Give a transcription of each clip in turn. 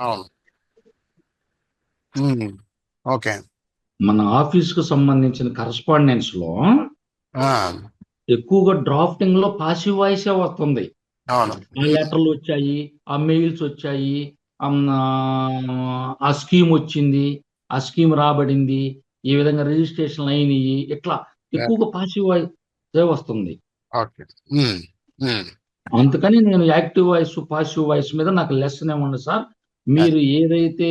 అవును. ఓకే. మన ఆఫీస్ కు సంబంధించిన కరస్పాండెన్స్ లో ఎక్కువగా డ్రాఫ్టింగ్ లో పాసివ్ వాయిసే వస్తుంది. అవును. ఆ లెటర్లు వచ్చాయి, ఆ మెయిల్స్ వచ్చాయి, ఆ స్కీమ్ వచ్చింది, ఆ స్కీమ్ రాబడింది, ఈ విధంగా రిజిస్ట్రేషన్ అయినాయి, ఇట్లా ఎక్కువగా పాసివ్ వాయిస్ వస్తుంది. ఓకే. అందుకని నేను యాక్టివ్ వాయిస్ పాసివ్ వాయిస్ మీద నాకు లెసన్ ఏముంది సార్. మీరు ఏదైతే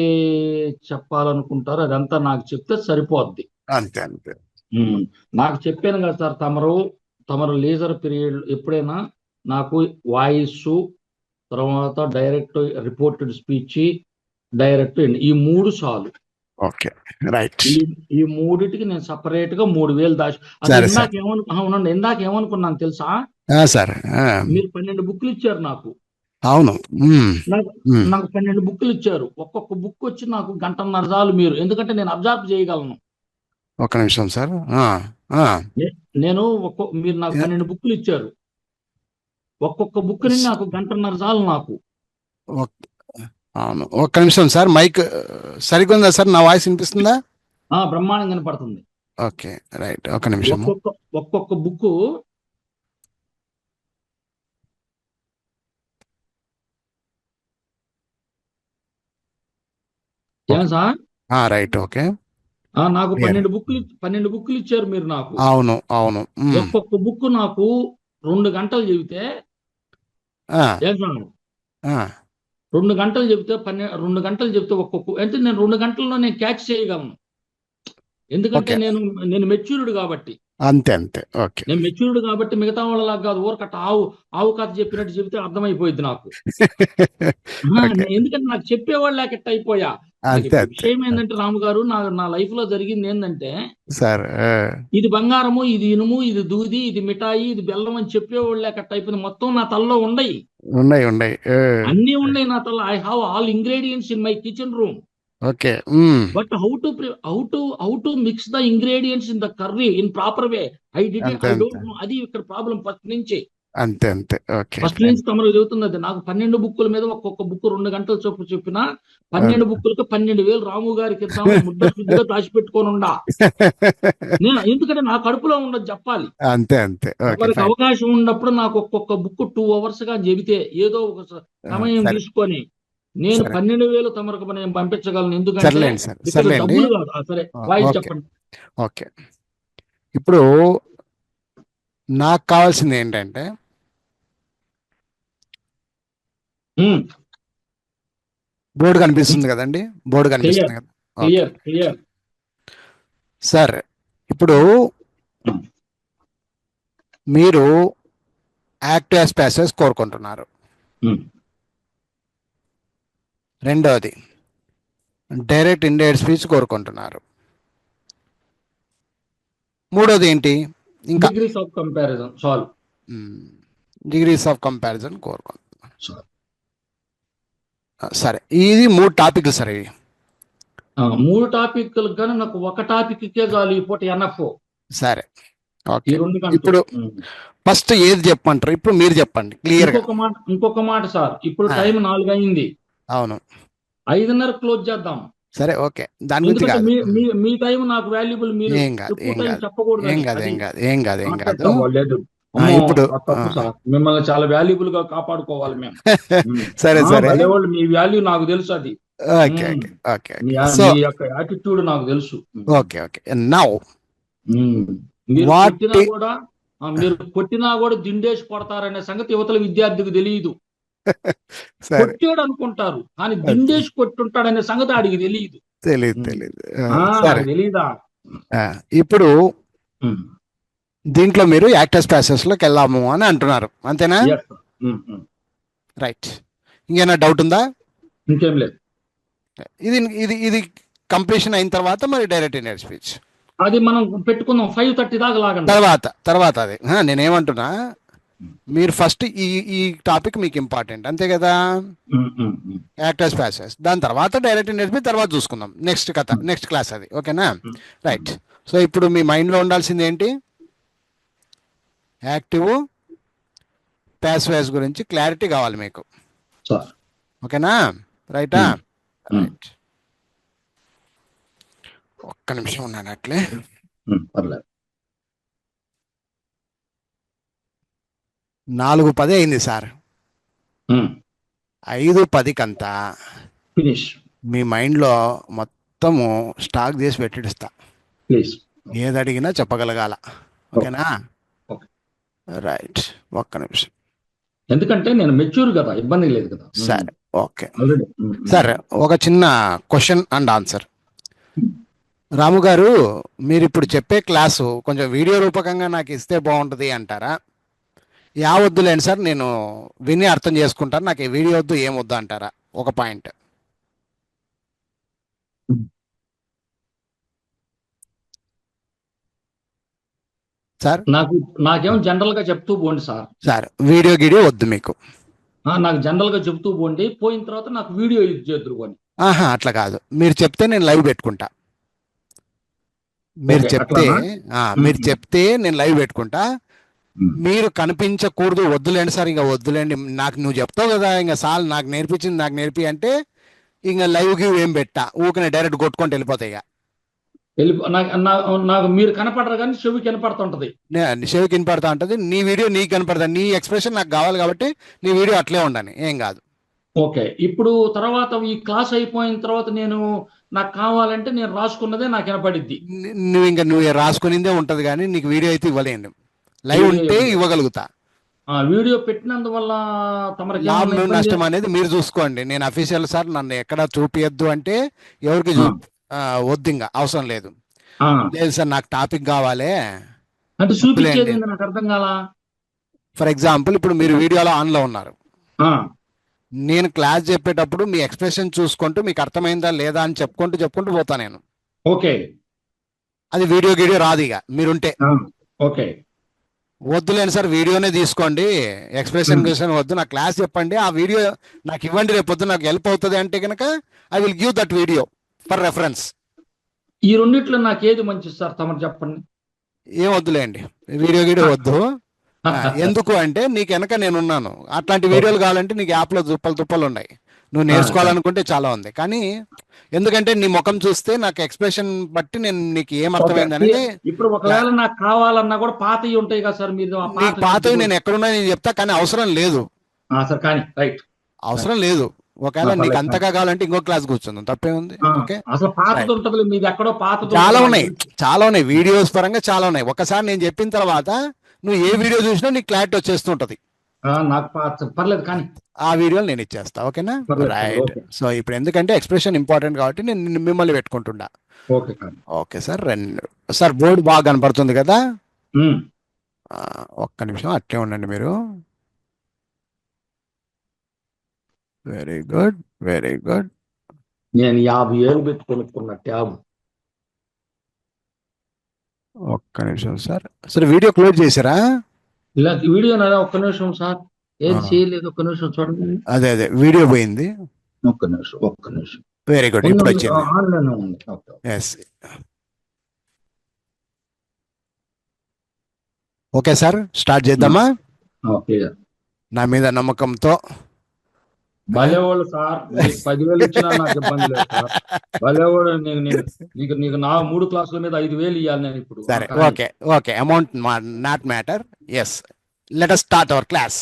చెప్పాలనుకుంటారో అదంతా నాకు చెప్తే సరిపోద్ది. అంతే అంతే. నాకు చెప్పాను కదా సార్, తమరు లీజర్ పీరియడ్ ఎప్పుడైనా నాకు వాయిస్, తర్వాత డైరెక్ట్ రిపోర్టెడ్ స్పీచ్, డైరెక్ట్ ఈ మూడు చాలు. ఓకే. రైట్. ఈ మూడిటికి నేను సపరేట్ గా 3,000 దాచి అసలు సరే సార్. అవునండి, ఇందాక ఏమనుకున్నాను తెలుసా? సార్. మీరు 12 బుక్లు ఇచ్చారు నాకు. అవును. నాకు నాకు 12 బుక్లు ఇచ్చారు. ఒక్కొక్క బుక్ వచ్చి నాకు గంటన్నర చాలు. మీరు ఎందుకంటే నేను అబ్జర్వ్ చేయగలను. ఒక నిమిషం సార్. నేను మీరు నాకు 12 బుక్లు ఇచ్చారు. ఒక్కొక్క బుక్ ని నాకు గంటన్నర చాలు నాకు. అవును. ఒక్క నిమిషం సార్, మైక్ సరిగ్గా ఉందా సార్? నా వాయిస్ వినిపిస్తుందా? బ్రహ్మాండంగా కనపడుతుంది. ఓకే. రైట్. ఒక నిమిషము. ఒక్కొక్క బుక్ ఏం సార్? రైట్. ఓకే. నాకు 12 బుక్లు ఇచ్చారు మీరు నాకు. అవును. అవును. ఒక్కొక్క బుక్ నాకు 2 గంటలు చెబితే ఏం సార్? 2 గంటలు చెబితే 2 గంటలు చెబితే ఒక్కొక్క అంటే నేను 2 గంటల్లో నేను క్యాచ్ చేయగలను. ఎందుకంటే ఓకే. నేను మెచ్యూర్డ్ కాబట్టి. అంతే అంతే. ఓకే. నేను మెచ్యూర్డ్ కాబట్టి మిగతా వాళ్ళలాగా కాదు, ఊరకట్ట ఆవు కథ చెప్పినట్టు చెబితే అర్థమైపోయింది నాకు. ఓకే. ఎందుకంటే నాకు చెప్పేవాళ్ళు లేకట్ట అయిపోయా. నాకు అంతే ఇప్పుడు అంతే. విషయం ఏంటంటే రాము గారు, నా లైఫ్ లో జరిగింది ఏంటంటే, సార్. ఇది బంగారము, ఇది ఇనుము, ఇది దూది, ఇది మిఠాయి, ఇది బెల్లం అని చెప్పేవాళ్ళు లేకట్ట అయిపోయింది. మొత్తం నా తలలో ఉండయి. ఉన్నాయి ఉన్నాయి. అన్నీ ఉన్నాయి నా తల. I have all ingredients in my kitchen room. Okay. But how to mix the ingredients in the curry in proper way, అంతే ఐ అంతే. Don't know. అది ఇక్కడ ప్రాబ్లం ఫస్ట్ నుంచి. అంతే అంతే. ఓకే. ఫస్ట్ నుంచి తమరు చదువుతుంది అది. నాకు 12 బుక్కుల మీద ఒక్కొక్క బుక్ 2 గంటలు చొప్పు చెప్పిన 12 బుక్కులకు 12,000 రాము గారికి ఇద్దామని ముద్దగా దాచిపెట్టుకొని ఉండా. నేను ఎందుకంటే నా కడుపులో ఉండదు చెప్పాలి. అంతే అంతే. ఓకే. ఎవరికి ఫైన్. అవకాశం ఉన్నప్పుడు నాకు ఒక్కొక్క బుక్ 2 అవర్స్ గా చెబితే ఏదో ఒక సమయం సరే. తీసుకొని నేను సరే. 12,000 తమరకు నేను పంపించగలను. ఎందుకంటే సర్లేండి సార్. ఇక్కడ సర్లేండి. డబ్బులు కాదు. సరే, వాయిస్ ఓకే. చెప్పండి. ఓకే. ఇప్పుడు నాకు కావాల్సింది ఏంటంటే, బోర్డు కనిపిస్తుంది కదండి? బోర్డు కనిపిస్తుంది కదా? ఓకే. క్లియర్. సార్, ఇప్పుడు మీరు యాక్టివ్ యాజ్ ప్యాసివ్ కోరుకుంటున్నారు. రెండోది డైరెక్ట్ ఇండైరెక్ట్ స్పీచ్ కోరుకుంటున్నారు. మూడోది ఏంటి? ఇంకా degrees of comparison solve. Degrees of comparison కోరుకుంటున్నారు. సరే, ఇది 3 టాపిక్లు సార్. ఇవి 3 టాపిక్లు కానీ నాకు ఒక టాపిక్కే చాలు ఈ పూట ఎన్ఎఫ్. సరే. ఓకే. ఈ 2 గంటలు. ఇప్పుడు ఫస్ట్ ఏది చెప్పమంటారు? ఇప్పుడు మీరు చెప్పండి క్లియర్ గా. ఇంకొక మాట సార్, ఇప్పుడు టైం 4 అయింది. అవును. 5:30 క్లోజ్ చేద్దాం. సరే. ఓకే. దాని గురించి ఎందుకంటే కాదు. మీ టైం నాకు వాల్యుబుల్. మీరు ఏం కాదు. ఎక్కువ ఏం టైం కాదు. చెప్పకూడదు. ఏం కాదు. ఏం కాదు. ఏం కాదు. ఏం కాదు. లేదు. అమ్మో, ఇప్పుడు తప్పు సార్. మిమ్మల్ని చాలా వాల్యుబుల్ గా కాపాడుకోవాలి మేము. సరే సరే. భలేవాళ్ళు, మీ వాల్యూ నాకు తెలుసు. అది ఓకే ఓకే ఓకే. మీ యొక్క యాటిట్యూడ్ నాకు తెలుసు. Okay okay. నౌ మీరు కొట్టినా కూడా దిండేసి కొడతారనే సంగతి యువతల విద్యార్థికి తెలియదు. కొట్టాడు అనుకుంటారు, కానీ దిండేసి కొట్టుంటాడనే సంగతి ఆడికి తెలియదు. తెలీదా? ఇప్పుడు దీంట్లో మీరు యాక్టర్స్ ప్యాసెస్ లోకి వెళ్ళాము అని అంటున్నారు, అంతేనా? రైట్. ఇంకేనా డౌట్ ఉందా? ఇంకేం లేదు. ఇది ఇది ఇది కంప్లీషన్ అయిన తర్వాత మరి డైరెక్ట్ ఇండైరెక్ట్ స్పీచ్ అది మనం పెట్టుకుందాం. 5:30 దాకా లాగండి. తర్వాత అది నేనేమంటున్నా, మీరు ఫస్ట్ ఈ టాపిక్ మీకు ఇంపార్టెంట్, అంతే కదా? యాక్టర్స్ ప్యాసెస్, దాని తర్వాత డైరెక్ట్ ఇండైరెక్ట్ స్పీచ్ తర్వాత చూసుకుందాం. నెక్స్ట్ క్లాస్ అది. ఓకేనా? రైట్. సో ఇప్పుడు మీ మైండ్లో ఉండాల్సింది ఏంటి? యాక్టివ్ ప్యాసివ్ గురించి క్లారిటీ కావాలి మీకు. ఓకేనా? రైటా? రైట్. ఒక్క నిమిషం ఉన్నాను అట్లే. పర్లేదు. 4:10 అయింది సార్. 5:10కంతా ఫినిష్ మీ మైండ్లో మొత్తము స్టాక్ చేసి పెట్టిస్తా. ప్లీజ్. ఏది అడిగినా చెప్పగలగాల. ఓకేనా? ఓకే. రైట్. ఒక్క నిమిషం. ఎందుకంటే నేను మెచ్యూర్ కదా, ఇబ్బంది లేదు కదా. సరే, ఓకే ఆల్రెడీ. సార్. ఒక చిన్న క్వశ్చన్ అండ్ ఆన్సర్. రాము గారు, మీరు ఇప్పుడు చెప్పే క్లాసు కొంచెం వీడియో రూపకంగా నాకు ఇస్తే బాగుంటుంది అంటారా? వద్దులేండి సార్, నేను విని అర్థం చేసుకుంటాను, నాకు ఈ వీడియో వద్దు, ఏం వద్దు అంటారా? ఒక పాయింట్ సార్. నాకేమో జనరల్ గా చెప్తూ పోండి సార్. సార్ వీడియో వద్దు మీకు? నాకు జనరల్ గా చెప్తూ పోండి, పోయిన తర్వాత నాకు వీడియో యూజ్ చేద్దరు కొని. ఆహా, అట్లా కాదు. మీరు చెప్తే నేను లైవ్ పెట్టుకుంటా. మీరు చెప్తే నేను లైవ్ పెట్టుకుంటా. మీరు కనిపించకూడదు, వద్దులేండి సార్, ఇంకా వద్దులేండి, నాకు నువ్వు చెప్తావు కదా, ఇంకా సార్ నాకు నేర్పించింది నాకు నేర్పి అంటే ఇంకా లైవ్కి ఏం పెట్టా, ఊకనే డైరెక్ట్ కొట్టుకుంటూ వెళ్ళిపోతాయి. ఇక నాకు మీరు కనపడరు కానీ చెవి కనపడుతుంటది. చెవి కనపడతా ఉంటుంది. నీ వీడియో నీకు కనపడతా, నీ ఎక్స్ప్రెషన్ నాకు కావాలి కాబట్టి నీ వీడియో అట్లే ఉండని, ఏం కాదు. ఓకే. ఇప్పుడు తర్వాత ఈ క్లాస్ అయిపోయిన తర్వాత నాకు కావాలంటే నేను రాసుకున్నదే నాకు వినపడిద్ది. నువ్వు రాసుకునిందే ఉంటది కానీ నీకు వీడియో అయితే ఇవ్వలేండి. లైవ్ ఉంటే ఇవ్వగలుగుతా. వీడియో పెట్టినందువల్ల తమరికి నష్టం అనేది మీరు చూసుకోండి. నేను అఫీషియల్ సార్, నన్ను ఎక్కడ చూపియద్దు అంటే ఎవరికి వద్దు, ఇంకా అవసరం లేదు. లేదు సార్, నాకు టాపిక్ కావాలి అంటే చూపించేది నాకు అర్థం కాలా. ఫర్ ఎగ్జాంపుల్, ఇప్పుడు మీరు వీడియోలో ఆన్లో ఉన్నారు, నేను క్లాస్ చెప్పేటప్పుడు మీ ఎక్స్ప్రెషన్ చూసుకుంటూ మీకు అర్థమైందా లేదా అని చెప్పుకుంటూ పోతా నేను. ఓకే. అది వీడియో రాదు ఇక మీరుంటే. ఓకే. వద్దులేండి సార్, వీడియోనే తీసుకోండి, ఎక్స్ప్రెషన్ వద్దు, నాకు క్లాస్ చెప్పండి, ఆ వీడియో నాకు ఇవ్వండి, రేపొద్దు నాకు హెల్ప్ అవుతుంది అంటే కనుక I will give that video for reference. ఈ రెండిట్లో నాకు ఏది మంచిది సార్, తమరు చెప్పండి. ఏం వద్దులేండి, వీడియో వద్దు. ఎందుకు అంటే నీకు వెనక నేనున్నాను. అట్లాంటి వీడియోలు కావాలంటే నీకు యాప్లో తుప్పలు ఉన్నాయి, నువ్వు నేర్చుకోవాలనుకుంటే చాలా ఉంది. కానీ ఎందుకంటే నీ ముఖం చూస్తే నాకు ఎక్స్ప్రెషన్ బట్టి నేను నీకు ఏం అర్థమైంది అనేది. ఇప్పుడు ఒకవేళ నాకు కావాలన్నా కూడా పాతవి ఉంటాయి కదా సార్, మీరు పాతవి నేను ఎక్కడున్నా నేను చెప్తా, కానీ అవసరం లేదు సార్. కానీ రైట్, అవసరం లేదు. ఒకవేళ నీకు అంతగా కావాలంటే ఇంకో క్లాస్ కూర్చుందాం, తప్పేముంది. ఓకే. అసలు పాతది ఉంటుంది, మీది ఎక్కడో పాతది చాలా ఉన్నాయి వీడియోస్ పరంగా చాలా ఉన్నాయి. ఒకసారి నేను చెప్పిన తర్వాత నువ్వు ఏ వీడియో చూసినా నీకు క్లారిటీ వచ్చేస్తుంటది. నాకు పర్లేదు, కానీ ఆ వీడియోలు నేను ఇచ్చేస్తా. ఓకేనా? రైట్. సో ఇప్పుడు ఎందుకంటే ఎక్స్ప్రెషన్ ఇంపార్టెంట్ కాబట్టి నేను మిమ్మల్ని పెట్టుకుంటున్నా. Okay sir. సార్ బోర్డు బాగా కనపడుతుంది కదా? ఒక్క నిమిషం అట్లే ఉండండి మీరు. Very good, very good. నేను 50,000 పెట్టి కొనుక్కున్న ట్యాబ్. ఒక్క నిమిషం సార్. సార్ వీడియో క్లోజ్ చేశారా? ఇలా వీడియో ఒక్క నిమిషం సార్, ఏది చేయలేదు, ఒక్క నిమిషం చూడండి. అదే వీడియో పోయింది. ఒక్క నిమిషం. వెరీ గుడ్, ఇప్పుడు వచ్చింది. ఎస్. ఓకే సార్, స్టార్ట్ చేద్దామా? నా మీద నమ్మకంతో. భలేవాళ్ళు సార్, 10,000 ఇచ్చినా నాకు ఇబ్బంది లేదు సార్. భలేవాడు. నీకు 3 క్లాసుల మీద 5,000 ఇవ్వాలి నేను ఇప్పుడు. సరే, okay. Amount not matter. Yes, let us start our class.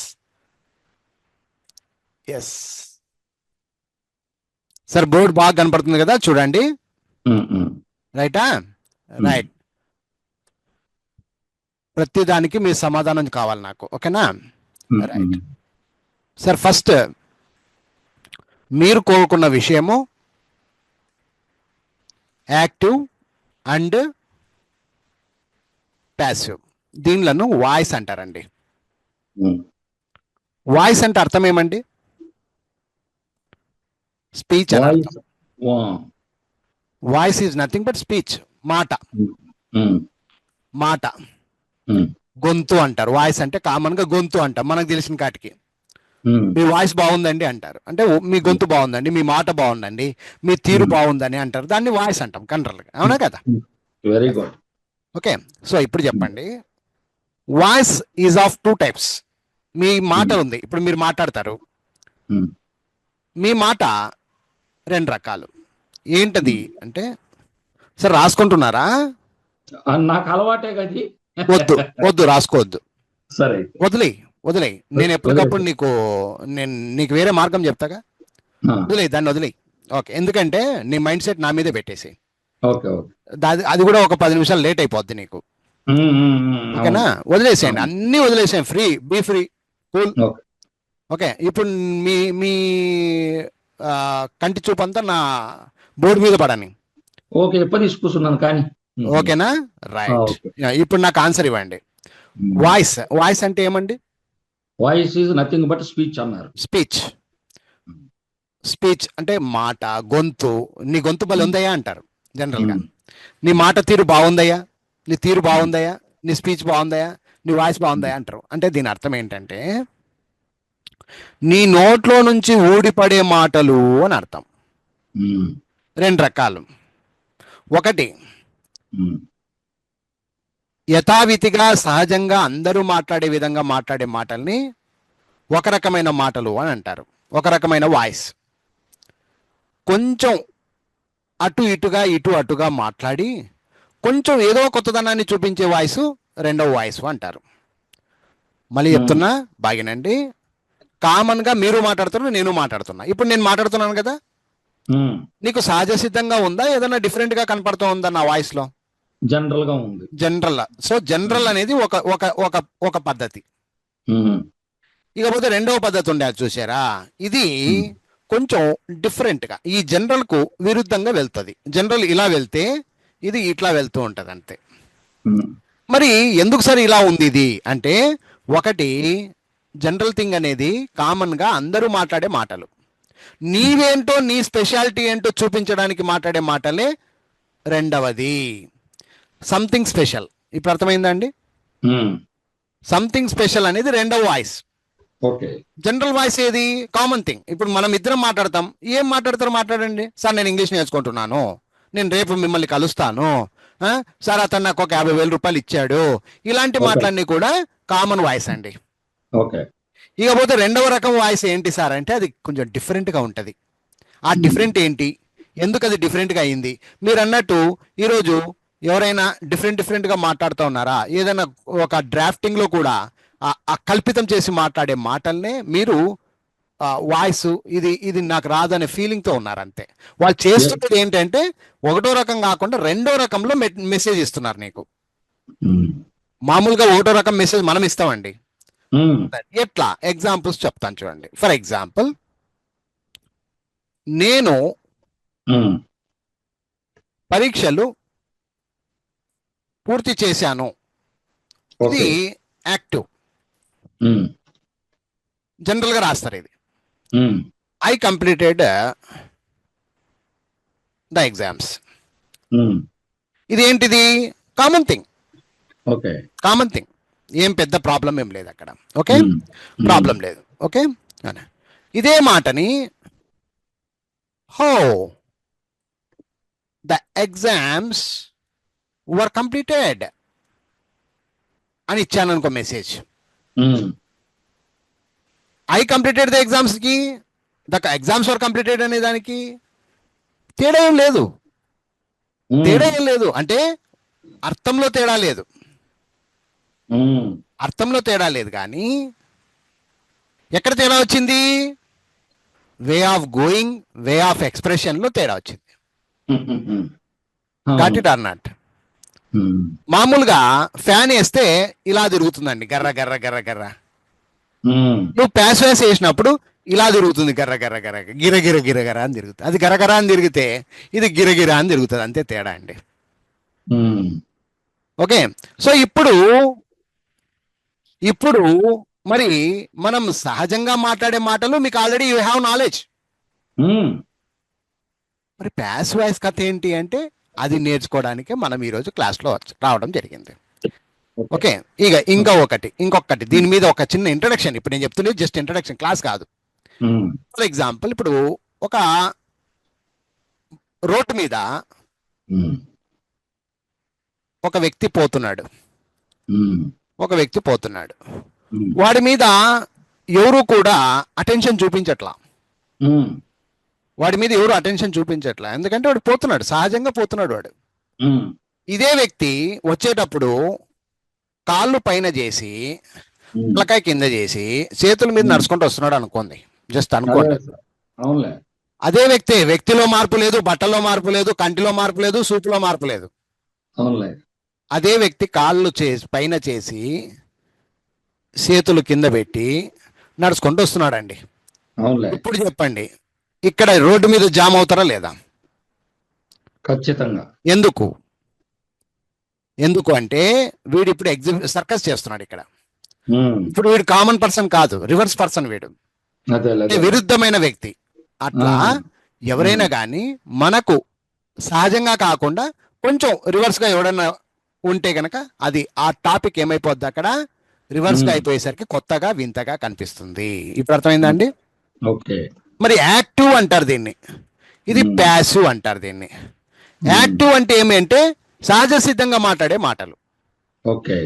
Yes sir, board బాగా కనపడుతుంది కదా, చూడండి. రైటా? రైట్. ప్రతి దానికి మీ సమాధానం కావాలి నాకు. ఓకేనా? Right sir. ఫస్ట్ మీరు కోరుకున్న విషయము యాక్టివ్ అండ్ ప్యాసివ్. దీనిలను వాయిస్ అంటారండి. వాయిస్ అంటే అర్థం ఏమండి? Speech. Voice is nothing but speech, మాట. గొంతు అంటారు. వాయిస్ అంటే కామన్ గా గొంతు అంటాం మనకు తెలిసిన కాటికి. మీ వాయిస్ బాగుందండి అంటారు, అంటే మీ గొంతు బాగుందండి, మీ మాట బాగుందండి, మీ తీరు బాగుందని అంటారు. దాన్ని వాయిస్ అంటాం కంట్రోల్గా. అవునా కదా? Very good. ఓకే. సో ఇప్పుడు చెప్పండి, వాయిస్ ఈజ్ ఆఫ్ 2 types. మీ మాట ఉంది, ఇప్పుడు మీరు మాట్లాడతారు. మీ మాట రెండు రకాలు. ఏంటది అంటే, సరే రాసుకుంటున్నారా? నాకు అలవాటే కది. వద్దు వద్దు, రాసుకోవద్దు, సరే వదిలే. నేను ఎప్పటికప్పుడు నీకు వేరే మార్గం చెప్తాగా. దాన్ని వదిలేయి. ఓకే, ఎందుకంటే నీ మైండ్ సెట్ నా మీదే పెట్టేసి, ఓకే అది కూడా ఒక 10 నిమిషాలు లేట్ అయిపోద్ది నీకు. ఓకేనా? వదిలేసేయండి, అన్నీ వదిలేసేయండి. Be free, cool. ఓకే, ఇప్పుడు మీ మీ కంటి చూపు అంతా నా బోర్డు మీద పడని. ఓకే, ఎప్పటి కూర్చున్నాను కానీ. ఓకేనా? రైట్. ఇప్పుడు నాకు ఆన్సర్ ఇవ్వండి. వాయిస్ అంటే ఏమండి? Voice is nothing but speech అన్నారు. స్పీచ్ అంటే మాట, గొంతు. నీ గొంతు బలి ఉందయ్యా అంటారు జనరల్గా. నీ మాట తీరు బాగుందయ్యా, నీ తీరు బాగుందయ్యా, నీ స్పీచ్ బాగుందయ్యా, నీ వాయిస్ బాగుందయ్యా అంటారు. అంటే దీని అర్థం ఏంటంటే, నీ నోట్లో నుంచి ఊడిపడే మాటలు అని అర్థం. రెండు రకాలు. ఒకటి, యథావిధిగా సహజంగా అందరూ మాట్లాడే విధంగా మాట్లాడే మాటల్ని ఒక రకమైన మాటలు అని అంటారు, ఒక రకమైన వాయిస్. కొంచెం అటు అటుగా మాట్లాడి కొంచెం ఏదో కొత్తదనాన్ని చూపించే వాయిస్ రెండవ వాయిస్ అంటారు. మళ్ళీ చెప్తున్నా, బాగినండి. కామన్గా మీరు మాట్లాడుతున్నారు, నేను మాట్లాడుతున్నా. ఇప్పుడు నేను మాట్లాడుతున్నాను కదా, నీకు సహజ సిద్ధంగా ఉందా, ఏదైనా డిఫరెంట్ గా కనపడుతూ ఉందా నా వాయిస్ లో? జనరల్ గా ఉంది. సో జనరల్ అనేది ఒక పద్ధతి. ఇకపోతే రెండవ పద్ధతి ఉండే, అది చూసారా? ఇది కొంచెం డిఫరెంట్ గా ఈ జనరల్ కు విరుద్ధంగా వెళ్తుంది. జనరల్ ఇలా వెళ్తే ఇది ఇట్లా వెళ్తూ ఉంటది, అంతే. మరి ఎందుకు సరే ఇలా ఉంది ఇది అంటే, ఒకటి, జనరల్ థింగ్ అనేది కామన్ గా అందరూ మాట్లాడే మాటలు. నీవేంటో, నీ స్పెషాలిటీ ఏంటో చూపించడానికి మాట్లాడే మాటలే రెండవది. Something special. ఇప్పుడు అర్థమైందా అండి? సంథింగ్ స్పెషల్ అనేది రెండవ వాయిస్. జనరల్ వాయిస్ ఏది? Common thing. ఇప్పుడు మనం ఇద్దరం మాట్లాడతాం. ఏం మాట్లాడతారో మాట్లాడండి. సార్ నేను ఇంగ్లీష్ నేర్చుకుంటున్నాను, నేను రేపు మిమ్మల్ని కలుస్తాను, సార్ అతను నాకు ఒక 50,000 రూపాయలు ఇచ్చాడు. ఇలాంటి మాటలన్నీ కూడా కామన్ వాయిస్ అండి. ఇకపోతే రెండవ రకం వాయిస్ ఏంటి సార్ అంటే, అది కొంచెం డిఫరెంట్గా ఉంటుంది. ఆ డిఫరెంట్ ఏంటి, ఎందుకు అది డిఫరెంట్గా అయింది? మీరు అన్నట్టు ఈరోజు ఎవరైనా డిఫరెంట్గా మాట్లాడుతూ ఉన్నారా? ఏదైనా ఒక డ్రాఫ్టింగ్లో కూడా ఆ కల్పితం చేసి మాట్లాడే మాటల్నే మీరు వాయిస్ ఇది నాకు రాదనే ఫీలింగ్తో ఉన్నారు, అంతే. వాళ్ళు చేస్తున్నది ఏంటంటే, ఒకటో రకం కాకుండా రెండో రకంలో మెసేజ్ ఇస్తున్నారు నీకు. మామూలుగా ఒకటో రకం మెసేజ్ మనం ఇస్తామండి. ఎట్లా? ఎగ్జాంపుల్స్ చెప్తాను చూడండి. ఫర్ ఎగ్జాంపుల్, నేను పరీక్షలు పూర్తి చేశాను, ఇది యాక్టివ్. జనరల్ గా రాస్తారు ఇది. I completed the exams. ఇది ఏంటిది? Common thing. కామన్ థింగ్, ఏం పెద్ద ప్రాబ్లం ఏం లేదు అక్కడ. ఓకే, ప్రాబ్లం లేదు. ఓకే, ఇదే మాటని how the exams were completed అని ఇచ్చాను అనుకో message. I completed the exams కి, ద ఎగ్జామ్స్ వర్ కంప్లీటెడ్ అనే దానికి తేడా ఏం లేదు. అంటే అర్థంలో తేడా లేదు, కానీ ఎక్కడ తేడా వచ్చింది? Way of going, way of expression లో తేడా వచ్చింది. Got it or not? మామూలుగా ఫ్యాన్ వేస్తే ఇలా తిరుగుతుందండి, గర్ర గర్ర గర్ర గర్ర. నువ్వు ప్యాస్ వేసినప్పుడు ఇలా తిరుగుతుంది, గర్ర గర్ర గర్ర, గిరగిర గిరగర అని తిరుగుతుంది. అది గరగర అని తిరిగితే ఇది గిరగిర అని తిరుగుతుంది, అంతే తేడా అండి. ఓకే, సో ఇప్పుడు మరి మనం సహజంగా మాట్లాడే మాటలు మీకు ఆల్రెడీ యూ హ్యావ్ నాలెడ్జ్. మరి ప్యాస్ వాయిస్ కథ ఏంటి అంటే, అది నేర్చుకోవడానికి మనం ఈరోజు క్లాస్లో రావడం జరిగింది. ఓకే, ఇంకొకటి దీని మీద ఒక చిన్న ఇంట్రడక్షన్. ఇప్పుడు నేను చెప్తున్నది జస్ట్ ఇంట్రడక్షన్, క్లాస్ కాదు. ఫర్ ఎగ్జాంపుల్, ఇప్పుడు ఒక రోడ్డు మీద ఒక వ్యక్తి పోతున్నాడు. వాడి మీద ఎవరు కూడా అటెన్షన్ చూపించట్లా. వాడి మీద ఎవరు అటెన్షన్ చూపించట్లే, ఎందుకంటే వాడు పోతున్నాడు, సహజంగా పోతున్నాడు వాడు. ఇదే వ్యక్తి వచ్చేటప్పుడు కాళ్ళు పైన చేసి తలకాయ కింద చేసి చేతుల మీద నడుచుకుంటూ వస్తున్నాడు అనుకోండి, జస్ట్ అనుకోండి. అవునులే. అదే వ్యక్తిలో మార్పు లేదు, బట్టల్లో మార్పు లేదు, కంటిలో మార్పు లేదు, సూపులో మార్పు లేదు. అవునులే. అదే వ్యక్తి కాళ్ళు పైన చేసి చేతులు కింద పెట్టి నడుచుకుంటూ వస్తున్నాడండి. అవునులే. ఇప్పుడు చెప్పండి, ఇక్కడ రోడ్డు మీద జామ్ అవుతారా లేదా? ఖచ్చితంగా. ఎందుకు అంటే వీడు ఇప్పుడు సర్కస్ చేస్తున్నాడు ఇక్కడ. ఇప్పుడు వీడు కామన్ పర్సన్ కాదు, రివర్స్ పర్సన్ వీడు, విరుద్ధమైన వ్యక్తి. అట్లా ఎవరైనా కానీ మనకు సహజంగా కాకుండా కొంచెం రివర్స్ గా ఎవడన్నా ఉంటే గనక అది ఆ టాపిక్ ఏమైపోద్ది, అక్కడ రివర్స్ గా అయిపోయేసరికి కొత్తగా వింతగా కనిపిస్తుంది. ఇప్పుడు అర్థమైందండి? ఓకే. మరి యాక్టివ్ అంటారు దీన్ని, ఇది ప్యాసివ్ అంటారు దీన్ని. యాక్టివ్ అంటే ఏమి అంటే సహజ సిద్ధంగా మాట్లాడే మాటలు. ఓకే.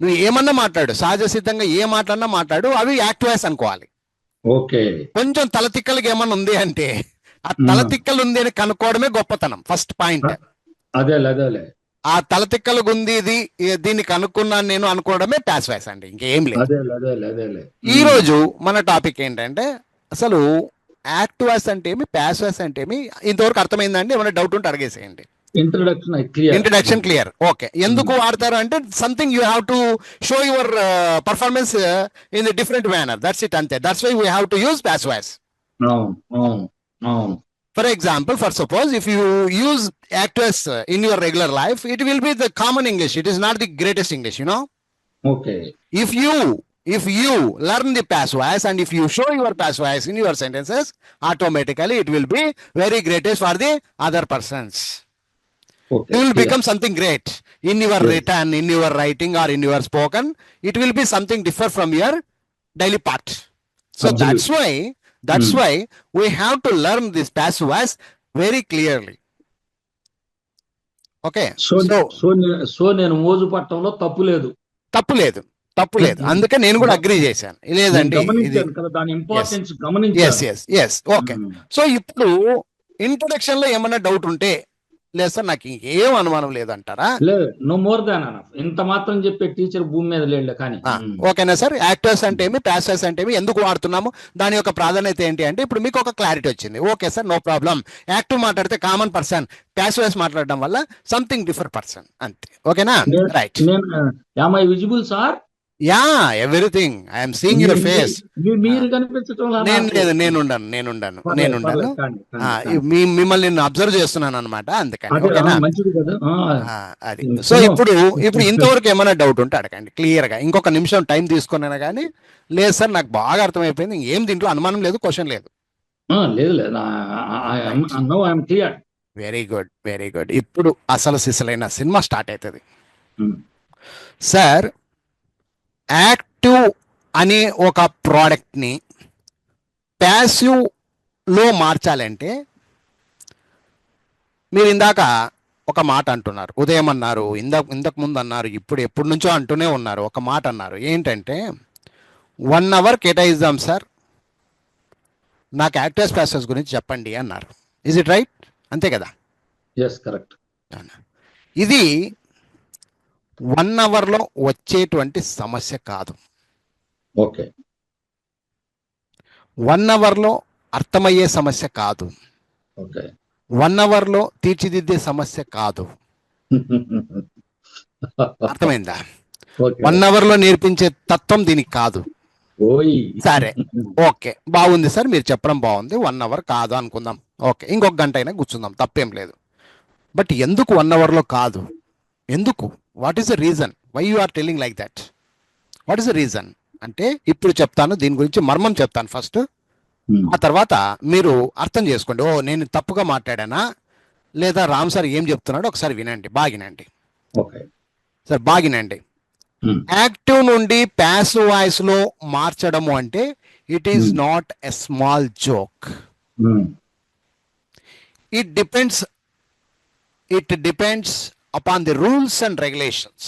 నువ్వు ఏమన్నా మాట్లాడు, సహజ సిద్ధంగా ఏ మాటలన్నా మాట్లాడు, అవి యాక్టివ్ అనుకోవాలి. ఓకే. కొంచెం తలతిక్కలకి ఏమన్నా ఉంది అంటే ఆ తలతిక్కలు ఉంది అని కనుక్కోవడమే గొప్పతనం, ఫస్ట్ పాయింట్. అదేలే. ఆ తలతిక్కలు ఉంది దీన్ని కనుక్కున్నాను నేను అనుకోవడమే ప్యాసివ్ అండి, ఇంకేం లేదు. ఈ రోజు మన టాపిక్ ఏంటంటే అసలు యాక్టివ్ అంటే ఏమి, ప్యాసివ్ అంటే ఏమి, ఇంతవరకు అర్థమైందండి? ఏమైనా డౌట్ ఉంటే అడిగేసేయండి. Introduction clear. ఓకే. ఎందుకు వాడతారు అంటే something you have to show your performance in the different manner, that's it, అంతే. That's why we have to use passive voice. For example, for suppose if you use actors in your regular life, it will be the common English. It is not the greatest English, you know. Okay. If you learn the passive voice and if you show your passive voice in your sentences, automatically it will be very greatest for the other persons. Okay. You will become something great in your written, in your writing, or in your spoken. It will be something different from your daily part. So absolutely. That's why we have to learn this passive voice very clearly. Okay. So నేను మోజు పట్టడంలో తప్పు లేదు. అందుకే నేను కూడా agree చేశాను. లేదండి, దాని ఇంపార్టెన్స్ గమనించాను. yes. ఓకే. సో ఇప్పుడు ఇంట్రొడక్షన్ లో ఏమన్నా డౌట్ ఉంటే, లేదు సార్ నాకు ఇంకేం అనుమానం లేదంటారా? లేదు, నో మోర్ దాన్ ఎనఫ్. ఇంత మాత్రం చెప్పే టీచర్ భూమి మీద లేడు కానీ. ఓకేనా సార్? యాక్టర్స్ అంటే ఏమి, ప్యాసివ్స్ అంటే ఏమి, ఎందుకు వాడుతున్నాము, దాని యొక్క ప్రాధాన్యత ఏంటి అంటే ఇప్పుడు మీకు ఒక క్లారిటీ వచ్చింది. Okay sir, no problem. Active మాట్లాడితే కామన్ పర్సన్, ప్యాసివ్స్ మాట్లాడడం వల్ల సంథింగ్ డిఫరెంట్ పర్సన్, అంతే. ఓకేనా? Right. Am I visible sir? Yeah, everything. I'm seeing your face. మీరు కనిపించడం నేనుండను. మిమ్మల్ని నేను అబ్జర్వ్ చేస్తున్నాను అనమాట, అందుకని. ఓకేనా? అది. సో ఇప్పుడు ఇంతవరకు ఏమైనా డౌట్ ఉంటే అడగండి క్లియర్ గా. ఇంకొక నిమిషం టైం తీసుకున్నా కానీ, లేదు సార్ నాకు బాగా అర్థమైపోయింది, ఏం దీంట్లో అనుమానం లేదు, క్వశ్చన్ లేదు. Very good. ఇప్పుడు అసలు సిసలైన సినిమా స్టార్ట్ అవుతుంది సార్. యాక్టివ్ అనే ఒక ప్రోడక్ట్ని ప్యాసివ్లో మార్చాలంటే మీరు ఇందాక ఒక మాట అంటున్నారు, ఉదయం అన్నారు, ఇంతకు ముందు అన్నారు, ఇప్పుడు ఎప్పటి నుంచో అంటూనే ఉన్నారు, ఒక మాట అన్నారు. ఏంటంటే 1 hour కేటాయిద్దాం సార్, నాకు యాక్టర్స్ ప్యాసివ్స్ గురించి చెప్పండి అన్నారు. Is it right? అంతే కదా? కరెక్ట్. ఇది 1 hourలో వచ్చేటువంటి సమస్య కాదు. ఓకే. 1 hourలో అర్థమయ్యే సమస్య కాదు. ఓకే. 1 hourలో తీర్చిదిద్దే సమస్య కాదు. అర్థమైందా? 1 hourలో నేర్పించే తత్వం దీనికి కాదు. సరే, ఓకే, బాగుంది సార్, మీరు చెప్పడం బాగుంది. 1 hour కాదు అనుకుందాం. ఓకే, ఇంకొక గంట అయినా కూర్చుందాం, తప్పేం లేదు. బట్ ఎందుకు 1 hourలో కాదు? ఎందుకు? What is the reason why you are telling like that? What is the reason అంటే ఇప్పుడు చెప్తాను, దీని గురించి మర్మం చెప్తాను ఫస్ట్. ఆ తర్వాత మీరు అర్థం చేసుకోండి. ఓ, నేను తప్పుగా మాట్లాడానా లేదా రామ్ సార్ ఏం చెప్తున్నాడో ఒకసారి వినండి, బాగినండి. సార్ బాగినండి. యాక్టివ్ నుండి ప్యాసివ్ వాయిస్ లో మార్చడము అంటే it is not a small joke. It depends upon the rules and regulations.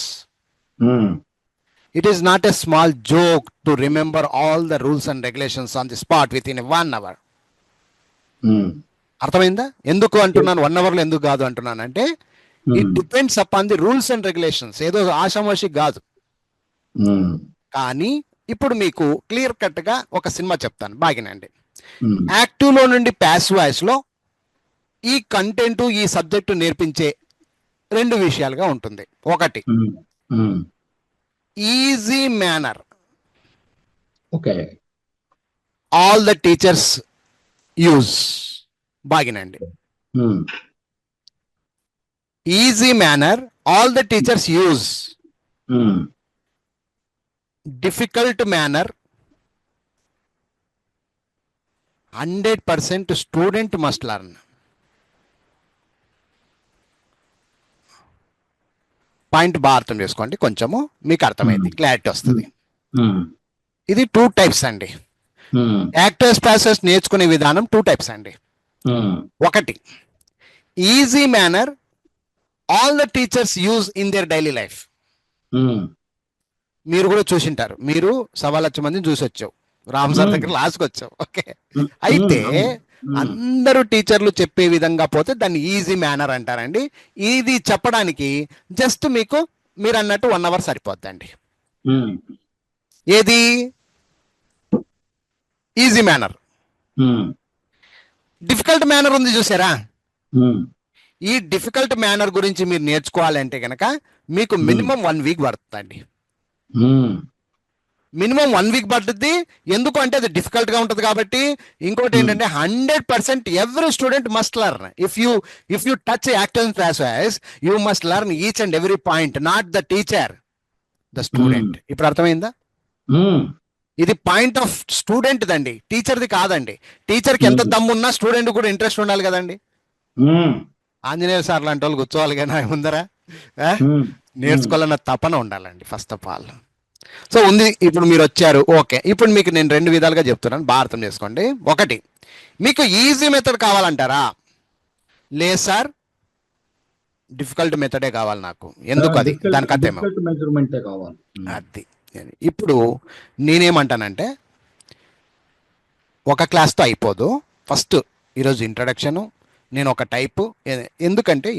It is not a small joke to remember all the rules and regulations on the spot within 1 hour. అర్థమైందా? ఎందుకు అంటున్నాను 1 అవర్లో ఎందుకు కాదు అంటున్నాను అంటే, it depends upon the rules and regulations. ఏదో ఆషామాషి కాదు. కానీ ఇప్పుడు మీకు క్లియర్ కట్ గా ఒక సినిమా చెప్తాను బాగినండి. యాక్టివ్ లో నుండి ప్యాసివ్ వాయిస్ లో ఈ కంటెంట్, ఈ సబ్జెక్టు నేర్పించే 2 విషయాలుగా ఉంటుంది. ఒకటి easy manner. Okay. All the teachers use. బాగినండి. Easy manner all the teachers use. Difficult manner 100% student must learn. Point బాగా అర్థం చేసుకోండి, కొంచెము మీకు అర్థమైంది, క్లారిటీ వస్తుంది. ఇది 2 టైప్స్ అండి. యాక్టివ్ ప్యాసివ్ నేర్చుకునే విధానం 2 టైప్స్ అండి. ఒకటి easy manner all the teachers use in their daily life. మీరు కూడా చూసింటారు, మీరు 1,00,000 మందిని చూసి వచ్చావు, రామ్ సార్ దగ్గర లాస్ట్కి వచ్చావు. ఓకే, అయితే అందరూ టీచర్లు చెప్పే విధంగా పోతే దాన్ని ఈజీ మేనర్ అంటారండి. ఇది చెప్పడానికి జస్ట్ మీకు మీరు అన్నట్టు 1 అవర్ సరిపోద్దండి. ఏది ఈజీ మేనర్. డిఫికల్ట్ మేనర్ ఉంది చూసారా, ఈ డిఫికల్ట్ మేనర్ గురించి మీరు నేర్చుకోవాలంటే కనుక మీకు మినిమం 1 వీక్ పడుతుందండి. మినిమం 1 వీక్ పడుతుంది. ఎందుకు అంటే అది డిఫికల్ట్ గా ఉంటుంది కాబట్టి. ఇంకోటి ఏంటంటే 100% every student must learn. If you touch active and passive you must learn each and every point, not the teacher, the student. ఇప్పుడు అర్థమైందా? ఇది పాయింట్ ఆఫ్ స్టూడెంట్ దండి, టీచర్ది కాదండి. టీచర్కి ఎంత దమ్మున్నా స్టూడెంట్ కూడా ఇంట్రెస్ట్ ఉండాలి కదండి. ఆంజనేయ సార్ లాంటి వాళ్ళు కూర్చోవాలి కానీ ముందరా నేర్చుకోవాలన్న తపన ఉండాలండి ఫస్ట్ ఆఫ్ ఆల్. సో ఉంది. ఇప్పుడు మీరు వచ్చారు, ఓకే. ఇప్పుడు మీకు నేను 2 విధాలుగా చెప్తున్నాను, బాగా అర్థం చేసుకోండి. ఒకటి, మీకు ఈజీ మెథడ్ కావాలంటారా? లేదు సార్, డిఫికల్ట్ మెథడే కావాలి నాకు. ఎందుకు? అది దానికి అర్థం అది. ఇప్పుడు నేనేమంటానంటే, ఒక క్లాస్తో అయిపోదు. ఫస్ట్ ఈరోజు ఇంట్రడక్షను, నేను ఒక టైపు.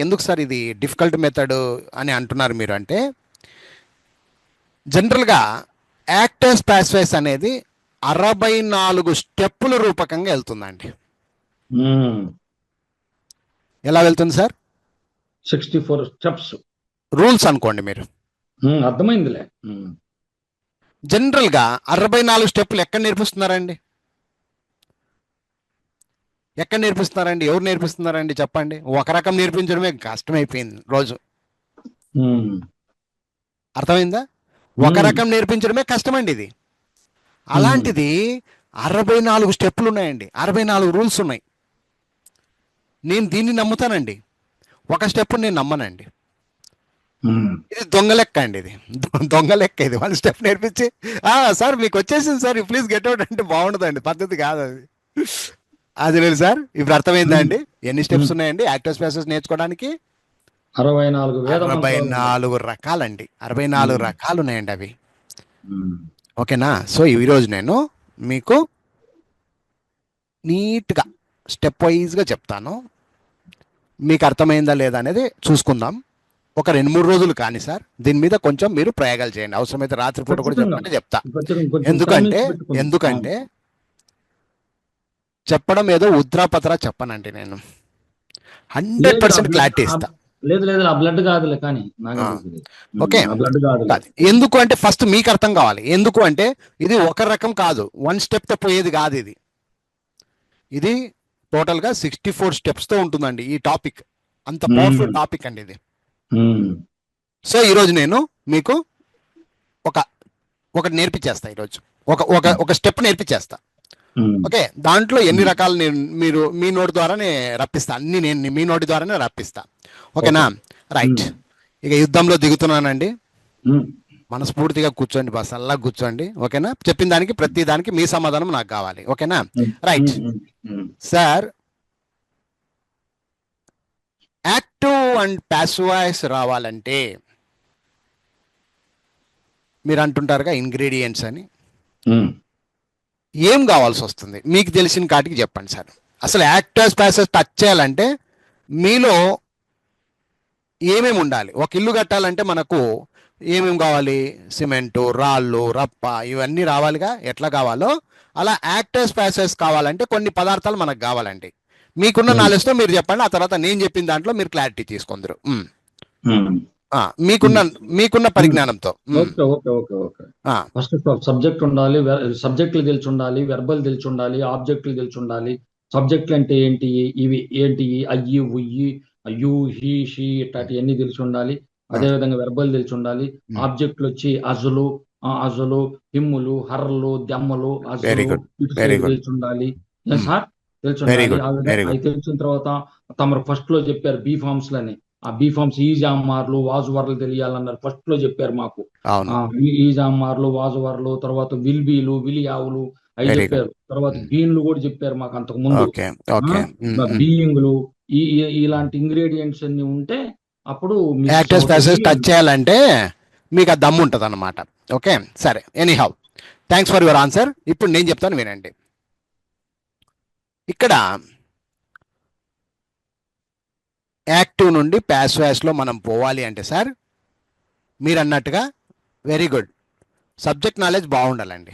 ఎందుకు సార్ ఇది డిఫికల్ట్ మెథడ్ అని అంటున్నారు మీరు అంటే, జనరల్గా యాక్టివ్ ప్యాసివ్ అనేది 64 స్టెప్పుల రూపకంగా వెళ్తుందండి. ఎలా వెళ్తుంది సార్? 64 స్టెప్స్ రూల్స్ అనుకోండి మీరు. అర్థమైందిలే. జనరల్గా 64 స్టెప్పులు ఎక్కడ నేర్పిస్తున్నారండి? ఎక్కడ నేర్పిస్తున్నారండి? ఎవరు నేర్పిస్తున్నారండి చెప్పండి? ఒక రకం నేర్పించడమే కష్టమైపోయింది రోజు. అర్థమైందా? ఒక రకం నేర్పించడమే కష్టమండి ఇది. అలాంటిది 64 స్టెప్పులు ఉన్నాయండి, 64 రూల్స్ ఉన్నాయి. నేను దీన్ని నమ్ముతానండి, ఒక స్టెప్ నేను నమ్మనండి. ఇది దొంగ లెక్క అండి, ఇది దొంగ లెక్క. ఇది 1 స్టెప్ నేర్పించి సార్ మీకు వచ్చేసింది సార్ ప్లీజ్ గెట్ అవుట్ అంటే బాగుండదండి, పద్ధతి కాదు అది. అది లేదు సార్. ఇప్పుడు అర్థమైందా అండి ఎన్ని స్టెప్స్ ఉన్నాయండి యాక్టివ్ ప్యాసివ్ నేర్చుకోవడానికి? 64 రకాలండి, 64 రకాలు ఉన్నాయండి అవి. ఓకేనా? సో ఈరోజు నేను మీకు నీట్గా స్టెప్ వైజ్గా చెప్తాను. మీకు అర్థమైందా లేదా అనేది చూసుకుందాం. ఒక 2-3 రోజులు కానీ సార్ దీని మీద కొంచెం మీరు ప్రయోగాలు చేయండి. అవసరమైతే రాత్రిపూట కూడా చెప్పండి, చెప్తా. ఎందుకంటే చెప్పడం ఏదో ఉద్రాపత్ర చెప్పనండి, నేను 100% క్లారిటీ ఇస్తా. లేదు ఆ బ్లడ్ కాదులే కానీ ఓకే. ఎందుకు అంటే ఫస్ట్ మీకు అర్థం కావాలి. ఎందుకు అంటే ఇది ఒక రకం కాదు, 1 స్టెప్ తో పోయేది కాదు. ఇది టోటల్ గా 64 స్టెప్స్ తో ఉంటుందండి ఈ టాపిక్. అంత పవర్ఫుల్ టాపిక్ అండి ఇది. సో ఈరోజు నేను మీకు ఒకటి నేర్పించేస్తా. ఈరోజు ఒక స్టెప్ నేర్పించేస్తా. ఓకే, దాంట్లో ఎన్ని రకాలు మీరు మీ నోటి ద్వారానే రప్పిస్తా, అన్ని నేను మీ నోటి ద్వారానే రప్పిస్తా. ఓకేనా? రైట్. ఇక యుద్ధంలో దిగుతున్నానండి. మనస్ఫూర్తిగా కూర్చోండి, బాస్ అలా కూర్చోండి. ఓకేనా? చెప్పిన దానికి ప్రతి దానికి మీ సమాధానం నాకు కావాలి. ఓకేనా? Right sir. Active and passive voice రావాలంటే మీరు అంటుంటారుగా ఇంగ్రీడియంట్స్ అని. ఏం కావాల్సి వస్తుంది మీకు తెలిసిన కాటికి చెప్పండి సార్. అసలు యాక్టర్స్ ప్యాసెస్ టచ్ చేయాలంటే మీలో ఏమేమి ఉండాలి? ఒక ఇల్లు కట్టాలంటే మనకు ఏమేమి కావాలి? సిమెంటు, రాళ్ళు, రప్ప, ఇవన్నీ రావాలిగా. ఎట్లా కావాలో అలా యాక్టర్స్ ప్యాసెస్ కావాలంటే కొన్ని పదార్థాలు మనకు కావాలండి. మీకున్న నాలెడ్జ్తో మీరు చెప్పండి, ఆ తర్వాత నేను చెప్పిన దాంట్లో మీరు క్లారిటీ తీసుకుందరు. మీకున్న పరిజ్ఞానంతో. Okay okay okay okay first of all subject ఉండాలి, సబ్జెక్టులు తెలిసి ఉండాలి, వెర్బల్ తెలిసి ఉండాలి, ఆబ్జెక్టులు తెలిసి ఉండాలి. సబ్జెక్టులు అంటే ఏంటి, ఇవి ఏంటి, అయ్యి ఉయ్యి యు హీ షీ ఇట్లాంటివన్నీ తెలిసి ఉండాలి. అదేవిధంగా వెర్బల్ తెలిసి ఉండాలి. ఆబ్జెక్టులు వచ్చి అజులు, అజులు, హిమ్ములు, హర్రలు, దెమ్మలు, అజులు ఇటు సైడ్ తెలిసి ఉండాలి. సార్ తెలిసి ఉండాలి. ఆ విధంగా అవి తెలిసిన తర్వాత తమరు ఫస్ట్ లో చెప్పారు బీ ఫార్మ్స్ లని. ఆ బీ ఫార్మ్స్ ఈజామార్లు, వాజువర్లు తెలియాలన్నారు ఫస్ట్ లో చెప్పారు మాకు. ఈజామార్లు, వాజువర్లు, తర్వాత విల్బీలు, విలియావులు అవి చెప్పారు. తర్వాత బీన్లు కూడా చెప్పారు మాకు అంతకు ముందు. బీయింగ్లు, ఇలాంటి ఇంగ్రీడియంట్స్ అన్ని ఉంటే అప్పుడు యాక్టర్స్ ప్యాసెస్ టచ్ చేయాలంటే మీకు ఆ దమ్ము ఉంటుంది అన్నమాట. ఓకే, సరే. Anyhow, thanks for your answer. ఇప్పుడు నేను చెప్తాను వినండి. ఇక్కడ యాక్టివ్ నుండి ప్యాసివ్ లో మనం పోవాలి అంటే సార్ మీరు అన్నట్టుగా వెరీ గుడ్, సబ్జెక్ట్ నాలెడ్జ్ బాగుండాలండి.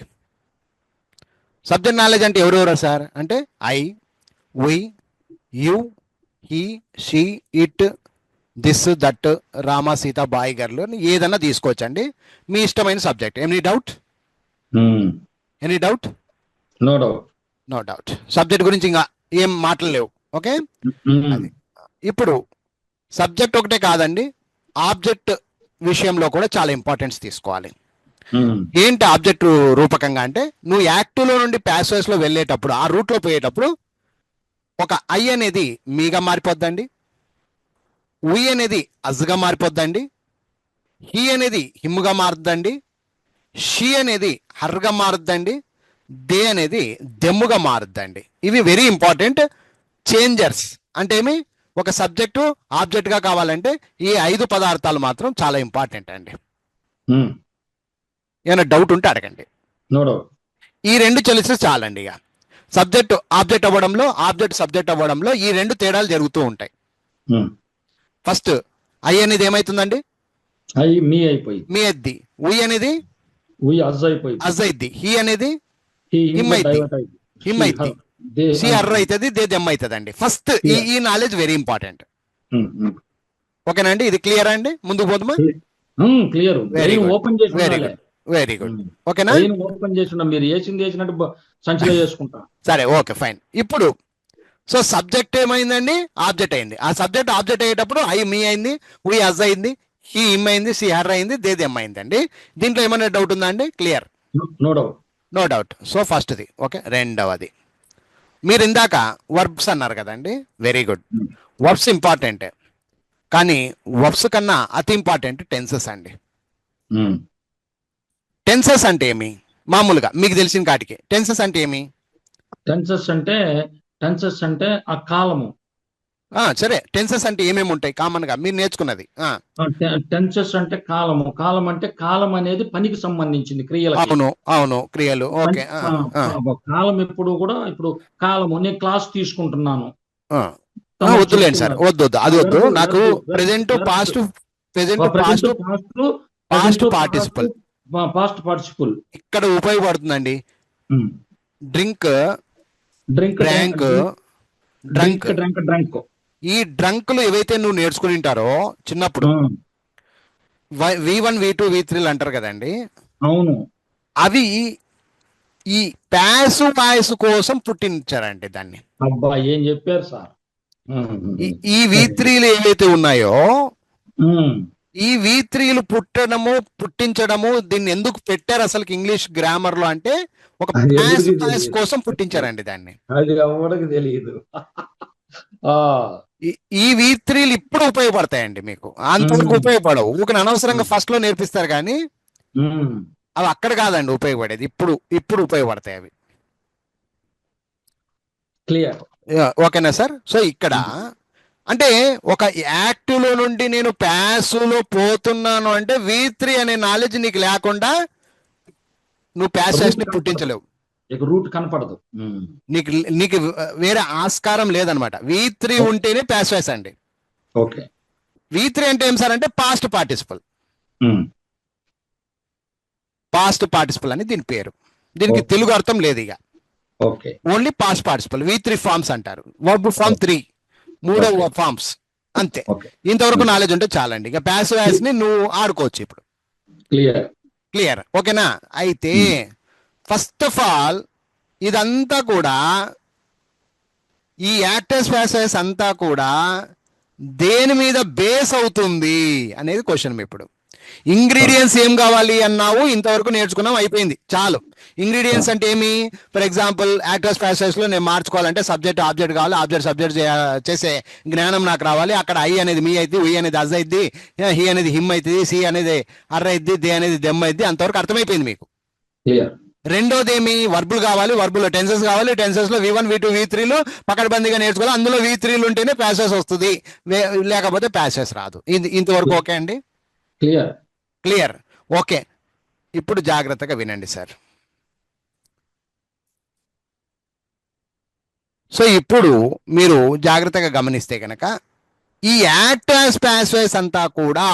సబ్జెక్ట్ నాలెడ్జ్ అంటే ఎవరెవరు సార్ అంటే I, we, you, he, she, it, this, that, Rama, Sita, boy, girl ఏదన్నా తీసుకోవచ్చండి. మీ ఇష్టమైన subject. Any doubt? Any doubt? No doubt. No doubt. Subject గురించి ఇంకా ఏం మాటలు లేవు. ఓకే, అది. ఇప్పుడు సబ్జెక్ట్ ఒకటే కాదండి, ఆబ్జెక్ట్ విషయంలో కూడా చాలా ఇంపార్టెన్స్ తీసుకోవాలి. ఏంటి ఆబ్జెక్ట్ రూపకంగా అంటే నువ్వు యాక్టివ్లో నుండి ప్యాసివ్లో వెళ్ళేటప్పుడు, ఆ రూట్లో పోయేటప్పుడు ఒక ఐ అనేది మీగా మారిపోద్దండి, ఉయ్ అనేది అజ్గా మారిపోద్దండి, హీ అనేది హిమ్గా మారుద్దండి, షీ అనేది హర్గా మారుద్దండి, దే అనేది దెమ్ముగా మారుద్దండి. ఇవి వెరీ ఇంపార్టెంట్ చేంజర్స్. అంటే ఏమి, ఒక సబ్జెక్టు ఆబ్జెక్ట్గా కావాలంటే ఈ 5 పదార్థాలు మాత్రం చాలా ఇంపార్టెంట్ అండి. ఏమైనా డౌట్ ఉంటే అడగండి. ఈ 2 తెలిస్తే చాలండి. ఇక సబ్జెక్ట్ ఆబ్జెక్ట్ అవ్వడంలో, ఆబ్జెక్ట్ సబ్జెక్ట్ అవ్వడంలో ఈ 2 తేడాలు జరుగుతూ ఉంటాయి. ఫస్ట్ ఐ అనేది ఏమైతుందండి? మీ అయిపోయింది, మీ అద్ది. ఉయ్ అనేది అజ్ అయిద్ది. హీ అనేది హిమ్ అయిద్ది, హిమ్ అయిద్ది. సి అర్ర అవుతుంది, దే దెమ్ అవుతుంది అండి. ఫస్ట్ ఈ నాలెడ్జ్ వెరీ ఇంపార్టెంట్. ఓకేనా అండి? ఇది క్లియర్ అండి? ముందుకు పోదామా? Clear. Very good, very good, very good. ఓకేనా? ఓపెన్ చేసిన మీరు వేసినట్టు సంచిలో చేసుకుంటా. సరే, ఓకే, ఫైన్. ఇప్పుడు సో సబ్జెక్ట్ ఏమైందండి? ఆబ్జెక్ట్ అయింది. ఆ సబ్జెక్ట్ ఆబ్జెక్ట్ అయ్యేటప్పుడు ఐ మీ అయింది, ఉయ్ అజ్ అయింది, హీ హిమ్ అయింది, సి హర్ అయింది, దే దెమ్ అయిందండి. దీంట్లో ఏమైనా డౌట్ ఉందా అండి? Clear? No doubt. No doubt. So ఫస్ట్ది. ఓకే, రెండవది మీరు ఇందాక వర్బ్స్ అన్నారు కదండి. Very good. వర్బ్స్ ఇంపార్టెంటే, కానీ వర్బ్స్ కన్నా అతి ఇంపార్టెంట్ టెన్సెస్ అండి. టెన్సెస్ అంటే ఏమి? మామూలుగా మీకు తెలిసిన కాటికి టెన్సెస్ అంటే ఏమి? టెన్సెస్ అంటే ఆ కాలము. సరే, టెన్సెస్ అంటే ఏమేమి ఉంటాయి కామన్ గా మీరు నేర్చుకున్నది? టెన్సెస్ అంటే కాలము. కాలం అంటే కాలం అనేది పనికి సంబంధించింది, క్రియలు. అవును, అవును, క్రియలు. ఓకే. కాలం ఎప్పుడు కూడా, ఇప్పుడు కాలము నేను క్లాస్ తీసుకుంటున్నాను. వద్దులేండి సార్, వద్దు, అది వద్దు నాకు. ప్రెజెంట్, పాస్ట్, పాస్ట్ పార్టిసిపుల్ ఇక్కడ ఉపయోగపడుతుందండి. Drink, drank, drunk. ఈ డ్రంకులు ఏవైతే నువ్వు నేర్చుకుని ఉంటారో చిన్నప్పుడు, V1, V2, V3 అంటారు కదండి. అవును. అవి ఈ ప్యాసివ్ వాయిస్ కోసం పుట్టించారండి దాన్ని. అబ్బా, ఏం చెప్పారు సార్. ఈ V3లు ఏవైతే ఉన్నాయో, ఈ V3లు పుట్టించడము దీన్ని ఎందుకు పెట్టారు అసలు ఇంగ్లీష్ గ్రామర్ లో అంటే ఒక ప్యాసివ్ వాయిస్ కోసం పుట్టించారండి దాన్ని. అది ఎవరికి తెలియదు. ఈ V3లు ఇప్పుడు ఉపయోగపడతాయండి మీకు, అంతవరకు ఉపయోగపడవు. ఊరికి అనవసరంగా ఫస్ట్ లో నేర్పిస్తారు కానీ అవి అక్కడ కాదండి ఉపయోగపడేది, ఇప్పుడు ఉపయోగపడతాయి అవి. క్లియర్? ఓకేనా సార్? సో ఇక్కడ అంటే ఒక యాక్టివ్ లో నుండి నేను ప్యాసివ్ లో పోతున్నాను అంటే V3 అనే నాలెడ్జ్ నీకు లేకుండా నువ్వు ప్యాసివ్ ని పుట్టించలేవు. ఇక రూట్ కనపడదు. నీకు నీకు వేరే ఆస్కారం లేదనమాట. V3 ఉంటేనే ప్యాసివ్ వాయిస్ అండి. ఓకే. V3 అంటే ఏం సార్ అంటే పాస్ట్ పార్టిసిపల్. పాస్ట్ పార్టిసిపల్ అని దీని పేరు. దీనికి తెలుగు అర్థం లేదు ఇక. Okay. Only past participle. V3 forms అంటారు. వర్బ్ ఫార్మ్ 3, 3 ఫార్మ్స్ అంతే. ఇంతవరకు నాలెడ్జ్ ఉంటే చాలండి. ఇక ప్యాసివ్ వాయిస్ ని నువ్వు ఆడుకోవచ్చు ఇప్పుడు. క్లియర్ ఓకేనా? అయితే ఫస్ట్ ఆఫ్ ఆల్ ఇదంతా కూడా ఈ యాక్టర్స్ ప్యాసివ్ అంతా కూడా దేని మీద బేస్ అవుతుంది అనేది క్వశ్చన్. ఇప్పుడు ఇంగ్రీడియంట్స్ ఏం కావాలి అన్నావు, ఇంతవరకు నేర్చుకున్నాం, అయిపోయింది, చాలు. ఇంగ్రీడియంట్స్ అంటే ఏమి? ఫర్ ఎగ్జాంపుల్ యాక్టర్స్ ప్యాసివ్స్ లో నేను మార్చుకోవాలంటే సబ్జెక్ట్ ఆబ్జెక్ట్ కావాలి, ఆబ్జెక్ట్ సబ్జెక్ట్ చేసే జ్ఞానం నాకు రావాలి. అక్కడ ఐ అనేది మీ అయితే, ఉయ్ అనేది అజ్ అయిద్ది, హీ అనేది హిమ్ అవుతుంది, సి అనేది అర్ర అయిద్ది, దే అనేది దెమ్ అయిద్ది. అంతవరకు అర్థమైపోయింది మీకు. రెండోది ఏమి? వర్బులు కావాలి, వర్బులో టెన్సెస్ కావాలి, టెన్సెస్ లో V1, V2, V3లు పకడ్బందీగా నేర్చుకోవాలి. అందులో V3లు ఉంటేనే ప్యాసివ్స్ వస్తుంది, లేకపోతే ప్యాసివ్స్ రాదు. ఇంతవరకు ఓకే అండి? Clear okay. ఇప్పుడు జాగ్రత్తగా వినండి సార్. సో ఇప్పుడు మీరు జాగ్రత్తగా గమనిస్తే కనుక ఈ యాక్టర్స్ ప్యాసివ్స్ అంతా కూడా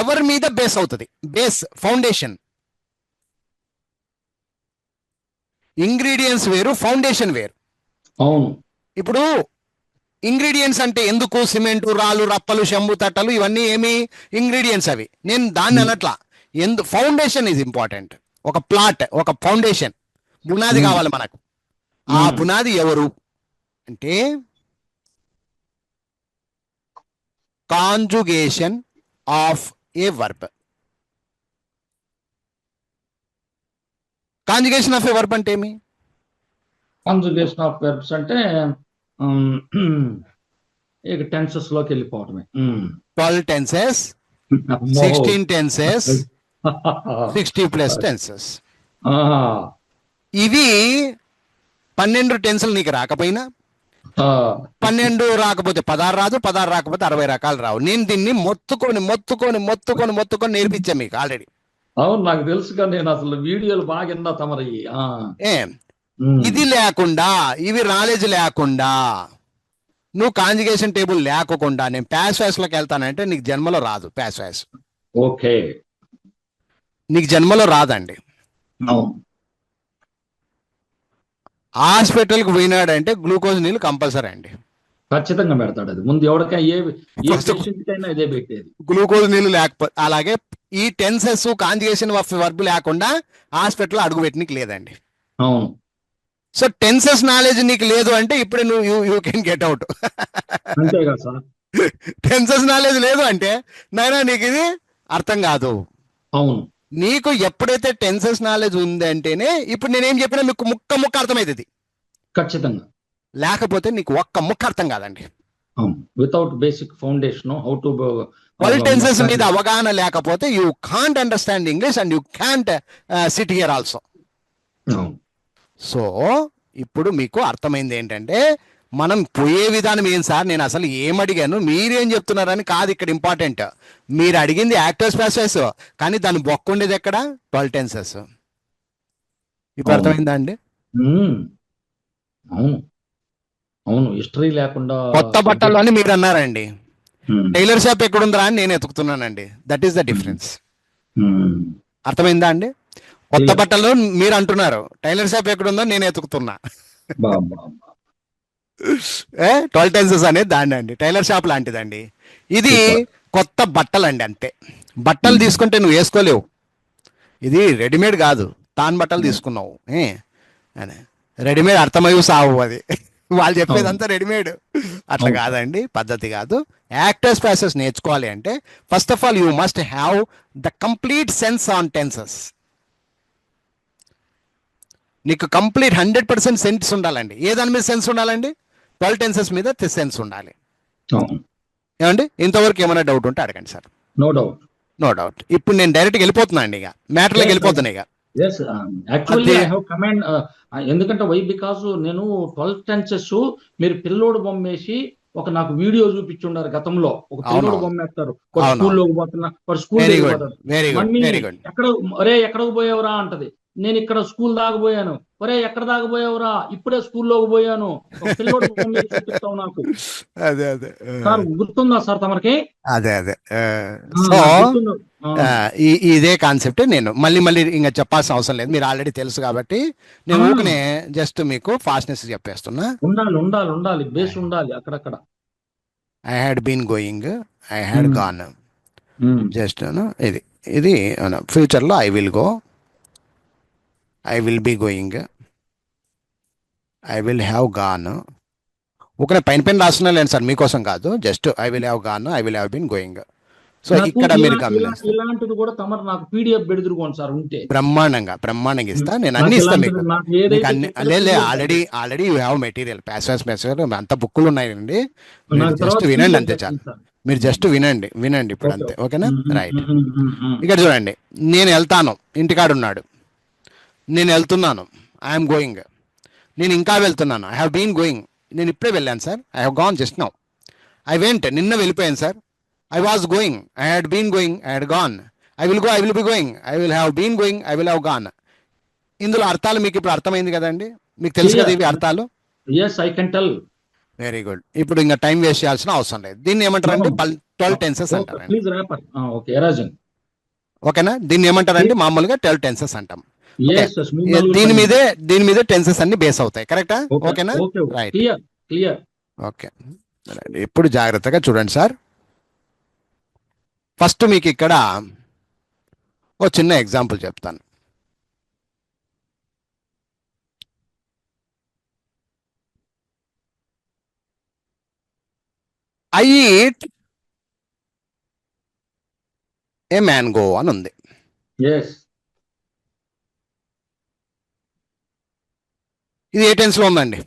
ఎవరి మీద బేస్ అవుతుంది? Base, foundation. ఇంగ్రీడియంట్స్ వేరు, ఫౌండేషన్ వేరు. అవును. ఇప్పుడు ఇంగ్రీడియంట్స్ అంటే ఎందుకు? సిమెంటు, రాళ్ళు, రప్పలు, శంభు తట్టలు, ఇవన్నీ ఏమి ఇంగ్రీడియంట్స్? అవి నేను దాన్ని అనట్లా. Foundation is important. ఒక ప్లాట్, ఒక ఫౌండేషన్, పునాది కావాలి మనకు. ఆ పునాది ఎవరు అంటే conjugation of a verb. Conjugation of a verb అంటే ఏమి? కాంజుగేషన్ ఆఫ్ వెర్బ్స్ అంటే ఇక టెన్సెస్ లోకి వెళ్ళిపోవటమే. 12 tenses, 16 tenses, 60+ tenses. ఇవి 12 టెన్సులు నీకు రాకపోయినా, 12 రాకపోతే 16 రాదు, 16 రాకపోతే 60 రకాలు రావు. నేను దీన్ని మొత్తుకొని నేర్పించా మీకు ఆల్రెడీ. అవును, నాకు తెలుసుగా, నేను అసలు వీడియోలు బాగా విన్నా తమరి. ఇది లేకుండా, ఇవి నాలెడ్జ్ లేకుండా, నువ్వు కాంజుగేషన్ టేబుల్ లేకుండా నేను ప్యాసివ్ వాయిస్ లోకి వెళ్తానంటే నీకు జన్మలో రాదు ప్యాసివ్ వాయిస్. ఓకే, నీకు జన్మలో రాదండి. హాస్పిటల్కి పోయినాడంటే గ్లూకోజ్ నీళ్ళు కంపల్సరీ అండి, ఖచ్చితంగా పెడతాడు. అది ముందు ఎవరికైనా ఇదే పెట్టేది, గ్లూకోజ్ నీళ్ళు లేకపోతే. అలాగే ఈ టెన్సెస్, కాంజుగేషన్ ఆఫ్ వర్బ్ లేకుండా హాస్పిటల్ అడుగు పెట్టడానికి లేదండి. అవును. సో టెన్సెస్ నాలెడ్జ్ నీకు లేదు అంటే ఇప్పుడే నువ్వు యూ కెన్ గెట్ అవుట్. అంతేగా సార్. టెన్సెస్ నాలెడ్జ్ లేదు అంటే నాయనా నీకు ఇది అర్థం కాదు. అవును. నీకు ఎప్పుడైతే టెన్సెస్ నాలెడ్జ్ ఉంది అంటేనే ఇప్పుడు నేనేం చెప్పినా మీకు ముక్క అర్థమవుతుంది. ఖచ్చితంగా. లేకపోతే నీకు ఒక్క ముక్క అర్థం కాదండి. Without basic foundation, how to 12 tenses మీద అవగాహన లేకపోతే you can't understand English and you can't SIT here also. So ఇప్పుడు మీకు అర్థమైంది ఏంటంటే మనం పోయే విధానం ఏం సార్, నేను అసలు ఏం అడిగాను మీరేం చెప్తున్నారని కాదు ఇక్కడ ఇంపార్టెంట్. మీరు అడిగింది యాక్టర్స్ ప్యాసివ్స్, కానీ దాన్ని బొక్క ఉండేది ఎక్కడ? 12 టెన్సెస్. ఇప్పుడు అర్థమైందా అండి? అవును అవును. హిస్టరీ లేకుండా కొత్త బట్టలు అని మీరు అన్నారండి, టైలర్ షాప్ ఎక్కడుందా అని నేను ఎతుకుతున్నానండి. That is the difference. అర్థమైందా అండి? కొత్త బట్టలు మీరు అంటున్నారు, టైలర్ షాప్ ఎక్కడుందో నేను ఎతుకుతున్నా. 12 టెన్సెస్ అనేది దాన్ని అండి, టైలర్ షాప్ లాంటిదండి. ఇది కొత్త బట్టలు అండి, అంతే. బట్టలు తీసుకుంటే నువ్వు వేసుకోలేవు, ఇది రెడీమేడ్ కాదు. తాను బట్టలు తీసుకున్నావు, రెడీమేడ్ అర్థమయ్యి సావు. అది వాళ్ళు చెప్పేదంతా రెడీమేడ్. అట్లా కాదండి, పద్ధతి కాదు. యాక్టర్స్ ప్యాసివ్స్ నేర్చుకోవాలి అంటే first of all you must have the complete sense on tenses. నీకు కంప్లీట్ 100% సెన్స్ ఉండాలండి. ఏ దాని మీద సెన్స్ ఉండాలండి? 12 టెన్సెస్ మీద సెన్స్ ఉండాలి. ఏమండి? ఇంతవరకు ఏమైనా డౌట్ ఉంటే అడగండి sir. No doubt, no doubt. ఇప్పుడు నేను డైరెక్ట్గా వెళ్ళిపోతున్నా అండి, ఇక మ్యాటర్లోకి వెళ్ళిపోతున్నా ఇక. ఎందుకంటే బికాస్ నేను 12 టెన్సెస్ మీరు పిల్లోడు బొమ్మేసి నాకు వీడియో చూపించుండారు గతంలో. ఒక పిల్లోడు అవునవును బొమ్మ వేస్తారు, వాడు అవునవును స్కూల్లోకి పోతున్నా, వాడు స్కూల్ వెరీ దగ్గర గుడ్ పోతాడు. Very good mummy very good ఎక్కడ, ఒరే ఎక్కడికి పోయావురా అంటది. నేను ఇక్కడ స్కూల్ దాకా పోయాను. ఒరే ఎక్కడ దాకా పోయావురా, ఇప్పుడే స్కూల్లోకి పోయాను. ఒక పిల్లోడు బొమ్మ వేసి చూపిస్తావు నాకు. అదే అదే సార్ గుర్తుందా సార్ తమరికి? అదే అదే సో నాకు గుర్తుంది. ఇదే కాన్సెప్ట్ నేను మళ్ళీ మళ్ళీ ఇంకా చెప్పాల్సిన అవసరం లేదు, మీరు ఆల్రెడీ తెలుసు కాబట్టి నేను ఊరికనే జస్ట్ మీకు ఫాస్ట్నెస్ చెప్పేస్తున్నా. ఉండాలి ఉండాలి ఉండాలి, బేస్ ఉండాలి అక్కడక్కడ. I had been going, I had gone, just ఇది ఇది ఫ్యూచర్లో I will go, I will be going, I will have gone. ఒక పైన పైన రాస్తున్నా లేండి సార్, మీకోసం కాదు, just I will have gone, I will have been going. So నాకు ఇక్కడ మీరు గమనిస్తారు. ఇలాంటిది కూడా తమరు నాకు పీడిఎఫ్ పెడుతురుకోండి సార్ ఉంటే. బ్రహ్మాండంగా ఇస్తా, నేను అన్ని నాకు ఇస్తా ఇలాంటిది, మీకు. నాకు మీకు ఏదైతే అన్ని చెప్పారో లేదు, PDF already you have material, passage అంత బుక్కులు ఉన్నాయండి, మీరు నాకు జస్ట్ తర్వాత వినండి PDF అంతే చాలు. పెట్టండి సార్. మీరు జస్ట్ వినండి ఇప్పుడు ఓకే. అంతే, ఓకేనా? రైట్. ఇక్కడ చూడండి, నేను వెళ్తాను, ఇంటికాడున్నాడు, నేను వెళ్తున్నాను, ఐఎమ్ గోయింగ్, నేను ఇంకా వెళ్తున్నాను, ఐ హ్యావ్ బీన్ గోయింగ్, నేను ఇప్పుడే వెళ్ళాను sir, I have gone just now. I went, నిన్న వెళ్ళిపోయాను sir. I was going, I had been going, I had gone. I will go, I will be going, I will have been going, I will have gone. ఇందులో అర్థాలు మీకు ఇప్పుడు అర్థమైంది కదండి, మీకు తెలుసు కదా ఇవి అర్థాలు. Yes I can tell. Very good. ఇప్పుడు ఇంకా టైం వేస్ట్ చేయాల్సిన అవసరం లేదు. దీన్ని ఏమంటారండి? 12 టెన్సెస్ అంటారండి. Please wrapper. ఓకే ఎరాజన్. ఓకేనా? దీన్ని ఏమంటారండి? మామూలుగా 12 టెన్సెస్ అంటాం. yes yes దీని మీదే టెన్సెస్ అన్ని బేస్ అవుతాయి, కరెక్టా? ఓకేనా? Right, clear. ఓకే. ఇప్పుడు జాగ్రత్తగా చూడండి సార్. ఫస్ట్ మీకు ఇక్కడ ఓ చిన్న ఎగ్జాంపుల్ చెప్తాను. ఐ ఈట్ ఏ మ్యాంగో అని ఉంది. yes ఇది ఏ టెన్స్ లో ఉందండి?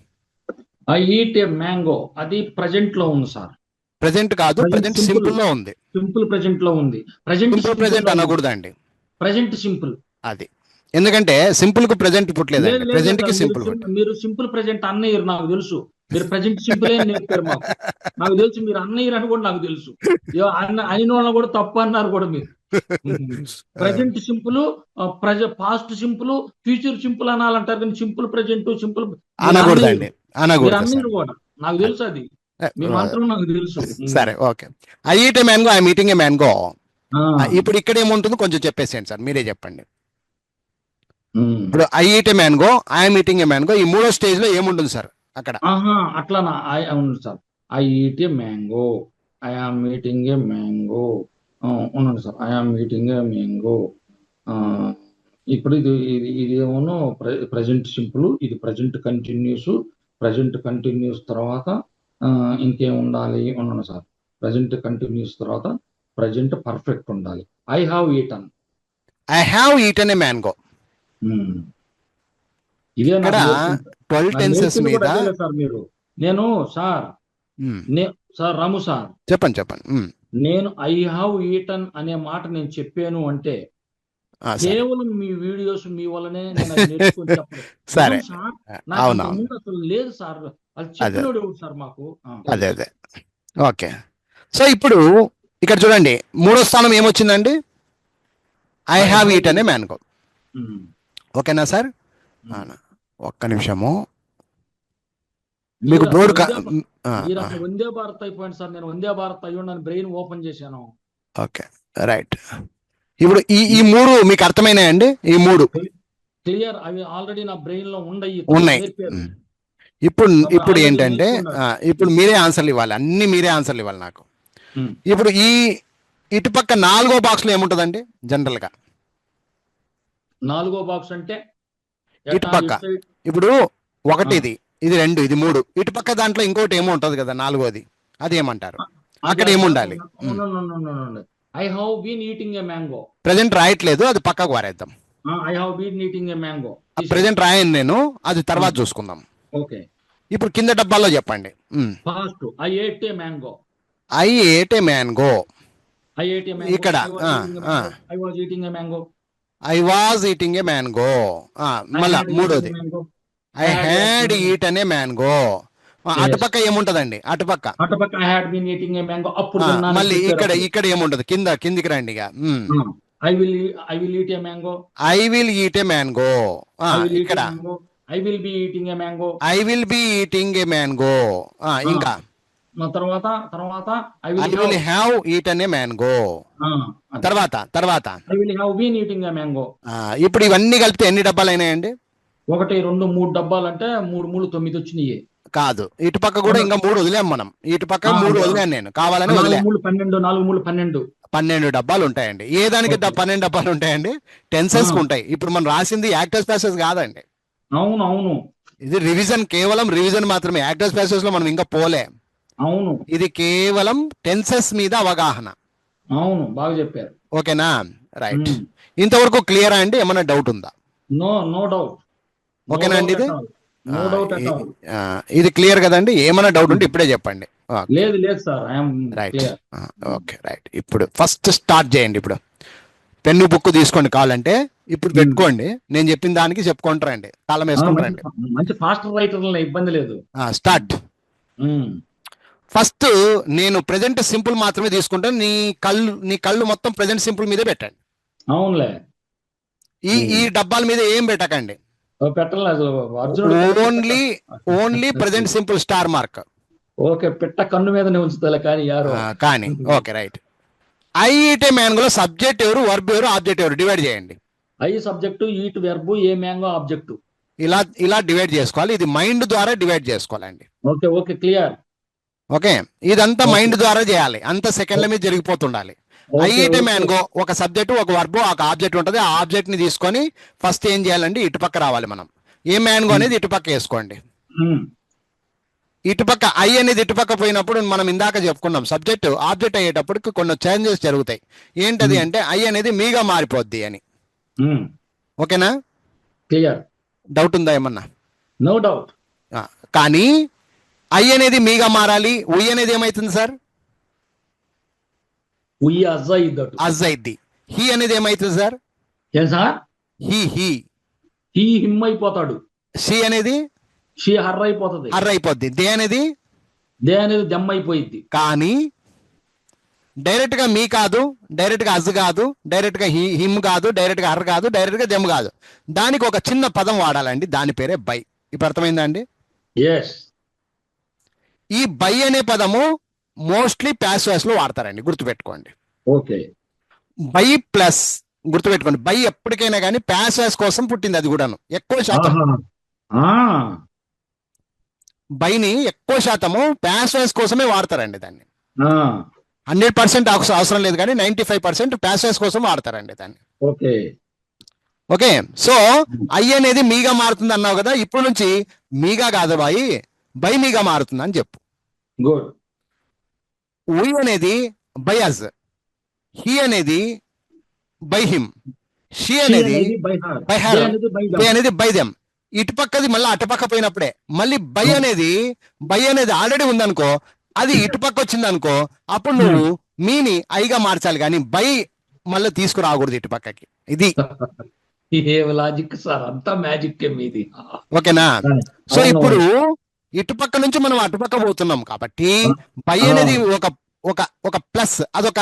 ఐ ఈట్ ఏ మ్యాంగో, అది ప్రెజెంట్ లో ఉంది సార్. ప్రెజెంట్ కాదు, ప్రెజెంట్ సింపుల్ లో ఉంది. సింపుల్ ప్రెజెంట్ లో ఉంది. ప్రెజెంట్ అనకూడదండి, ప్రెజెంట్ సింపుల్. అది ఎందుకంటే సింపుల్ కు ప్రెజెంట్ పుట్టలేదండి, ప్రెజెంట్ కి సింపుల్. మీరు సింపుల్ ప్రెజెంట్ అన్నయ్యరు, నాకు తెలుసు. మీరు ప్రెజెంట్ సింపుల్ అని నేర్పారు మాకు, నాకు తెలుసు. మీరు అన్నయ్యరు అని కూడా నాకు తెలుసు. అయిన వాళ్ళని కూడా తప్పు అన్నారు కూడా మీరు. Present simple, past simple, future simple అనాలంటారు, కానీ సింపుల్ ప్రెజెంట్ సింపుల్ అనకూడదండి, అన్నయ్యరు కూడా నాకు తెలుసు. అది మీ మంత్రం నాకు తెలుసు. సరే, okay. I eat a mango, I meeting a mango. ఇప్పుడు ఇక్కడ ఏముంటుందో కొంచెం చెప్పేసేయండి సార్, మీరే చెప్పండి. ఇప్పుడు I eat a mango, I meeting a mango, ఈ మూడో స్టేజ్ లో ఏముంటుంది సార్ అక్కడ? అట్లానా? అవును sir. I eat a mango, I am meeting a mango. ఉన్నాను sir, I am meeting a mango. ఇప్పుడు ఇది ఏమో ప్రజెంట్ సింపుల్, ఇది ప్రజెంట్ కంటిన్యూస్ తర్వాత ఇంకేం ఉండాలి? ఉన్నాను సార్, ప్రజెంట్ కంటిన్యూస్ తర్వాత ప్రజెంట్ పర్ఫెక్ట్ ఉండాలి. I have eaten a mango. ఇదే ఇక్కడ 12 టెన్సెస్ మీద సార్ మీరు. నేను సార్ రాము సార్ చెప్పండి. నేను ఐ హావ్ ఈటన్ అనే మాట నేను చెప్పాను అంటే కేవలం మీ వీడియోస్ మీ వల్లనే నేను నేర్చుకొని చెప్పలేదు. సరే, అసలు లేదు సార్, అది చెప్పినోడు ఎవరు సార్ మాకు? అదే ఓకే. సో ఇప్పుడు ఇక్కడ చూడండి, మూడో స్థానం ఏమొచ్చిందండి? I have eaten a mango. ఓకేనా సార్? ఒక్క నిమిషము, మీకు బోర్డు వందే భారత్ అయిపోయింది సార్. నేను వందే భారత్ అయ్యి బ్రెయిన్ ఓపెన్ చేశాను. Okay, right. ఇప్పుడు ఈ మూడు మీకు అర్థమైనాయండి? ఈ మూడు క్లియర్, అవి ఆల్రెడీ నా బ్రెయిన్ లో ఉన్నాయి. ఇప్పుడు ఏంటంటే ఇప్పుడు మీరే ఆన్సర్లు ఇవ్వాలి, అన్ని మీరే ఆన్సర్లు ఇవ్వాలి నాకు. ఇప్పుడు ఈ ఇటుపక్క 4వ బాక్స్ లో ఏముంటదండి జనరల్ గా? 4వ బాక్స్ అంటే ఇటుపక్క ఇప్పుడు ఒకటి, ఇది 2, ఇది 3, ఇటుపక్క దాంట్లో ఇంకోటి ఏమో ఉంటది కదా 4వది, అది ఏమంటారు? అక్కడ ఏముండాలి? I have been eating a mango. Present రాయట్లేదు, అది పక్కకు వారేద్దాం. I have been eating a mango. Present రాయను నేను, అది తర్వాత చూసుకుందాం. ఓకే. ఇప్పుడు కింద డబ్బాలో చెప్పండి. First I ate a mango. I ate a mango. ఇక్కడ I was eating a mango. I was eating a mango. మళ్ళా మూడోది I had eaten a mango. అటుపక్క ఏముంటదండి? అటుపక్క అటుపక్క I had been eating a mango, అప్పుడు తిన్నాను మళ్ళీ చెప్పారు ఇక్కడ అప్పుడు. ఇక్కడ ఏముంటది? కిందికి రండి ఇక. I will I will eat a mango, I will eat a mango. I will eat ఇక్కడ a mango, I will be eating a mango. I will be eating a mango. ఇంకా తర్వాత తర్వాత I I will will have eaten a mango. తర్వాత I will have been eating a mango. ఇప్పుడు ఇవన్నీ కలిపితే ఎన్ని డబ్బాలు అయినాయండి? 1 2 3 డబ్బాలు అంటే 3 3 9 వచ్చినాయి. కాదు, ఇటుపక్క కూడా ఇంకా 3 వదిలాం మనం. ఇటుపక్క 3 వదిలాను నేను, కావాలని 4 వదిలే. 3 12, 4 3 12. 12 డబ్బాలు ఉంటాయండి. ఏ దానికి 12 డబ్బాలు ఉంటాయండి? టెన్సెస్ కు ఉంటాయి. ఇప్పుడు మనం రాసింది యాక్టర్స్ ప్యాసెస్ కాదండి, అవును అవును ఇది రివిజన్, కేవలం రివిజన్ మాత్రమే. యాక్టర్స్ ప్యాసెస్ లో మనం ఇంకా పోలే. అవును ఇది కేవలం టెన్సెస్ మీద అవగాహన. అవును బాగా చెప్పారు. ఓకేనా? రైట్. ఇంతవరకు క్లియరా అండి? ఏమైనా డౌట్ ఉందా? No doubt. ఓకేనా అండి? ఇది నో డౌట్ అట్ ఆల్. ఇది క్లియర్ కదండి? ఏమైనా డౌట్ ఉంటే ఇప్పుడే చెప్పండి. లేదు లేదు సార్, I'm right. Clear. Okay right. ఇప్పుడు ఫస్ట్ స్టార్ట్ చేయండి. ఇప్పుడు పెన్ను బుక్ తీసుకోండి, కావాలంటే ఇప్పుడు పెట్టుకోండి. నేను చెప్పిన దానికి చెప్పుకుంటారండి, తాళం వేసుకుంటారండి. మంచి ఫాస్ట్ రైటర్, ఇబ్బంది లేదు. స్టార్ట్. ఫస్ట్ నేను ప్రెజెంట్ సింపుల్ మాత్రమే తీసుకుంటాను. నీ కళ్ళు మొత్తం ప్రెజెంట్ సింపుల్ మీదే పెట్టండి. అవునులే. ఈ డబ్బాల మీద ఏం పెట్టకండి. పెట్టలేదు అర్జునుడు. Only present simple star mark. Okay, పెట్ట కన్ను మీదనే ఉంచుతా కానీ యారు కానీ. Okay right. I eat a మ్యాంగోలో సబ్జెక్ట్ ఎవరు, వర్బ్ ఎవరు, ఆబ్జెక్ట్ ఎవరు డివైడ్ చేయండి. I subject, eat verb, a mango object. ఇలా డివైడ్ చేసుకోవాలి. ఇది మైండ్ ద్వారా డివైడ్ చేసుకోవాలండి. Okay okay clear. ఓకే, ఇదంతా మైండ్ ద్వారా చేయాలి. అంత సెకండ్ల మీద జరిగిపోతుండాలి. ఐ ఈట్ ఏ మ్యాంగో, ఒక సబ్జెక్ట్, ఒక వర్బ్, ఒక ఆబ్జెక్ట్ ఉంటుంది. ఆ ఆబ్జెక్ట్ ని తీసుకొని ఫస్ట్ ఏం చేయాలండి? ఇటుపక్క రావాలి మనం. ఏ మ్యాంగో అనేది ఇటుపక్క వేసుకోండి. ఇటుపక్క ఐ అనేది ఇటుపక్క పోయినప్పుడు మనం ఇందాక చెప్పుకున్నాం, సబ్జెక్ట్ ఆబ్జెక్ట్ అయ్యేటప్పటికి కొన్ని చేంజెస్ జరుగుతాయి. ఏంటది అంటే ఐ అనేది మీగా మారిపోద్ది అని. ఓకేనా? క్లియర్. డౌట్ ఉందా ఏమన్నా? No doubt. కానీ ఐ అనేది మీగా మారాలి. ఉయ్ అనేది ఏమైతుంది సార్? అజ్ అయిద్ది. హీ అనేది ఏమైతుంది సార్? ఏం సార్? హీ హిమ్ అయిపోతాడు. షీ అనేది షీ హర్ర అయిపోతుంది. హర్ర అయిపోద్ది. దే అనేది దెమ్ అయిపోయింది. కానీ డైరెక్ట్ గా మీ కాదు, డైరెక్ట్ గా అజ్ కాదు, డైరెక్ట్ గా హిమ్ కాదు, డైరెక్ట్ గా హర్ కాదు, డైరెక్ట్ గా దెమ్ కాదు. దానికి ఒక చిన్న పదం వాడాలండి. దాని పేరే బై. ఇప్పుడు అర్థమైందా అండి? ఈ బై అనే పదము మోస్ట్లీ ప్యాసివ్ లో వాడతారండి, గుర్తుపెట్టుకోండి. ఓకే. బై ప్లస్ గుర్తుపెట్టుకోండి. బై ఎప్పటికైనా కానీ ప్యాసివ్ కోసం పుట్టింది. అది కూడాను ఎక్కువ శాతం బైని ఎక్కువ శాతము ప్యాసివ్ కోసమే వాడతారండి. దాన్ని 100% అవసరం లేదు, కానీ 95% ప్యాసివ్ కోసం వాడతారండి దాన్ని. ఓకే. సో ఐ అనేది మీగా మారుతుంది అన్నావు కదా, ఇప్పుడు నుంచి మీగా కాదు బై మీగా మారుతుంది అని చెప్పు. గుడ్. ఉయ్ అనేది బై అజ్, హీ అనేది బై హిమ్, షీ అనేది బై హర్, దే అనేది బై దెమ్. ఇటుపక్కది మళ్ళీ అటుపక్క పోయినప్పుడే మళ్ళీ బై అనేది ఆల్రెడీ ఉందనుకో, అది ఇటుపక్క వచ్చింది అనుకో, అప్పుడు నువ్వు మీని ఐగా మార్చాలి, కానీ బై మళ్ళీ తీసుకురాకూడదు ఇటుపక్కకి. ఇది లాజిక్ సార్, అంతా మ్యాజిక్ మీది. ఓకేనా? సో ఇప్పుడు ఇటుపక్క నుంచి మనం అటుపక్క పోతున్నాం కాబట్టి బై అనేది ఒక ప్లస్, అదొక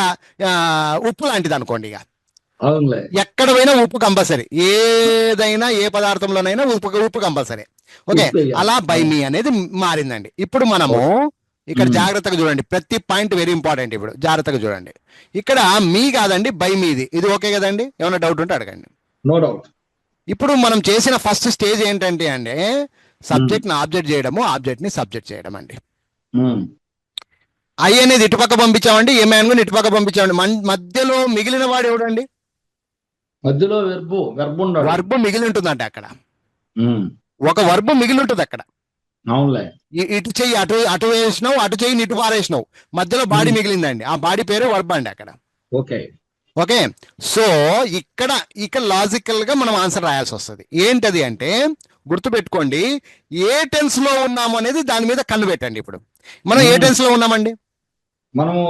ఉప్పు లాంటిది అనుకోండి. ఇక ఎక్కడ పోయినా ఉప్పు కంపల్సరీ, ఏదైనా ఏ పదార్థంలోనైనా ఉప్పు కంపల్సరీ. ఓకే, అలా బై మీ అనేది మారిందండి. ఇప్పుడు మనము ఇక్కడ జాగ్రత్తగా చూడండి, ప్రతి పాయింట్ వెరీ ఇంపార్టెంట్. ఇప్పుడు జాగ్రత్తగా చూడండి, ఇక్కడ మీ కాదండి బై మీది. ఇది ఓకే కదండి? ఏమైనా డౌట్ ఉంటే అడగండి. No doubt. ఇప్పుడు మనం చేసిన ఫస్ట్ స్టేజ్ ఏంటంటే అండి, సబ్జెక్ట్ ని ఆబ్జెక్ట్ చేయడము, ఆబ్జెక్ట్ ని సబ్జెక్ట్ చేయడం అండి. ఐ అనేది ఇటుపక్క పంపించామండి, ఏ మ్యాన్ ఇటుపక్క పంపించామండి. మధ్యలో మిగిలిన వాడు ఎవడండి? మధ్యలో వర్బ్ మిగిలి ఉంటుందంట అక్కడ. ఒక వర్బ్ మిగిలి ఉంటుంది అక్కడ. ఇటు చెయ్యి అటు వేసినావు, అటు చెయ్యి ఇటు పారేసినావు, మధ్యలో బాడీ మిగిలిందండి. ఆ బాడీ పేరు వర్బ్ అండి అక్కడ. ఓకే. సో ఇక్కడ లాజికల్ గా మనం ఆన్సర్ రాయాల్సి వస్తుంది. ఏంటది అంటే గుర్తుపెట్టుకోండి, ఏ టెన్స్ లో ఉన్నాము అనేది దాని మీద కన్ను పెట్టండి. ఇప్పుడు మనం ఏ టెన్స్ లో ఉన్నామండి? మనము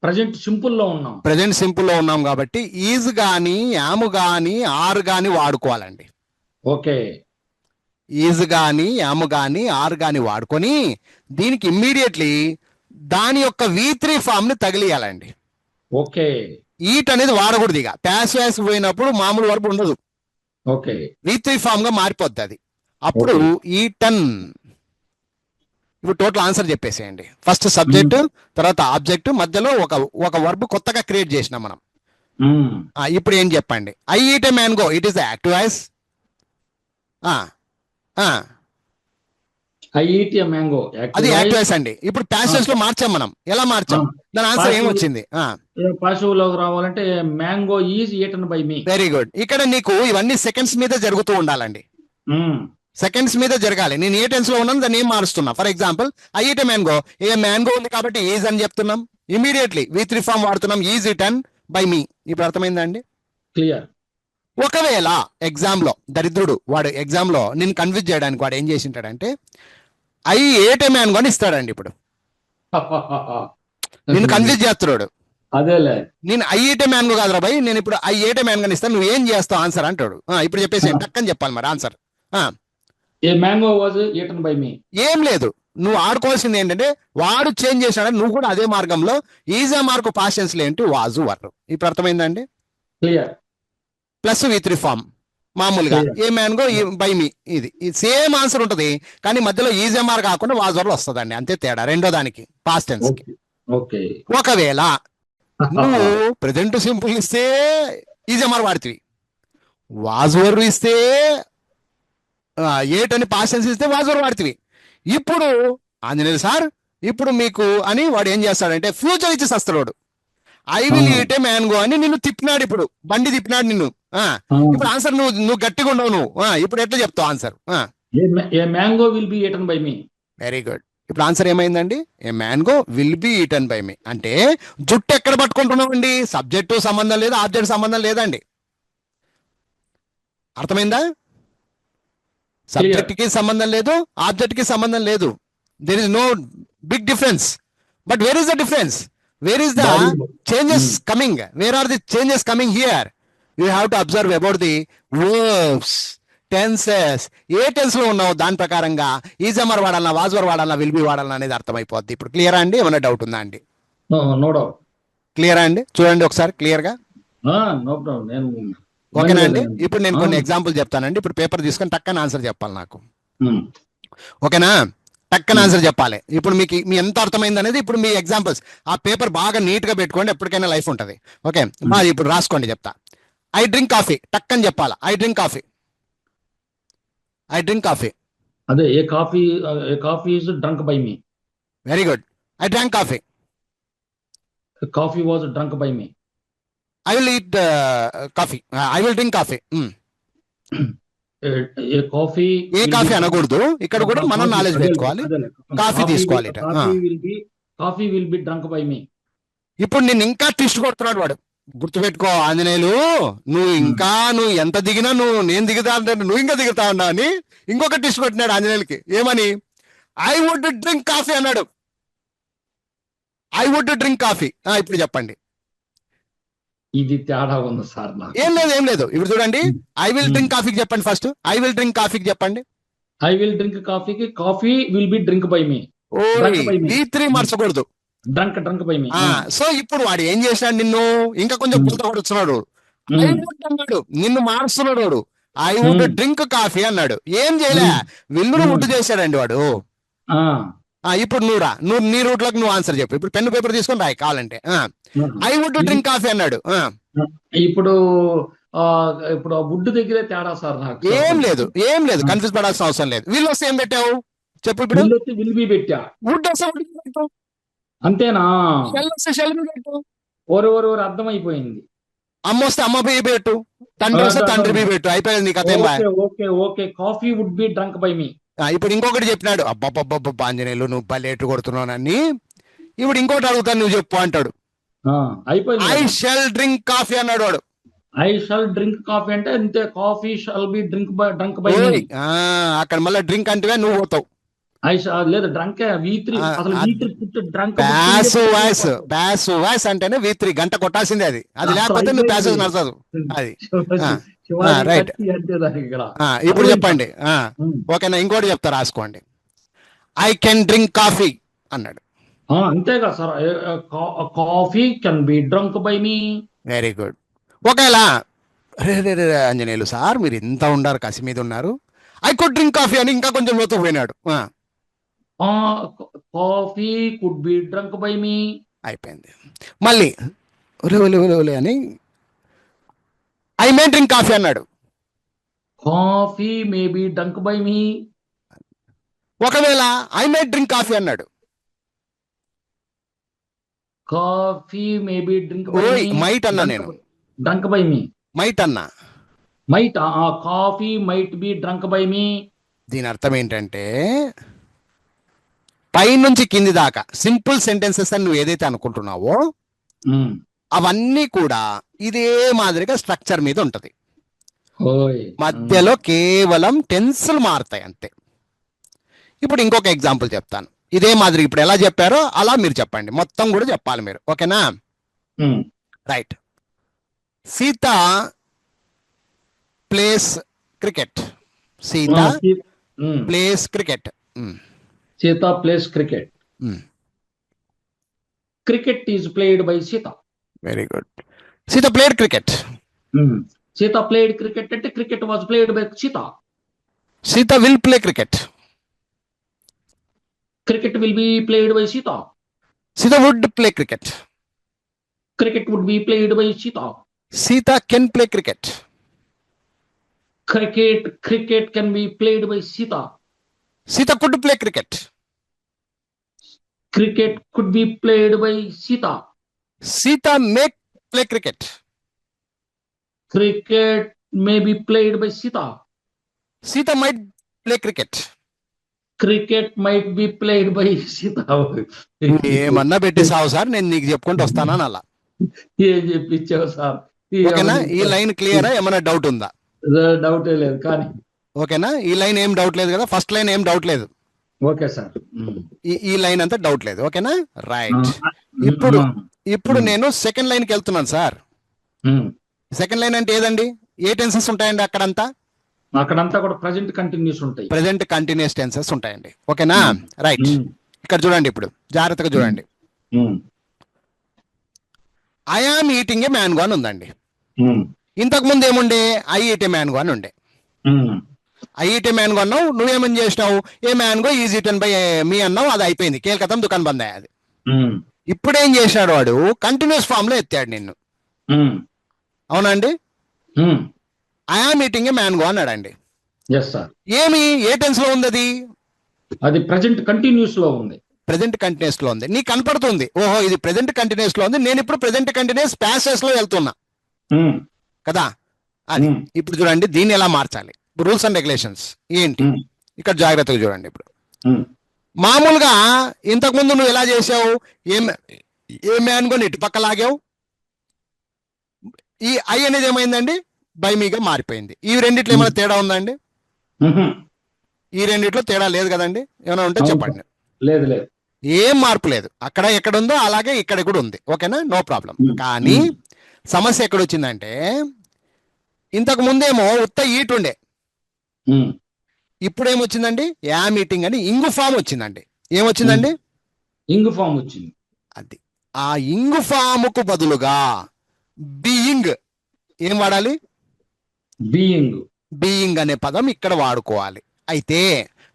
ప్రెజెంట్ సింపుల్ లో ఉన్నాం కాబట్టి ఈజ్ గాని, యామ్ గాని, ఆర్ గాని వాడుకోవాలండి. ఓకే. ఈజ్ కానీ యామ్ కానీ ఆర్ కానీ వాడుకొని దీనికి ఇమ్మీడియట్లీ దాని యొక్క V3 ఫామ్ ని తగిలియాలండి. ఓకే ఈట్ అనేది వాడకూడదు. ఇక ప్యాసివ్ పోయినప్పుడు మామూలు వర్బ్ ఉండదు, ఓకే V3 ఫామ్ గా మారిపోద్ది అది. అప్పుడు ఈటన్. ఇప్పుడు టోటల్ ఆన్సర్ చెప్పేసేయండి. ఫస్ట్ సబ్జెక్ట్, తర్వాత ఆబ్జెక్ట్, మధ్యలో ఒక వర్బ్ కొత్తగా క్రియేట్ చేసినాం మనం. ఇప్పుడు ఏం చెప్పండి? I eat a mango, it is the active voice. I eat a mango అది యాక్టివ్ వాయిస్ అండి. ఇప్పుడు ప్యాసివ్స్ లో మార్చాం మనం. ఎలా మార్చాం? దాని ఆన్సర్ ఏం వచ్చింది? పాసివ్ లోకి రావాలంటే mango is eaten by me. Very good. ఇక్కడ నీకు ఇవన్నీ సెకండ్స్ మీద జరుగుతూ ఉండాలండి. సెకండ్స్ మీద జరగాలి. నేను ఏ టెన్స్ లో ఉన్నాను దాన్ని ఏం మారుస్తున్నా. For example I eat a mango, a mango ఉంది కాబట్టి ఈజ్ అని చెప్తున్నాం. ఇమీడియట్లీ V3 ఫామ్ వాడుతున్నాం, ఈజ్ ఈటన్ బై మీ. ఇప్పుడు అర్థమైందండి? క్లియర్. ఒకవేళ ఎగ్జామ్ లో దరిద్రుడు వాడు ఎగ్జామ్ లో నిన్ను కన్విన్స్ చేయడానికి వాడు ఏం చేసి ఉంటాడంటే ఐ ఏట్ ఏ మ్యాంగో అని ఇస్తాడండి. ఇప్పుడు నిన్ను కన్విన్స్ చేస్తున్నాడు. అదేలే, నేను ఐ ఈట్ ఏ మ్యాంగో కాదురా భయ్, నేను ఇప్పుడు ఐ ఏట్ ఏ మ్యాంగో అని ఇస్తాను, నువ్వు ఏం చేస్తావు ఆన్సర్ అంటాడు. ఇప్పుడు చెప్పేసి టక్కని చెప్పాలి మరి answer. A mango was eaten by me. ఏం లేదు, నువ్వు ఆడుకోవాల్సింది ఏంటంటే వాడు చేంజ్ చేశాడు, నువ్వు కూడా అదే మార్గంలో ఈజీ మార్కు పాషన్స్ ఏంటి వాజు వర్. ఇప్పుడు అర్థమైందండి? క్లియర్. ప్లస్ V3 ఫామ్ మామూలుగా ఏ మ్యాంగో బై మీ, ఇది సేమ్ ఆన్సర్ ఉంటది కానీ మధ్యలో ఈజీ మార్ కాకుండా వాజ్ వర్ వస్తుందండి, అంతే తేడా రెండో దానికి పాస్ట్ టెన్స్ కి. ఓకే. ఒకవేళ నువ్వు ప్రెజెంట్ సింపుల్ ఇస్తే ఈజీ మార్ వాడుతుంది, వాజ్ వర్ ఇస్తే ఏట్ అని పాస్ట్ టెన్స్ ఇస్తే వాజ్ వర్ వాడుతుంది. ఇప్పుడు ఆంజనేయులు సార్ ఇప్పుడు మీకు అని వాడు ఏం చేస్తాడంటే ఫ్యూచర్ ఇచ్చి సస్తాడు. I will eat a mango అని నిన్ను తిప్పినాడు, ఇప్పుడు బండి తిప్పినాడు నిన్ను. ఇప్పుడు ఆన్సర్ నువ్వు గట్టిగా ఉండవు నువ్వు. ఇప్పుడు ఎట్లా చెప్తావు answer? A mango will be eaten by me. Very good. ఇప్పుడు ఆన్సర్ ఏమైందండి? A mango will be eaten by me అంటే జుట్టు ఎక్కడ పట్టుకుంటున్నామండి? సబ్జెక్టు సంబంధం లేదు, ఆబ్జెక్ట్ సంబంధం లేదండి. అర్థమైందా? సబ్జెక్ట్ కి సంబంధం లేదు, ఆబ్జెక్ట్ కి సంబంధం లేదు. There is no big difference. But where is the difference? Where is the changes coming? Where are the changes coming here? You have to observe about the verbs, tenses. ఏ tense లో ఉన్నావు దాని ప్రకారంగా ఈజమర్ వాడాలన్నా, వాజ్వర్ వాడాలన్నా, will be వాడాలన్నా అనేది అర్థమైపోద్ది. ఇప్పుడు క్లియరా అండి? ఏమైనా డౌట్ ఉందా అండి? No doubt. క్లియరా అండి? చూడండి ఒకసారి క్లియర్ గా. No problem. ఓకేనా అండి? ఇప్పుడు నేను కొన్ని ఎగ్జాంపుల్ చెప్తానండి. ఇప్పుడు పేపర్ తీసుకొని టక్కన ఆన్సర్ చెప్పాలి నాకు. ఓకేనా? టక్కన ఆన్సర్ చెప్పాలి. ఇప్పుడు మీకు మీ ఎంత అర్థమైంది అనేది ఇప్పుడు మీ ఎగ్జాంపుల్స్ ఆ పేపర్ బాగా నీట్ గా పెట్టుకోండి, ఎప్పటికైనా లైఫ్ ఉంటుంది. ఓకే, మాది ఇప్పుడు రాసుకోండి చెప్తా. ఐ డ్రింక్ కాఫీ, టక్కని చెప్పాలా. I drink coffee, I drink coffee. అదే a coffee is drunk by me. Very good. I drank coffee. Coffee was drunk by me. I will eat coffee, I will drink coffee. A coffee అనకూడదు, ఇక్కడ కూడా మనం knowledge పెట్టుకోవాలి. Coffee తీసుకోవాలి. Coffee will be drunk by me. ఇప్పుడు నేను ఇంకా twist కొడుతున్నాడు వాడు. గుర్తుపెట్టుకో ఆంజనేయులు, నువ్వు ఎంత దిగినా నేను దిగుతా అంటే నువ్వు ఇంకా దిగుతా అన్నా అని ఇంకొక ట్విస్ట్ కొట్టినాడు ఆంజనేయులకి. ఏమని? ఐ వుడ్ డ్రింక్ కాఫీ అన్నాడు. I would drink coffee. ఇప్పుడు చెప్పండి. ఇది తేడా ఉంది సార్. ఏం లేదు. ఇప్పుడు చూడండి, ఐ విల్ డ్రింక్ కాఫీకి చెప్పండి ఫస్ట్. ఐ విల్ డ్రింక్ కాఫీకి చెప్పండి. ఐ విల్ డ్రింక్ కాఫీకి coffee will be drink by me. V3 మార్చకూడదు. Drunk by me. సో ఇప్పుడు వాడు ఏం చేశాడు? నిన్ను ఇంకా కొంచెం పులతపడుతున్నాడు. ఐ వుడ్ అన్నాడు, నిన్ను మారుస్తున్నాడు వాడు. ఐ వుడ్ డ్రింక్ కాఫీ అన్నాడు. ఏం చేయలే, విల్లును వుడ్ చేశాడండి వాడు. ఇప్పుడు నువ్వు నీ రూట్ లోకి నువ్వు ఆన్సర్ చెప్పు. ఇప్పుడు పెన్ను పేపర్ తీసుకొని రాయి కావాలంటే. ఐ వుడ్ డ్రింక్ కాఫీ అన్నాడు. ఇప్పుడు ఇప్పుడు వుడ్ దగ్గరే తేడా సార్ నాకు. ఏం లేదు కన్ఫ్యూజ్ పడాల్సిన అవసరం లేదు. వీళ్ళు వస్తే ఏం పెట్టావు చెప్పు. ఇప్పుడు విల్ బి పెట్టా. వుడ్ వస్తే పెట్టు, అంతేనా? షెల్ వస్తే షెల్ పెట్టు. ఓరు అర్థమైపోయింది. అమ్మ వస్తే అమ్మ బి పెట్టు, తండ్రి వస్తే తండ్రి బి పెట్టు. అయిపోయింది నీ కథ. Okay coffee would be drunk by me. ఇప్పుడు ఇంకొకటి చెప్పినాడు. అబ్బబ్బబ్బ ఆంజనేయులు నువ్వు బలేటు కొడుతున్నానని. ఇప్పుడు ఇంకోటి అడుగుతాను, నువ్వు చెప్పు అంటాడు. ఐ షల్ డ్రింక్ కాఫీ అన్నాడు వాడు. ఐ షల్ డ్రింక్ కాఫీ అంటే అంతే. Coffee shall be drunk by me. అక్కడ మళ్ళీ డ్రింక్ అంటే నువ్వు పోతావు. లేదా డ్రంక్ V3 అసలు V3 పుట్టి డ్రంక్ ప్యాసివ్ వాయిస్ అంటేనే V3 గంట కొట్టాల్సిందే అది లేకపోతే నువ్వు ప్యాసివ్ నడచదు అది రైట్. అంటే దానికి ఇక్కడ ఇప్పుడు చెప్పండి. ఓకేనా, ఇంకోటి చెప్తా రాసుకోండి. ఐ కెన్ డ్రింక్ కాఫీ అన్నాడు. అంతేగా sir, coffee can be drunk by me. Very good. ఒకవేళ రే ఆంజనేయులు సార్ మీరు ఎంత ఉండారు, కసి మీద ఉన్నారు, ఐ కుడ్ డ్రింక్ కాఫీ అని ఇంకా కొంచెం లోతుకు పోయినాడు. Coffee could be drunk by me అయిపోయింది. మళ్ళీ ఒలే అని ఐ మే డ్రింక్ కాఫీ అన్నాడు. Coffee may be drunk by me. ఒకవేళ ఐ మే డ్రింక్ కాఫీ అన్నాడు. Coffee may be drink by me. Might అన్నా నేను, డ్రంక్ బై మీ. మైట్ అన్నా. Might coffee might be drunk by me. దీని అర్థం ఏంటంటే పైనుంచి కింది దాకా సింపుల్ సెంటెన్సెస్ అని నువ్వు ఏదైతే అనుకుంటున్నావో అవన్నీ కూడా ఇదే మాదిరిగా స్ట్రక్చర్ మీద ఉంటది. మధ్యలో కేవలం టెన్సులు మారుతాయి అంతే. ఇప్పుడు ఇంకొక ఎగ్జాంపుల్ చెప్తాను. ఇదే మాదిరి ఇప్పుడు ఎలా చెప్పారో అలా మీరు చెప్పండి, మొత్తం కూడా చెప్పాలి మీరు. ఓకేనా? Right. Sita place cricket. Sita place cricket. Sita plays cricket. Cricket is played by Sita. Very good. Sita played cricket. Sita played cricket and cricket was played by Sita. Sita will play cricket. Cricket will be played by Sita. Sita would play cricket. Cricket would be played by Sita. Sita can play cricket. Cricket can be played by Sita. Sita could play cricket. Cricket could be played by Sita. Sita may play cricket. Cricket may be played by Sita. Sita might play cricket. Cricket might be played by Sita. ఏమన్నా పెట్టేసావు sir, నేను నీకు చెప్పుకుంటూ వస్తానని అలా. ఏం చెప్పించావు sir? ఓకేనా? ఈ line క్లియరా? ఏమైనా డౌట్ ఉందా? డౌటే లేదు కానీ. ఓకేనా? ఈ లైన్ ఏం డౌట్ లేదు కదా? ఫస్ట్ లైన్ ఏం డౌట్ లేదు. Okay sir. ఈ లైన్ అంతా డౌట్ లేదు. ఓకేనా? రైట్. ఇప్పుడు నేను సెకండ్ లైన్ కి వెళ్తున్నాను సార్. సెకండ్ లైన్ అంటే ఏదండి? ఏ టెన్సెస్ ఉంటాయండి అక్కడంతా? అక్కడంతా కూడా ప్రెజెంట్ కంటిన్యూస్ ఉంటాయి. ప్రెజెంట్ కంటిన్యూస్ టెన్సెస్ ఉంటాయండి. ఓకేనా? రైట్. ఇక్కడ చూడండి, ఇప్పుడు జాగ్రత్తగా చూడండి. I am eating a mango అని ఉందండి. ఇంతకు ముందు ఏముండే? ఐ ఈట్ ఏ మ్యాంగో అని ఉండే. ఐ ఈట్ ఏ మ్యాంగో అన్నావు, నువ్వేమని చేసినావు? ఏ మ్యాంగో ఈజ్ ఈటన్ బై మీ అన్నావు, అది అయిపోయింది. కేల్కతం దుకాణం బంద్ అయ్యాది. ఇప్పుడు ఏం చేశాడు వాడు? కంటిన్యూస్ ఫామ్ లో ఎత్తాడు నిన్ను. అవునండి? I am eating a mango అన్నాడండి. ఏమి ఏ టెన్స్ లో ఉంది అది? అది ప్రెజెంట్ కంటిన్యూస్ లో ఉంది. ప్రెజెంట్ కంటిన్యూస్ లో ఉంది. నీకు కనపడుతుంది, ఓహో ఇది ప్రెజెంట్ కంటిన్యూస్ లో ఉంది, నేను ఇప్పుడు ప్రెజెంట్ కంటిన్యూస్ ప్యాసెస్ లో వెళ్తున్నా కదా. అది ఇప్పుడు చూడండి, దీన్ని ఎలా మార్చాలి? రూల్స్ అండ్ రెగ్యులేషన్స్ ఏంటి ఇక్కడ జాగ్రత్తగా చూడండి. ఇప్పుడు మామూలుగా ఇంతకు ముందు నువ్వు ఎలా చేసావు? ఏ మ్యాన్గో ఇటు పక్క లాగావు. ఈ ఐ అనేది ఏమైందండి? బై మీగా మారిపోయింది. ఈ రెండిట్లో ఏమైనా తేడా ఉందండి? ఈ రెండిట్లో తేడా లేదు కదండి. ఏమైనా ఉంటే చెప్పండి. లేదు లేదు, ఏం మార్పు లేదు. అక్కడ ఎక్కడ ఉందో అలాగే ఇక్కడ కూడా ఉంది. ఓకేనా? No problem. కానీ సమస్య ఎక్కడ వచ్చిందంటే, ఇంతకు ముందేమో ఉత్త ఈట్ ఉండే, ఇప్పుడు ఏమొచ్చిందండి? యా మీటింగ్ అని ఇంగు ఫామ్ వచ్చిందండి. ఏమొచ్చిందండి? ఇంగు ఫామ్ వచ్చింది. అది ఆ ఇంగు ఫామ్ కు బదులుగా బీయింగ్ ఏం వాడాలి? బీయింగ్ అనే పదం ఇక్కడ వాడుకోవాలి. అయితే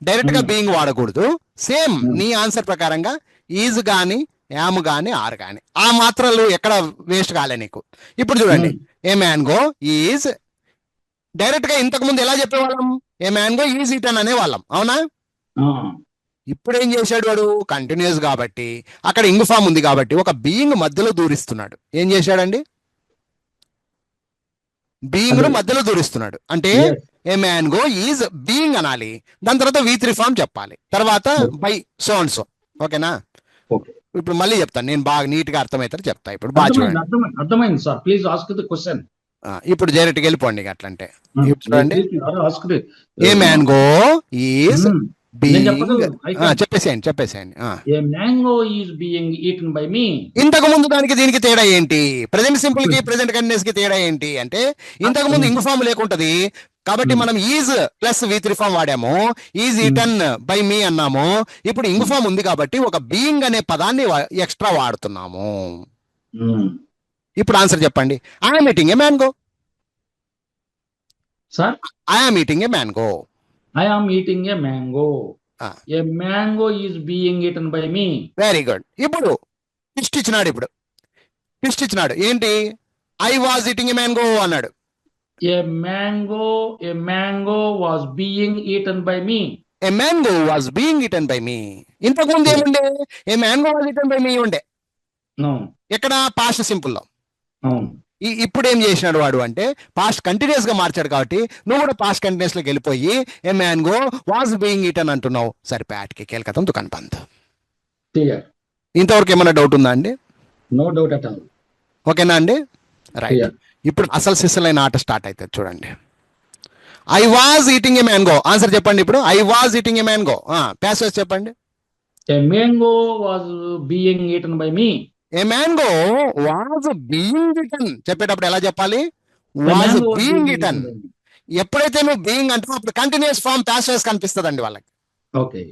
డైరెక్ట్ గా బీయింగ్ వాడకూడదు. సేమ్ నీ ఆన్సర్ ప్రకారంగా ఈజ్ గాని యామ్ గాని ఆర్ గాని, ఆ మాత్రలు ఎక్కడ వేస్ట్ కాలే నీకు. ఇప్పుడు చూడండి, ఏ మ్యాంగో ఈజ్, డైరెక్ట్ గా ఇంతకు ముందు ఎలా చెప్పేవాళ్ళం? ఏ మ్యాంగో ఈజ్ ఈటన్ అనేవాళ్ళం, అవునా? ఇప్పుడు ఏం చేశాడు వాడు? కంటిన్యూస్ కాబట్టి అక్కడ ఇంగ్ ఫామ్ ఉంది కాబట్టి ఒక బీయింగ్ మధ్యలో దూరిస్తున్నాడు. ఏం చేశాడండి? బీయింగ్ ను మధ్యలో దూరిస్తున్నాడు. అంటే ఏ మ్యాంగో ఈజ్ బీయింగ్ అనాలి, దాని తర్వాత V3 ఫామ్ చెప్పాలి, తర్వాత బై సో అండ్ సో. ఓకేనా? ఇప్పుడు మళ్ళీ చెప్తాను, నేను బాగా నీట్ గా అర్థమవుతారు చెప్తా. ఇప్పుడు బాగా చూడండి. అర్థమైంది sir, please ask the question. ఇప్పుడు డైరెక్ట్కి వెళ్ళిపోండి అట్లంటే. చూడండి, ఏ మ్యాంగో ఈజ్ నేను బీయింగ్ చెప్పగలను. I can. చెప్పేసేయండి. A mango is being eaten by me. ఇంతకు ముందు దానికి దీనికి తేడా ఏంటి? ప్రెజెంట్ సింపుల్ కి ప్రెజెంట్ కంటిన్యూస్ కి తేడా ఏంటి అంటే, ఇంతకు ముందు ఇంగ్ ఫామ్ లేకుంటది కాబట్టి మనం ఈజ్ ప్లస్ V3 ఫామ్ వాడాము, ఈజ్ ఈటన్ బై మీ అన్నాము. ఇప్పుడు ఇంగ్ ఫామ్ ఉంది కాబట్టి ఒక బీయింగ్ అనే పదాన్ని ఎక్స్ట్రా వాడుతున్నాము. ఇప్పుడు ఆన్సర్ చెప్పండి. I'm eating a mango. Sir, I'm eating a mango. I am eating a mango. A mango is being eaten by me. Very good. ఇప్పుడు ట్విస్ట్ ఇచ్చినాడు. ఏంటి? I was eating a mango అన్నాడు. A mango was being eaten by me. A mango was being eaten by me. ఇంతకు ముందు ఏముండే? A mango was eaten by me ఉండే. No. ఎక్కడ? Past simple లో. అవును. ఇప్పుడు ఏం చేసినాడు వాడు అంటే, పాస్ట్ కంటిన్యూస్ గా మార్చాడు కాబట్టి నువ్వు కూడా పాస్ట్ కంటిన్యూస్ లోకి వెళ్ళిపోయి ఏ మ్యాంగో వాజ్ బీయింగ్ ఈటన్ అంటున్నావు. సరే, ప్యాట్కి కేల్కతం దుకాన్ బంద్. Clear. ఇంతవరకు ఏమైనా డౌట్ ఉందా అండి? No doubt at all. ఓకేనా అండి? రైట్. Clear. ఇప్పుడు అసలు సిస్సలైన ఆట స్టార్ట్ అవుతుంది చూడండి. I was eating a mango. Answer చెప్పండి. ఇప్పుడు I was eating a mango. Passage చెప్పండి. A mango was being eaten by me. A mango was being eaten. చెప్పేటప్పుడు ఎలా చెప్పాలి? A was mango was being being eaten. eaten by me. ఎప్పుడైతే నువ్వు being అంటావు అప్పుడు కంటిన్యూస్ ఫామ్ ప్యాసేజ్ కనిపిస్తుందండి వాళ్ళకి. Okay.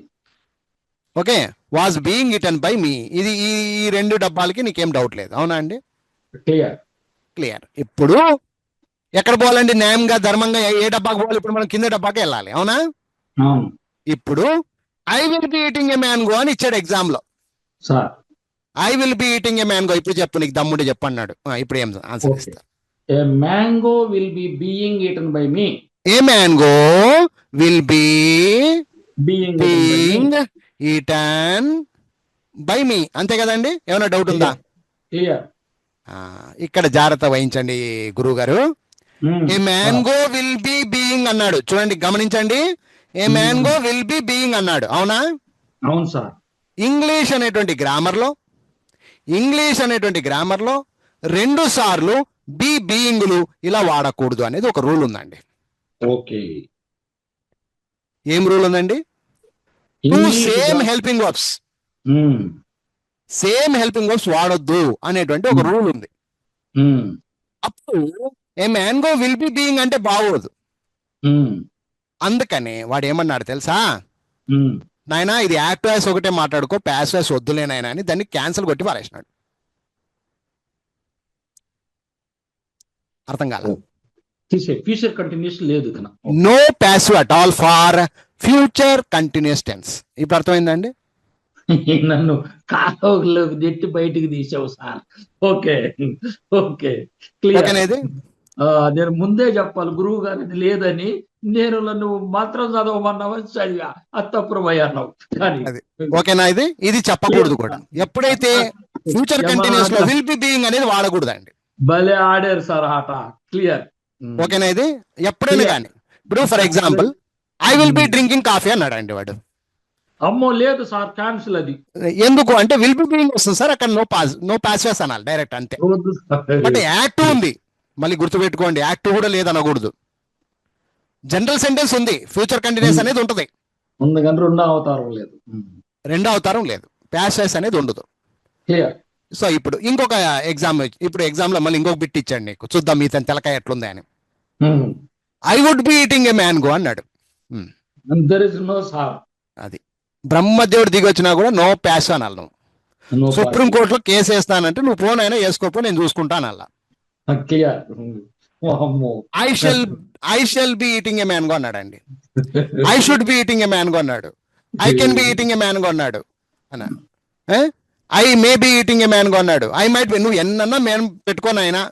Okay, was being eaten by me. ఇది ఈ రెండు డబ్బాలకి నీకేం డౌట్ లేదు, అవునా అండి? Clear. క్లియర్. ఇప్పుడు ఎక్కడ పోవాలండి? న్యాయంగా ధర్మంగా ఏ డబ్బాకి పోవాలి? ఇప్పుడు మనం కింద డబ్బాకి వెళ్ళాలి, అవునా? అవును. ఇప్పుడు I will be eating a mango అని ఇచ్చాడు ఎగ్జామ్ లో. Sir, I will be eating a mango. ఇప్పుడు చెప్పు, నీకు దమ్ముండి చెప్పు అన్నాడు. ఇప్పుడు ఏం ఆన్సర్ Okay. ఇస్తా? a mango will be being eaten by me. A mango will be Being eaten by me. Being eaten by me. అంతే కదండి? ఏమైనా డౌట్ ఉందా? Clear. ఇక్కడ జాగ్రత్త వహించండి గురువు గారు. ఏ మ్యాంగో విల్ బి బీయింగ్ అన్నాడు. చూడండి, గమనించండి. ఏ మ్యాంగో విల్ బి బీయింగ్ అన్నాడు, అవునా? అవును సార్. ఇంగ్లీష్ అనేటువంటి గ్రామర్ లో 2 సార్లు బి బీయింగ్లు ఇలా వాడకూడదు అనేది ఒక రూల్ ఉందండి. ఓకే. ఏం రూల్ ఉందండి? సేమ్ హెల్పింగ్ వర్బ్స్ వాడొద్దు అనేటువంటి ఒక రూల్ ఉంది. అప్పుడు ఏ మ్యాంగో విల్ బి బీయింగ్ అంటే బాగోదు. అందుకనే వాడు ఏమన్నాడు తెలుసా? నాయనా, ఇది యాక్ట్ వాయిస్ ఒకటే మాట్లాడుకో, ప్యాస్ వాయిస్ వద్దులే నాయనా అని దాన్ని క్యాన్సిల్ కొట్టి పారేసినాడు. అర్థం కాల? ఫ్యూచర్ కంటిన్యూస్ లేదు. No passive at all for future continuous tense. ఇప్పుడు అర్థమైందండి? నన్ను కాలోకి నెట్టి బయటికి తీసావు సార్. ఓకే. క్లియర్. నేను ముందే చెప్పాలి గురువు గారు ఇది లేదని. నేను నువ్వు మాత్రం చదవమన్నావు, చదివా, అది తప్పురమయ్యన్నావు. కానీ ఓకేనా? ఇది చెప్పకూడదు కూడా. ఎప్పుడైతే ఫ్యూచర్ కంటిన్యూస్ లో విల్ బి బీయింగ్ అనేది వాడకూడదండి. భలే ఆడారు సార్ ఆట. క్లియర్. ఓకేనా? ఎప్పుడైనా కానీ ఇప్పుడు for example I will be drinking coffee అన్నాడు అండి వాడు. అమ్మో లేదు సార్, క్యాన్సిల్. అది ఎందుకు అంటే విల్ బి బీయింగ్ వస్తుంది సార్, అక్కడ నో పాసివ్ అనాలి డైరెక్ట్, అంతే. బట్ యాక్ట్ ఉంది, మళ్ళీ గుర్తుపెట్టుకోండి, యాక్ట్ కూడా లేదనకూడదు. జనరల్ సెంటెన్స్ ఉంది, ఫ్యూచర్ కంటిన్యూస్ అనేది ఉంటుంది, కానీ రెండో అవతారం లేదు, పాసివ్ అనేది ఉండదు. సో ఇప్పుడు ఇంకొక ఎగ్జామ్ లో మళ్ళీ ఇంకొక బిట్ ఇచ్చాడు నీకు, చూద్దాం ఇతని తెలకాయ ఎట్లుంది అని. I would be eating a mango అన్నాడు. అది బ్రహ్మదేవుడు దిగి వచ్చినా కూడా నో ప్యాస్ అనాలి. నువ్వు సుప్రీంకోర్టులో కేసు వేస్తానంటే నువ్వు ఫోన్ అయినా వేసుకోపో, నేను చూసుకుంటాను అలా. I shall be eating a mango అన్నాడు అండి. I should be eating a mango అన్నాడు. I can be eating a mango అన్నాడు. I may be eating a mango అన్నాడు. I might be. నువ్వు ఎన్నన్నా మేము పెట్టుకోను అయినా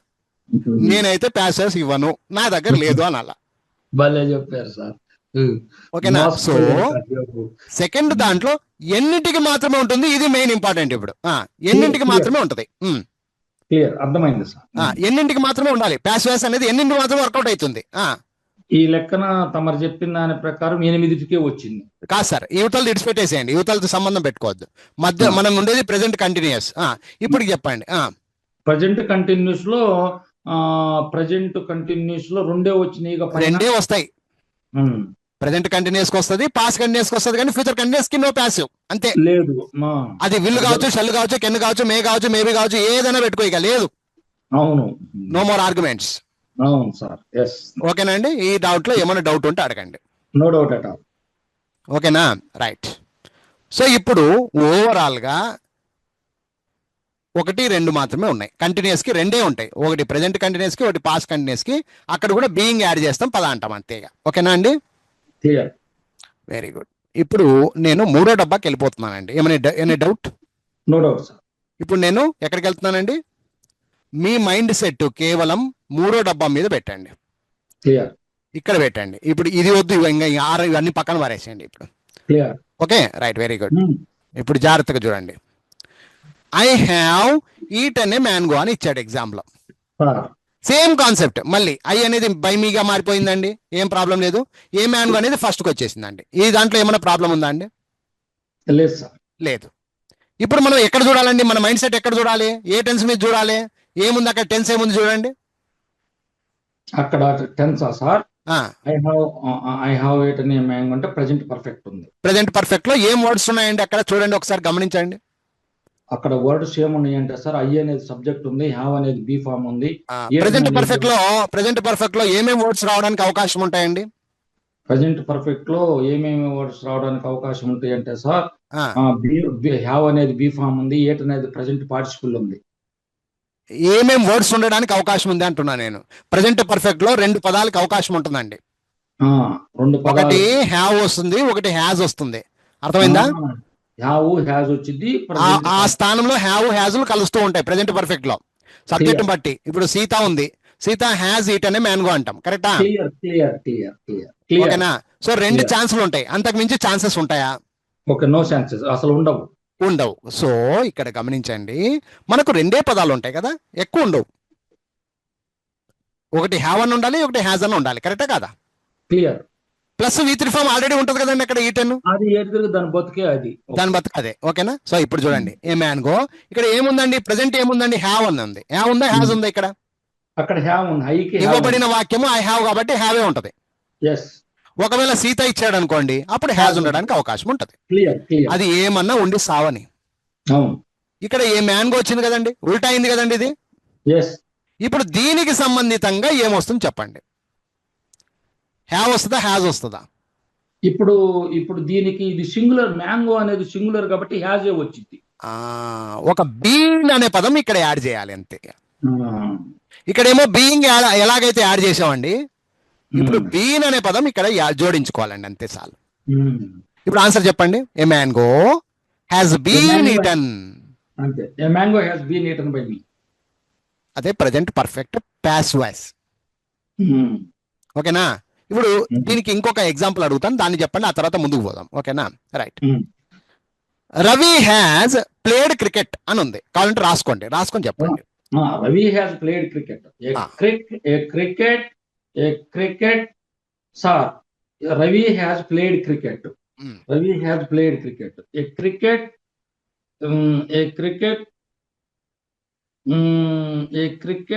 నేనైతే ప్యాసెస్ ఇవ్వను, నా దగ్గర లేదు అని అలా. భలే చెప్పారు సార్. ఓకేనా? సో సెకండ్ దాంట్లో ఎన్నింటికి మాత్రమే ఉంటుంది, ఇది మెయిన్ ఇంపార్టెంట్. ఇప్పుడు ఎన్నింటికి మాత్రమే ఉంటది. అర్థమైంది సార్. ఎన్నింటికి మాత్రమే ఉండాలి ప్యాసివ్ అనేది, ఎన్నింటికి మాత్రమే వర్కౌట్ అవుతుంది. ఈ లెక్కన తమరు చెప్పిన దాని ప్రకారం 8కే వచ్చింది. కాదు సార్, యువతలు ఇడిచిపెట్టేసేయండి, యువతలతో సంబంధం పెట్టుకోవద్దు. మధ్య మనం ఉండేది ప్రెసెంట్ కంటిన్యూస్. ఇప్పుడు చెప్పండి. ప్రజెంట్ కంటిన్యూస్ లో రెండే వచ్చినాయి. రెండే వస్తాయి. ప్రెజెంట్ కంటిన్యూస్ కి వస్తుంది, పాస్ట్ కంటిన్యూస్ కి వస్తుంది, కానీ ఫ్యూచర్ కంటిన్యూస్ కి నో ప్యాసివ్, అంతే. లేదు అది విల్ కావచ్చు, షెల్ కావచ్చు, కెన్ కావచ్చు, మే కావచ్చు, మేబీ కావచ్చు, ఏదైనా పెట్టుకో, ఇక లేదు. అవును. No more arguments. అవును సార్. ఎస్. ఓకేనండి. ఈ డౌట్ లో ఏమైనా డౌట్ ఉంటే అడగండి. No doubt at all. ఓకేనా, రైట్. సో ఇప్పుడు ఓవరాల్ గా 1, 2 మాత్రమే ఉన్నాయి. కంటిన్యూస్ కి 2 ఉంటాయి, ఒకటి ప్రెజెంట్ కంటిన్యూస్ కి, ఒకటి పాస్ట్ కంటిన్యూస్ కి. అక్కడ కూడా బీయింగ్ యాడ్ చేస్తాం, పద అంటాం, అంతేగా. ఓకేనా అండి? క్లియర్. Very good. ఇప్పుడు నేను 3వ డబ్బాకి వెళ్ళిపోతున్నానండి. ఏమైనా డౌట్? No doubt sir. ఇప్పుడు నేను ఎక్కడికి వెళ్తున్నానండి? మీ మైండ్ సెట్ కేవలం 3వ డబ్బా మీద పెట్టండి. క్లియర్. ఇక్కడ పెట్టండి. ఇప్పుడు ఇది వద్దు, ఇంకా 6 ఇవన్నీ పక్కన పారేసేయండి ఇప్పుడు. Clear. Okay, right, very good. ఇప్పుడు జాగ్రత్తగా చూడండి. I have eaten a mango అని ఇచ్చాడు ఎగ్జామ్లో. Same concept. మళ్ళీ ఐ అనేది బై మీగా మారిపోయిందండి, ఏం ప్రాబ్లం లేదు. ఏ మ్యాంగో అనేది ఫస్ట్కి వచ్చేసిందండి. ఈ దాంట్లో ఏమైనా ప్రాబ్లం ఉందా అండి? లేదు సార్. లేదు. ఇప్పుడు మనం ఎక్కడ చూడాలండి? మన మైండ్ సెట్ ఎక్కడ చూడాలి? ఏ టెన్స్ మీద చూడాలి? ఏముంది అక్కడ? టెన్స్ ఏముంది చూడండి. అక్కడ టెన్సా sir? I have eaten a mango అంటే ప్రెజెంట్ పర్ఫెక్ట్ ఉంది. ప్రెజెంట్ పర్ఫెక్ట్ లో ఏం వర్డ్స్ ఉన్నాయండి అక్కడ? చూడండి ఒకసారి, గమనించండి. అక్కడ వర్డ్స్ ఏమున్నాయంటే సార్, ఐ అనేది సబ్జెక్ట్ ఉంది, హ్యావ్ అనేది బి ఫామ్ ఉంది. ప్రెజెంట్ పర్ఫెక్ట్ లో ఏమేమి వర్డ్స్ రావడానికి అవకాశం ఉంటాయండి? ప్రజెంట్ పర్ఫెక్ట్ లో ఏమేమి వర్డ్స్ రావడానికి అవకాశం ఉంటాయి అంటే సార్, హ్యావ్ అనేది బి ఫామ్ ఉంది, ఏట్ అనేది ప్రెజెంట్ పార్టిసిపుల్ ఉంది. ఏమేమి వర్డ్స్ ఉండడానికి అవకాశం ఉంది అంటున్నా నేను. ప్రెజెంట్ పర్ఫెక్ట్ లో 2 పదాలకు అవకాశం ఉంటుందండి. 2 పదాలు. ఒకటి హ్యావ్ వస్తుంది, ఒకటి హ్యాజ్ వస్తుంది. అర్థమైందా? హ్యావ్ హ్యాజ్ వచ్చింది, ఆ స్థానంలో హ్యావ్ హ్యాజులు కలుస్తూ ఉంటాయి ప్రెజెంట్ పర్ఫెక్ట్ లో, సబ్జెక్ట్ బట్టి. ఇప్పుడు సీత ఉంది, Sita has eaten a mango అంటాం, కరెక్టా? ఓకేనా? సో 2 ఛాన్సులు ఉంటాయి, అంతకు మించి ఛాన్సెస్ ఉంటాయా? ఓకే, నో ఛాన్సెస్, అసలు ఉండవు. సో ఇక్కడ గమనించండి, మనకు 2 పదాలు ఉంటాయి కదా, ఎక్కువ ఉండవు. ఒకటి హ్యావ్ అని ఉండాలి, ఒకటి హ్యాజ్ అని ఉండాలి, కరెక్టా కాదా? Clear. Plus V3 form already ఉంటుంది కదండి అక్కడ, ఈటెన్. దాని బతుకే అది, అదే. ఓకేనా? సో ఇప్పుడు చూడండి, ఏ మ్యాంగో. ఇక్కడ ఏముందండి? ప్రెజెంట్ ఏముందండి? హ్యావ్ అని ఉంది. హ్యావ్ ఉందా, హ్యాజ్ ఉందా? ఇక్కడ అక్కడ హ్యావ్ ఉంది. ఇవ్వబడిన వాక్యము ఐ హ్యావ్ కాబట్టి హ్యావే ఉంటది. ఒకవేళ సీత ఇచ్చాడు అనుకోండి, అప్పుడు హ్యాజ్ ఉండడానికి అవకాశం ఉంటది. అది ఏమన్నా ఉండి సావని. ఇక్కడ ఏ మ్యాంగో వచ్చింది కదండి, ఉల్టా అయింది కదండి ఇది. ఇప్పుడు దీనికి సంబంధితంగా ఏమొస్తుంది చెప్పండి? హ్యావ్ వస్తుందా, హ్యాజ్ వస్తుందా? ఇప్పుడు దీనికి ఇది సింగులర్, మ్యాంగో అనేది సింగులర్ కాబట్టి హ్యాజ్ వచ్చింది. ఒక బీయింగ్ అనే పదం ఇక్కడ యాడ్ చేయాలి, అంతే. ఇక్కడేమో బీయింగ్ ఎలాగైతే యాడ్ చేసామండి, ఇప్పుడు బీన్ అనే పదం ఇక్కడ జోడించుకోవాలండి, అంతే చాలు. ఇప్పుడు ఆన్సర్ చెప్పండి. A mango has been eaten. అంతే, a mango has been eaten by me. అదే ప్రెజెంట్ పర్ఫెక్ట్ పాసివ్ వాయిస్. ఓకేనా? ఇప్పుడు దీనికి ఇంకొక ఎగ్జాంపుల్ అడుగుతాను, దాన్ని చెప్పండి, ఆ తర్వాత ముందుకు పోదాం. ఓకేనా, right. Ravi has played cricket అని ఉంది, కావాలంటే రాసుకొని చెప్పండి. Ravi has played cricket. Cricket sir, Ravi has played cricket. Ravi has played cricket. Cricket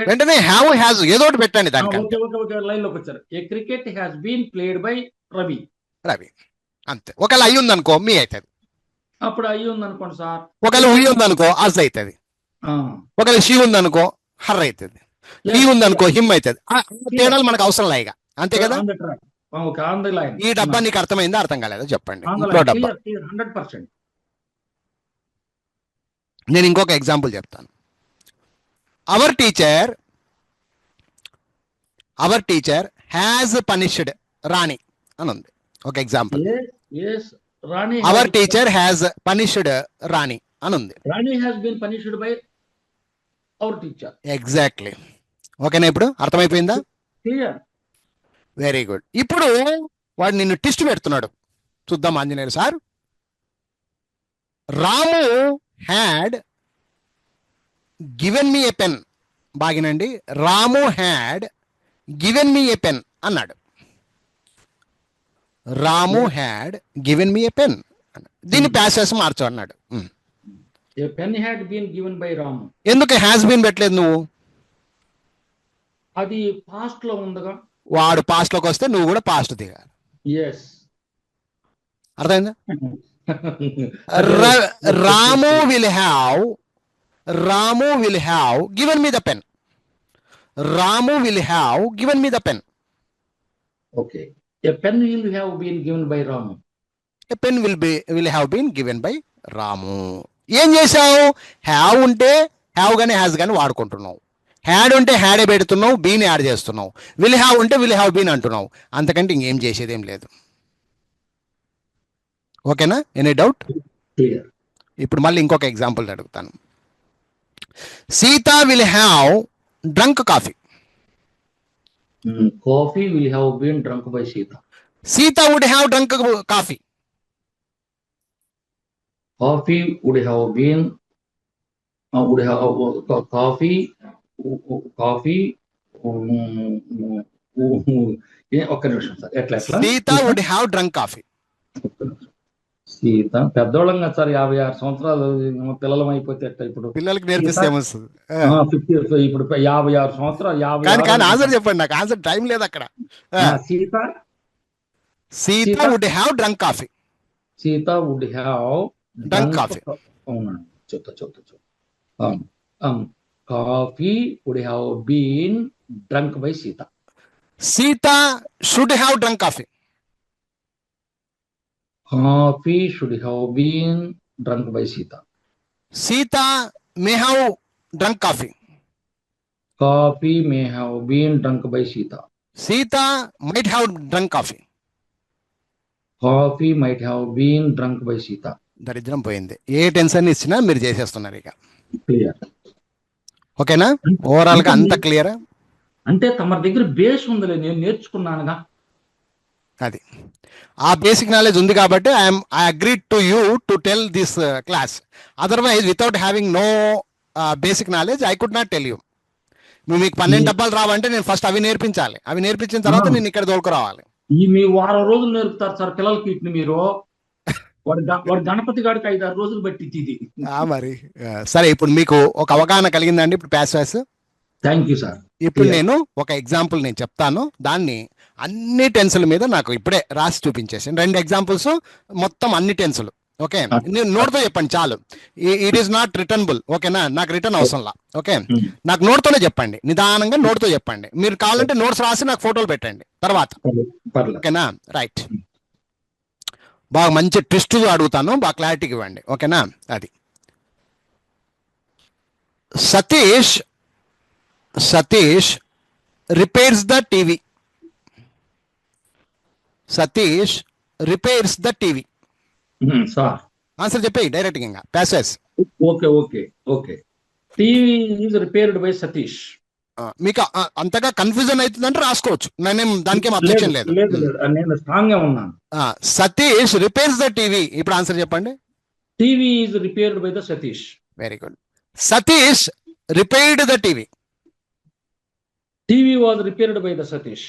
వెంటనే హ్యావ్ హ్యాజ్ ఏదో ఒకటి పెట్టండి దానికి. లైన్ లోకి వచ్చారు. A cricket has been played by Ravi. అంతే. ఒకవేళ అయ్యి ఉందనుకో మీ అవుతుంది, అప్పుడు అయ్యి ఉందనుకోండి సార్. ఒకవేళ ఉయ్యి ఉందనుకో అజ్ అవుతుంది. ఒకవేళ షీ ఉందనుకో హర్ అవుతుంది. హీ ఉందనుకో హిమ్ అవుతుంది. తేడాలు మనకు అవసరం లేక, అంతే కదా. ఈ డబ్బా నీకు అర్థమైందా, అర్థం కాలేదా చెప్పండి. ఇంకో డబ్బా 100%. నేను ఇంకొక ఎగ్జాంపుల్ చెప్తాను. Our teacher has punished Rani అని ఉంది, ఒక example. Our teacher has punished Rani అని ఉంది. Rani has been punished by our teacher. Exactly. ఓకేనా? ఇప్పుడు అర్థమైపోయిందా? క్లియర్. Very good. ఇప్పుడు వాడు నిన్ను ట్విస్ట్ పెడుతున్నాడు, చూద్దాం Anjaneyulu sir. Ramu had given me a pen. బాగినండి, Ramu had given me a pen అన్నాడు. Ramu had given me a pen. దీన్ని ప్యాసెస్ మార్చు అన్నాడు. A pen had been given by Ramu. ఎందుకు హ్యాస్ బీన్ పెట్టలేదు నువ్వు? అది పాస్ట్ లో ఉందిగా. వాడు పాస్ట్ లోకి వస్తే నువ్వు కూడా పాస్ట్ దిగాలి. అర్థమైందా? Ramu will have given me the pen. Ramu will have given me the pen. Okay, a pen will have been given by Ramu. A pen will have been given by Ramu. ఏం చేశావు? హ్యావ్ ఉంటే హ్యావ్ గానీ హ్యాస్ గానీ వాడుకుంటున్నావు. Had ఉంటే హ్యాడే పెడుతున్నావు, బీని add చేస్తున్నావు. విల్ హ్యావ్ ఉంటే విల్ హ్యావ్ బీన్ అంటున్నావు. అంతకంటే ఇంకేం చేసేదేం లేదు. ఓకేనా? Any doubt? క్లియర్. ఇప్పుడు మళ్ళీ ఇంకొక ఎగ్జాంపుల్ అడుగుతాను. Sita will have drunk coffee. Coffee will have been drunk by Sita. Sita would have drunk coffee. Coffee would have been coffee ఒక్క నిమిషం సార్. ఎట్లా Sita would have drunk coffee. Sita పెద్దోళ్ళం కదా సార్, 56 సంవత్సరాలు పిల్లలం అయిపోతే ఎట్లా? ఇప్పుడు పిల్లలకి నేర్పిస్తే ఏమొస్తుంది? 50 ఇప్పుడు 56 సంవత్సరాలు. కానీ ఆన్సర్ చెప్పండి నాకు. ఆన్సర్ టైం లేదు అక్కడ. Sita would have drunk coffee. Sita would have drunk coffee. అవునండి, చెప్తా. Coffee would have been drunk by Sita. Sita should have drunk coffee. Coffee should have been drunk by Sita. Sita may have drunk coffee. Coffee may have been drunk by Sita. Sita might have drunk coffee. Coffee might have been drunk by Sita. దరిద్రం పోయింది. ఏ tension ఇచ్చినా మీరు చేసేస్తున్నారు ఇక. Clear. ఓకేనా? Overall గా అంత clear. అంటే తమ దగ్గర బేస్ ఉందిలే, నేను నేర్చుకున్నానుగా. అది ఆ బేసిక్ నాలెడ్జ్ ఉంది కాబట్టి I agreed to you to tell this class. Otherwise without having no basic knowledge I could not tell you. మీకు 12 డబ్బాలు రావంటే నేను ఫస్ట్ అవి నేర్పించాలి. అవి నేర్పించిన తర్వాత నేను ఇక్కడ దొరకరావాలి. మీ వారం రోజులు నేర్పుతారు సార్ పిల్లలకి వీటిని మీరు. వాడు గణపతి గారికి 5-6 రోజులు పట్టింది ఇది. మరి సరే, ఇప్పుడు మీకు ఒక అవగాహన కలిగిందండి ఇప్పుడు ప్యాసివ్. Thank you sir. ఇప్పుడు నేను ఒక ఎగ్జాంపుల్ నేను చెప్తాను, దాన్ని అన్ని టెన్సుల మీద నాకు ఇప్పుడే రాసి చూపించేసి 2 ఎగ్జాంపుల్స్ మొత్తం అన్ని టెన్సులు. ఓకే, నేను నోట్తో చెప్పండి చాలు. It is not returnable. ఓకేనా? నాకు రిటర్న్ అవసరంలా. ఓకే, నాకు నోట్తోనే చెప్పండి, నిదానంగా నోట్తో చెప్పండి. మీరు కావాలంటే నోట్స్ రాసి నాకు ఫోటోలు పెట్టండి తర్వాత. ఓకేనా? రైట్. బాగా మంచి ట్విస్ట్ అడుగుతాను, బాగా క్లారిటీకి ఇవ్వండి. ఓకేనా? అది Satish repairs the TV. Satish repairs the TV. Sir answer చెప్పేయి డైరెక్ట్ గా. Passive. Okay. TV is repaired by Satish. మీకు అంతగా కన్ఫ్యూజన్ అవుతుందంటే రాసుకోవచ్చు, నేనేం దానికేం అబ్జెక్షన్ లేదు. నేను స్ట్రాంగ్ గా ఉన్నాను. Satish repairs the TV. ఇప్పుడు ఆన్సర్ చెప్పండి. TV is repaired by the Satish. Very good. Satish repaired the TV. TV was repaired by the Satish.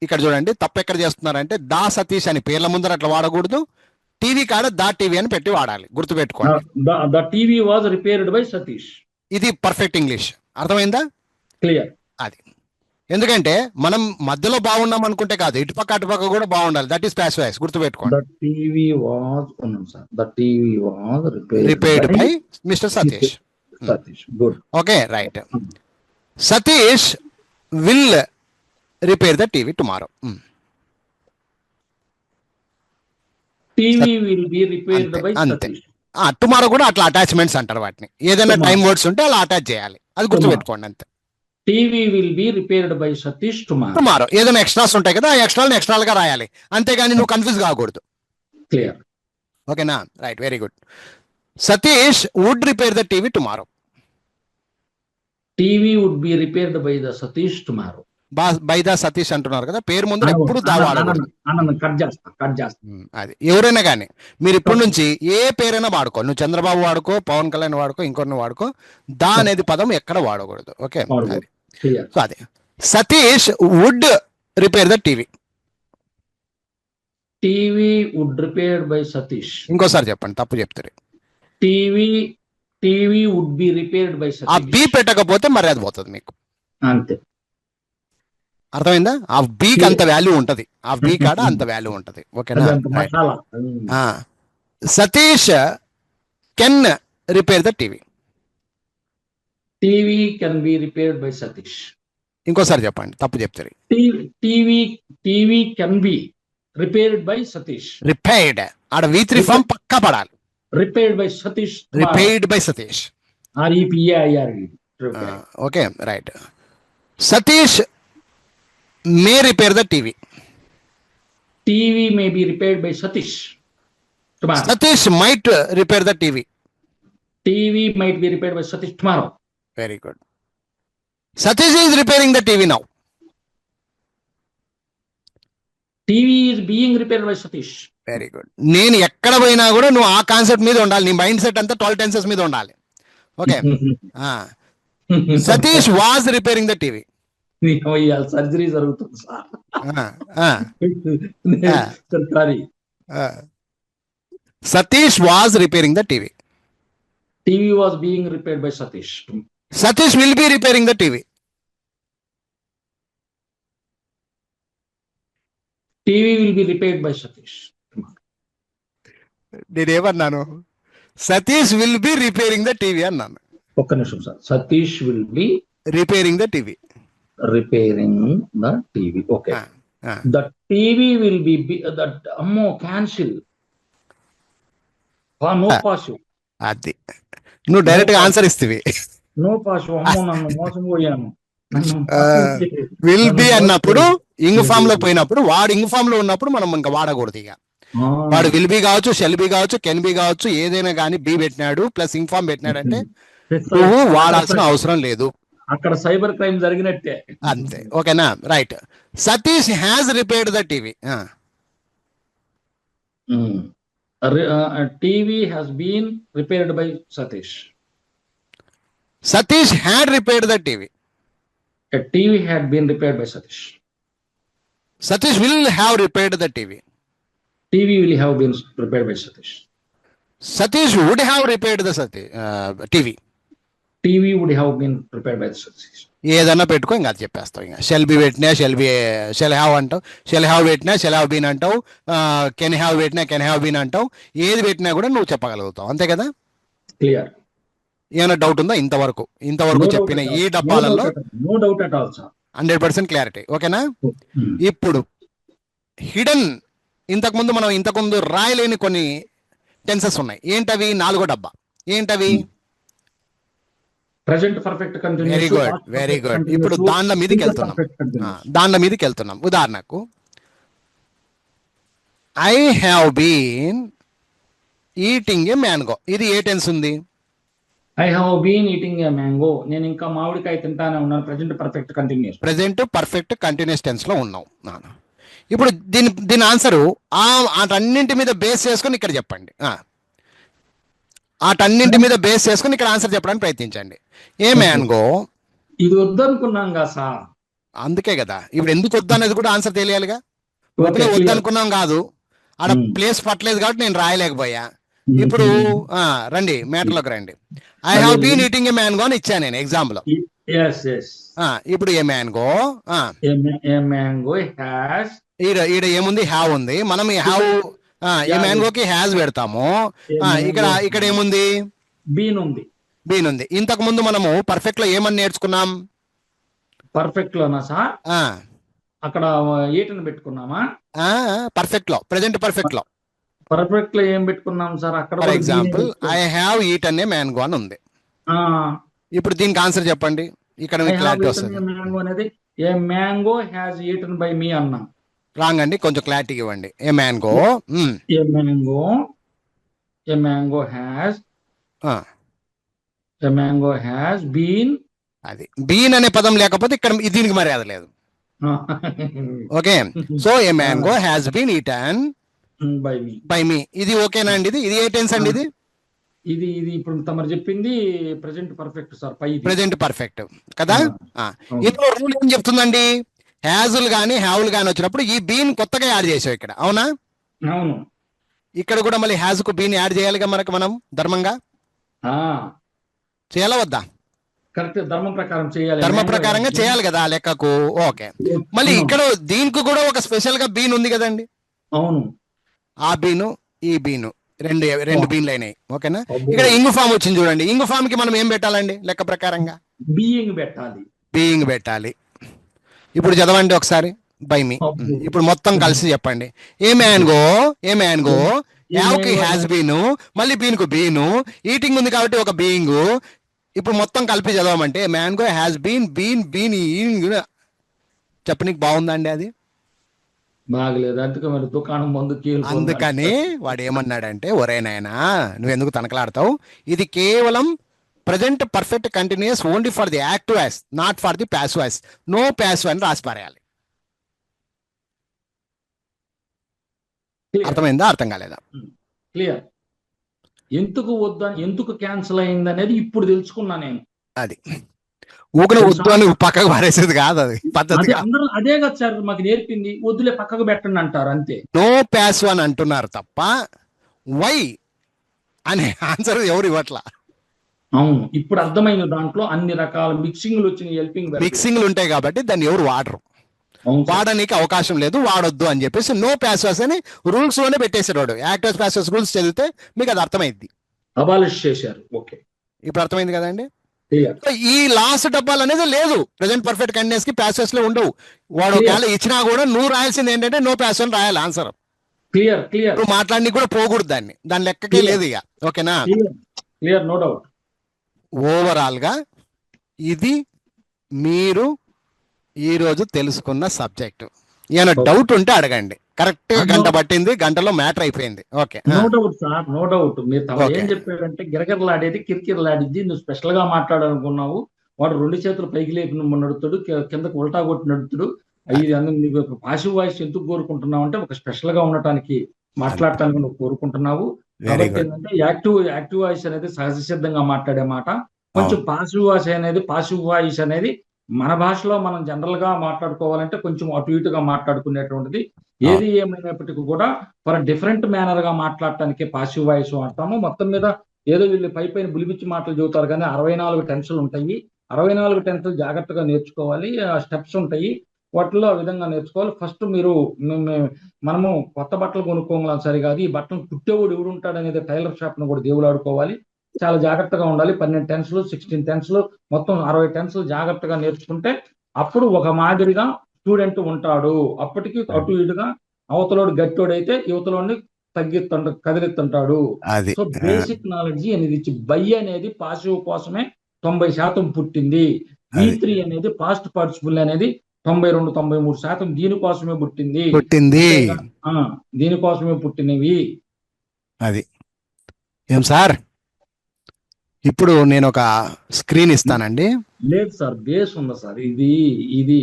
ఇక్కడ చూడండి తప్పు ఎక్కడ చేస్తున్నారంటే దా సతీష్ అని పేర్ల ముందర అట్లా వాడకూడదు. టీవీ కాడ దా టీవీ అని పెట్టి వాడాలి, గుర్తుపెట్టుకోండి. The TV was repaired by Satish. ఇది పర్ఫెక్ట్ ఇంగ్లీష్. అర్థమైందా? క్లియర్. అది ఎందుకంటే మనం మధ్యలో బాగున్నాం అనుకుంటే కాదు, ఇటుపక్క అటుపక్క కూడా బాగుండాలి. దట్ ఈస్ ప్యాసివ్ వాయిస్, గుర్తుపెట్టుకోండి. The TV was repaired by mister Satish. Good. Okay, right. Satish will repair the TV tomorrow. TV will be repaired by Satish. Tomorrow కూడా అట్లా అటాచ్మెంట్స్ అంటారు వాటిని. ఏదైనా టైం వర్డ్స్ ఉంటే అలా అటాచ్ చేయాలి, అది గుర్తుపెట్టుకోండి అంతే. TV will be repaired by Satish tomorrow. ఏదైనా ఎక్స్ట్రాస్ ఉంటాయి కదా, ఆ ఎక్స్ట్రాలు గా రాయాలి, అంతేగాని నువ్వు కన్ఫ్యూజ్ కాకూడదు. క్లియర్. ఓకేనా? Right, very good. Satish would repair the TV tomorrow. TV would be repaired by the Satish tomorrow. By the Satish అంటున్నారు కదా, పేరు ముందు ఎప్పుడు దా వాడకూడదు. కట్ చేస్తా. అది ఎవరైనా కానీ మీరు ఇప్పటి నుంచి ఏ పేరైనా వాడుకో, నువ్వు చంద్రబాబు వాడుకో, పవన్ కళ్యాణ్ వాడుకో, ఇంకొన్ని వాడుకో, దా అనేది పదం ఎక్కడ వాడకూడదు. ఓకే, సో అదే Satish would repair the TV. TV would repaired by Satish. ఇంకోసారి చెప్పండి, తప్పు చెప్తారు. TV would be repaired by Satish. ఆ బి పెట్టకపోతే మరి అది పోతుంది మీకు. అంతే. అర్థమైందా? ఆ బీకి అంత వాల్యూ ఉంటది, ఆ బీ కాడ అంత వాల్యూ ఉంటది. ఓకేనా? Right. Satish can repair the TV. TV can be repaired by Satish. ఇంకోసారి చెప్పండి, తప్పు చెప్తారు. TV can be repaired by Satish. Repaired, ఆడ V3 ఫామ్ పక్కా పడాలి. Repaired by Satish. Repaired by Satish. REPAIRD. Okay, right. Satish May repair the TV. TV may be repaired by Satish. Satish might repair the TV. TV might be repaired by Satish tomorrow. Very good. Satish is repairing the TV now. TV is being repaired by Satish. Very good. నేను ఎక్కడ పోయినా కూడా నువ్వు ఆ concept మీద ఉండాలి, నీ mind set అంతా 12 టెన్సెస్ మీద ఉండాలి. Okay. Satish was repairing the TV. Surgery జరుగుతుంది sir. Satish was repairing the TV. TV was being repaired by Satish. Satish will be repairing the TV. TV will be repaired by Satish. నేనేమన్నాను? Satish will be repairing the TV అన్నాను. ఒక్క నిమిషం sir. Satish will be repairing the TV. Repairing the TV. Okay. The TV will be that. అమ్మో, cancel. No passive. అది నువ్వు direct గా answer ఇస్తేవి. No passive. అమ్మో, నన్ను మోసం పోయాను. విల్ బి అన్నప్పుడు ఇంగ్ ఫామ్ లో పోయినప్పుడు, వాడు ఇంగ్ ఫామ్ లో ఉన్నప్పుడు మనం ఇంకా వాడకూడదు. ఇక వాడు విల్ బి కావచ్చు, షెల్ బి కావచ్చు, కెన్ బి కావచ్చు, ఏదైనా కానీ బి పెట్టినాడు ప్లస్ ఇంగ్ ఫామ్ పెట్టినాడు అంటే నువ్వు వాడాల్సిన అవసరం లేదు. అక్కడ సైబర్ క్రైమ్ జరిగినట్టే. అంతే. ఓకేనా? Right. Satish has repaired the TV. TV has been repaired by Satish. Satish had repaired the TV. TV had been repaired by Satish. Satish will have repaired the TV. TV will have been repaired by Satish. Satish would have repaired the TV. TV would have been repaired by Satish. ఏదన్నా పెట్టుకో, ఇంకా అది చెప్పేస్తావు. ఇంకా shall be పెట్టినా shall have అంటావు, shall have పెట్టినా shall have been అంటావు, కెన్ హ్యావ్ పెట్టినా కెన్ హ్యావ్ బీన్ అంటావు. ఏది పెట్టినా కూడా నువ్వు చెప్పగలుగుతావు. అంతే కదా? క్లియర్. ఏమైనా డౌట్ ఉందా? ఇంతవరకు చెప్పిన ఈ డబ్బాలలో 100% క్లారిటీ. ఓకేనా? ఇప్పుడు హిడెన్, ఇంతకుముందు రాయలేని కొన్ని టెన్సెస్ ఉన్నాయి. ఏంటవి? 4వ డబ్బా. ఏంటవి? Present perfect continuous. Very good. ఇప్పుడు దాండ్ల మీదకి వెళ్తున్నాం. ఉదాహరణకు, I have been eating a mango. ఇది ఏ టెన్స్ ఉంది? I have been eating a mango. నేను ఇంకా మామిడికాయ తింటానే ఉన్నాను. Present perfect continuous. Present perfect continuous tense లో ఉన్నాం. ఇప్పుడు దీని ఆన్సరు అటన్నింటి మీద బేస్ చేసుకొని ఇక్కడ చెప్పండి. అటన్నింటి మీద బేస్ చేసుకొని ఇక్కడ ఆన్సర్ చెప్పడానికి ప్రయత్నించండి. ఏ మ్యాంగో? ఇది వద్దనుకున్నాం కదా సార్. అందుకే కదా ఇప్పుడు ఎందుకు వద్దనేది కూడా ఆన్సర్ తెలియాలిగా. వద్దనుకున్నాం కాదు, ఆడ ప్లేస్ పట్టలేదు కాబట్టి నేను రాయలేకపోయా. ఇప్పుడు రండి, మ్యాటర్లోకి రండి. I have been eating a mango అని ఇచ్చాను నేను ఎగ్జాంపుల్. ఇప్పుడు ఏ మ్యాంగో? ఈడ ఏముంది? హ్యావ్ ఉంది. మనం ఈ హ్యావ్ ఏ మ్యాంగోకి హ్యాస్ పెడతాము. ఇక్కడ ఏముంది? బీన్ ఉంది. ఇంతకు ముందు మనము పర్ఫెక్ట్ లో ఏమని నేర్చుకున్నాం? పర్ఫెక్ట్ లోనా సార్? అక్కడ ఈటని పెట్టుకున్నామా? పర్ఫెక్ట్ లో, ప్రెజెంట్ పర్ఫెక్ట్ లో. పర్ఫెక్ట్ లో ఏం పెట్టుకున్నాం సార్? అక్కడ for example I have eaten a mango అని ఉంది. ఇప్పుడు దీనికి ఆన్సర్ చెప్పండి. ఇక్కడ క్లారిటీ వస్తుంది. మ్యాంగో అనేది a mango has eaten by me అన్నా. రాంగ్ అండి, కొంచెం క్లారిటీ ఇవ్వండి. A mango has been. అది బీన్ అనే పదం లేకపోతే ఇక్కడ దీనికి మర్యాద లేదు. Okay. So a mango has been eaten by me. ఇది ఓకేనా అండి? ఇది ఏ టెన్స్ అండి? ఇది ఇప్పుడు తమరు చెప్పింది present perfect sir. Present perfect కదా? ఇందులో రూల్ ఏం చెప్తుందండి? హ్యాజులు కానీ హ్యావులు కానీ వచ్చినప్పుడు ఈ బీన్ కొత్తగా యాడ్ చేసావు ఇక్కడ. అవునా? అవును. ఇక్కడ కూడా మళ్ళీ హ్యాజ్ కు బీన్ యాడ్ చేయాలిగా మనం ధర్మంగా. చేయాలా వద్దా? కరెక్ట్, ధర్మం ప్రకారం చేయాలి. ధర్మ ప్రకారంగా చేయాలి కదా ఆ లెక్కకు. ఓకే, మళ్ళీ ఇక్కడ దీనికి కూడా ఒక స్పెషల్ గా బీన్ ఉంది కదండి. అవును, ఆ బీను ఈ బీను రెండు బీన్లు అయినాయి. ఓకేనా, అబ్బో. ఇక్కడ ఇంగు ఫామ్ వచ్చింది చూడండి. ఇంగు ఫామ్ కి మనం ఏం పెట్టాలండి లెక్క ప్రకారంగా? బియ్యం పెట్టాలి. బీయింగ్ పెట్టాలి. ఇప్పుడు చదవండి ఒకసారి బై మీ. అబ్బో. ఇప్పుడు మొత్తం కలిసి చెప్పండి. ఏ మ్యాంగో, ఏ మ్యాంగో, ఈ యావ్కి mango హ్యాస్ బీను, మళ్ళీ బీన్కు బీను, ఈటింగ్ ఉంది కాబట్టి ఒక బీయింగ్. ఇప్పుడు మొత్తం కలిపి చదవమంటే mango has been, been, been, ఈయింగ్. చెప్పనీకి బాగుందండి అది? బాగలేదు. అందుకే మరి దుకాణం ముందు అందుకని వాడు ఏమన్నాడంటే, ఒరే నాయనా నువ్వెందుకు తనకలాడతావు, ఇది కేవలం present perfect continuous only for the active voice, not for the passive voice. No passive అని రాసి పారేయాలి. అర్థమైందా, అర్థం కాలేదా? క్లియర్. ఎందుకు వద్దని, ఎందుకు క్యాన్సిల్ అయింది అనేది ఇప్పుడు తెలుసుకున్నా నేను. అది ఊకన వద్దు అని పక్కకు పారేసేది కాదు, అది పద్ధతి. అందరూ అదే కదా సార్ మాకు నేర్పింది, వద్దులే పక్కకు పెట్టండి అంటారు అంతే. నో ప్యాసివ్ అని అంటున్నారు తప్ప వై అనే ఆన్సర్ ఎవరు ఇవ్వట్లా. అవును, ఇప్పుడు అర్థమైంది. దాంట్లో అన్ని రకాల మిక్సింగ్లు వచ్చినాయి, మిక్సింగ్లు ఉంటాయి కాబట్టి దాన్ని ఎవరు వాడరు, వాడడానికి అవకాశం లేదు, వాడొద్దు అని చెప్పేసి నో ప్యాసివ్స్ అని రూల్స్ లోనే పెట్టేసాడు. యాక్టివ్ ప్యాసివ్స్ రూల్స్ చదివితే మీకు అది అర్థమైంది. అబాలిష్ చేశారు. ఓకే, ఇప్పుడు అర్థమైంది కదండి. ఈ లాస్ట్ డబ్బాలు అనేది లేదు, ప్రెసెంట్ పర్ఫెక్ట్ కంటిన్యూస్ కి ప్యాసివ్స్ లో ఉండవు. వాడు ఒకవేళ ఇచ్చినా కూడా నువ్వు రాయాల్సింది ఏంటంటే నో ప్యాసివ్ అని రాయాలి ఆన్సర్. Clear clear. నువ్వు మాట్లాడి కూడా పోకూడదు, దాని లెక్కకే లేదు ఇక. ఓకేనా, క్లియర్, నో డౌట్. ఓవరాల్ గా ఇది మీరు ఈ రోజు తెలుసుకున్న సబ్జెక్టు. ఏమైనా డౌట్ ఉంటే అడగండి. కరెక్ట్ గా గంట పట్టింది, గంటలో మ్యాటర్ అయిపోయింది. Okay, no doubt sir, no doubt. మీరు ఏం చెప్పాడంటే గిరగిరలాడేది కిరికిరలాడిద్ది, నువ్వు స్పెషల్ గా మాట్లాడాలనుకున్నావు, వాడు 2 చేతులు పైకి లేపి నడుతాడు, కిందకు ఉల్టా కొట్టి నడుతాడు. ఇది నీకు పాసివ్ వాయిస్ ఎందుకు కోరుకుంటున్నావు అంటే ఒక స్పెషల్ గా ఉండటానికి, మాట్లాడటానికి నువ్వు కోరుకుంటున్నావు. కాబట్టి ఏంటంటే యాక్టివ్ వాయిస్ అనేది సహజ సిద్ధంగా మాట్లాడే మాట. కొంచెం పాసివ్ వాయిస్ అనేది మన భాషలో మనం జనరల్ గా మాట్లాడుకోవాలంటే కొంచెం అటు ఇటుగా మాట్లాడుకునేటువంటిది. ఏది ఏమైనప్పటికీ కూడా ఫర్ డిఫరెంట్ మేనర్ గా మాట్లాడటానికి పాసివ్ వాయిస్ వాడతాము. మొత్తం మీద ఏదో వీళ్ళు పైన బులిపిచ్చి మాటలు చెబుతారు కానీ 64 టెన్సులు ఉంటాయి. 64 టెన్సులు జాగ్రత్తగా నేర్చుకోవాలి. స్టెప్స్ ఉంటాయి, వాటిలో ఆ విధంగా నేర్చుకోవాలి. ఫస్ట్ మనము కొత్త బట్టలు కొనుక్కోగలం సరికాదు, ఈ బట్టలు కుట్టేవాడు ఎవడు ఉంటాడు అనేది టైలర్ షాప్ ను కూడా దేవులాడుకోవాలి. చాలా జాగ్రత్తగా ఉండాలి. 12 టెన్సులు, 16 టెన్సులు, మొత్తం 60 టెన్సులు జాగ్రత్తగా నేర్చుకుంటే అప్పుడు ఒక మాదిరిగా స్టూడెంట్ ఉంటాడు. అప్పటికి అటు ఇటుగా అవతలోడు గట్టోడైతే యువతలోని కదిలిస్తుంటాడు. సో బేసిక్ నాలెడ్జి అనేది ఇచ్చి, బై అనేది పాసివ్ కోసమే 90% పుట్టింది. V3 అనేది పాస్ట్ పార్టిసిపుల్ అనేది 92-93% దీనికోసమే పుట్టింది. దీనికోసమే పుట్టినవి. అది ఏం సార్, ఇప్పుడు నేను ఒక స్క్రీన్ ఇస్తానండి. లేదు సార్, బేస్ ఉంది సార్. ఇది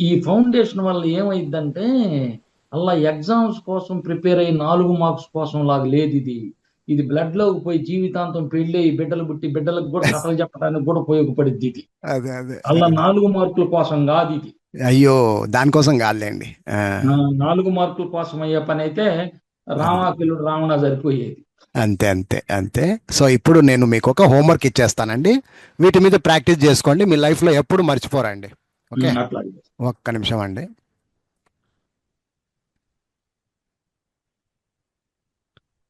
ఈ ఫౌండేషన్ వల్ల ఏమైందంటే అలా ఎగ్జామ్స్ కోసం ప్రిపేర్ అయ్యి 4 మార్క్స్ కోసం లాగా లేదు. ఇది బ్లడ్ లోకి పోయి జీవితాంతం పెళ్ళి బిడ్డలు పుట్టి బిడ్డలకు కూడా కథలు చెప్పడానికి కూడా ఉపయోగపడింది. ఇది అలా 4 మార్కుల కోసం కాదు ఇది. అయ్యో, దానికోసం కాదులేండి. 4 మార్కుల కోసం అయ్యే పని అయితే రామాకిలుడు రావణ సరిపోయేది. అంతే అంతే అంతే. సో ఇప్పుడు నేను మీకు ఒక హోంవర్క్ ఇచ్చేస్తానండి, వీటి మీద ప్రాక్టీస్ చేసుకోండి, మీ లైఫ్లో ఎప్పుడు మర్చిపోరండి. ఓకే, ఒక్క నిమిషం అండి.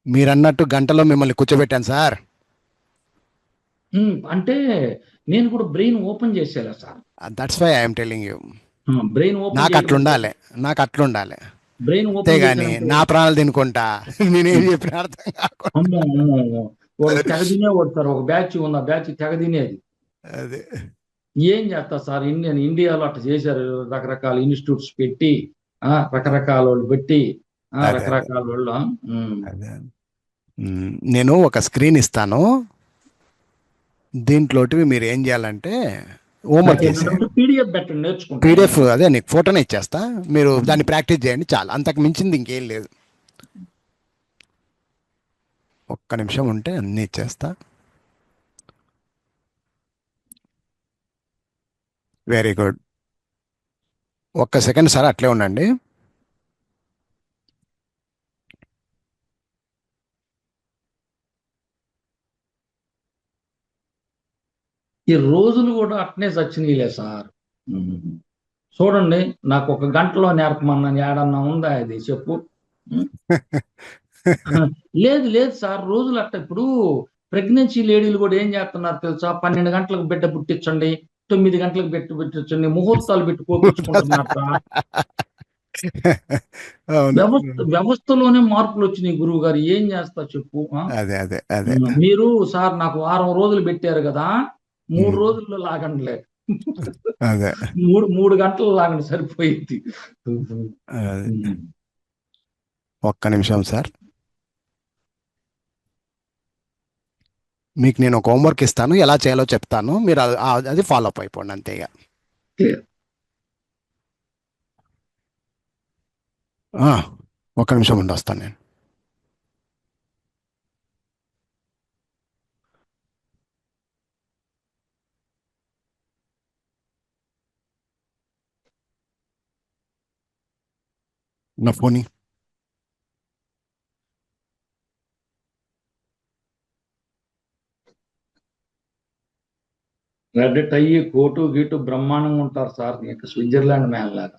మీరన్నట్టు గంటలో మిమ్మల్ని కూర్చోబెట్టాను సార్. అంటే నేను కూడా బ్రెయిన్ ఓపెన్ చేసేలా sir. That's why I'm telling you. Brain open నాకు అట్లుండాలి బ్రెయిన్ ఓపెన్ అంతేగాని నా ప్రాణాలు తినుకుంటా నేనేం చెప్పిన అర్థం కాకుండా తెగదినేవాడు సార్. ఒక బ్యాచ్ ఉన్న బ్యాచ్ తెగదినేది. అదే ఏం చేస్తా సార్, ఇండియాలో అట్లా చేశారు. రకరకాల ఇన్స్టిట్యూట్స్ పెట్టి, రకరకాల వాళ్ళు పెట్టి, రకరకాల వాళ్ళు. నేను ఒక స్క్రీన్ ఇస్తాను, దీంట్లోటివి మీరు ఏం చేయాలంటే హోంవర్క్ పీడిఎఫ్ పెట్టండి, నేర్చుకుంటాను. పీడిఎఫ్ అదే నీకు ఫోటోనే ఇచ్చేస్తా, మీరు దాన్ని ప్రాక్టీస్ చేయండి చాలు, అంతకు మించింది ఇంకేం లేదు. ఒక్క నిమిషం ఉంటే అన్నీ ఇచ్చేస్తా. Very good. ఒక్క సెకండ్ సార్ అట్లే ఉండండి. ఈ రోజులు కూడా అట్నే చచ్చినీలే సార్. చూడండి, నాకు ఒక గంటలో నేర్పమన్నాను, ఏడన్నా ఉందా అది చెప్పు? లేదు లేదు సార్, రోజులు అట్ట. ఇప్పుడు ప్రెగ్నెన్సీ లేడీలు కూడా ఏం చేస్తున్నారు తెలుసా? 12 గంటలకు బిడ్డ పుట్టించండి, 9 గంటలకు బిడ్డ పుట్టించండి, ముహూర్తాలు పెట్టి కోపించుకుంటున్నారట. వ్యవస్థలోనే మార్పులు వచ్చినాయి గురువు గారు, ఏం చేస్తా చెప్పు? అదే అదే అదే మీరు సార్ నాకు వారం రోజులు పెట్టారు కదా, 3 రోజుల్లో లాగండిలే. అదే 3 గంటలు లాగండి సరిపోయింది. ఒక్క నిమిషం సార్, మీకు నేను ఒక హోంవర్క్ ఇస్తాను, ఎలా చేయాలో చెప్తాను, మీరు అది ఫాలో అప్ అయిపోండి అంతేగా. ఒక్క నిమిషం ఉండి వస్తాను నేను. నా ఫోన్ రెడ్ టై, కోటు గీటు బ్రహ్మాండంగా ఉంటారు సార్, నీకు స్విట్జర్లాండ్ మ్యాన్ లాగా.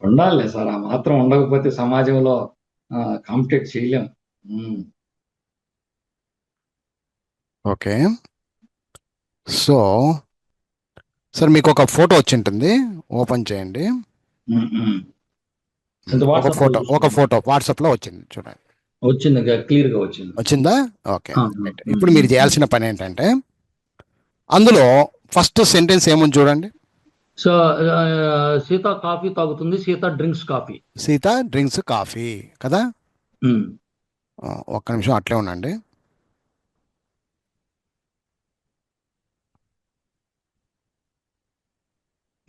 ఉండాలి సార్, ఆ మాత్రం ఉండకపోతే సమాజంలో కాంపిటేట్ చేయలేం. ఓకే, సో సార్ మీకు ఒక ఫోటో వచ్చి ఉంటుంది, ఓపెన్ చేయండి. ఒక ఫోటో వాట్సాప్ లో వచ్చింది, చూడండి. వచ్చింది, క్లియర్ గా వచ్చిందా? ఓకే. ఇప్పుడు మీరు చేయాల్సిన పని ఏంటంటే, అందులో ఫస్ట్ సెంటెన్స్ ఏముంది చూడండి. సో సీత కాఫీ తాగుతుంది, Sita drinks coffee. Sita drinks coffee కదా. ఒక్క నిమిషం అట్లే ఉండండి.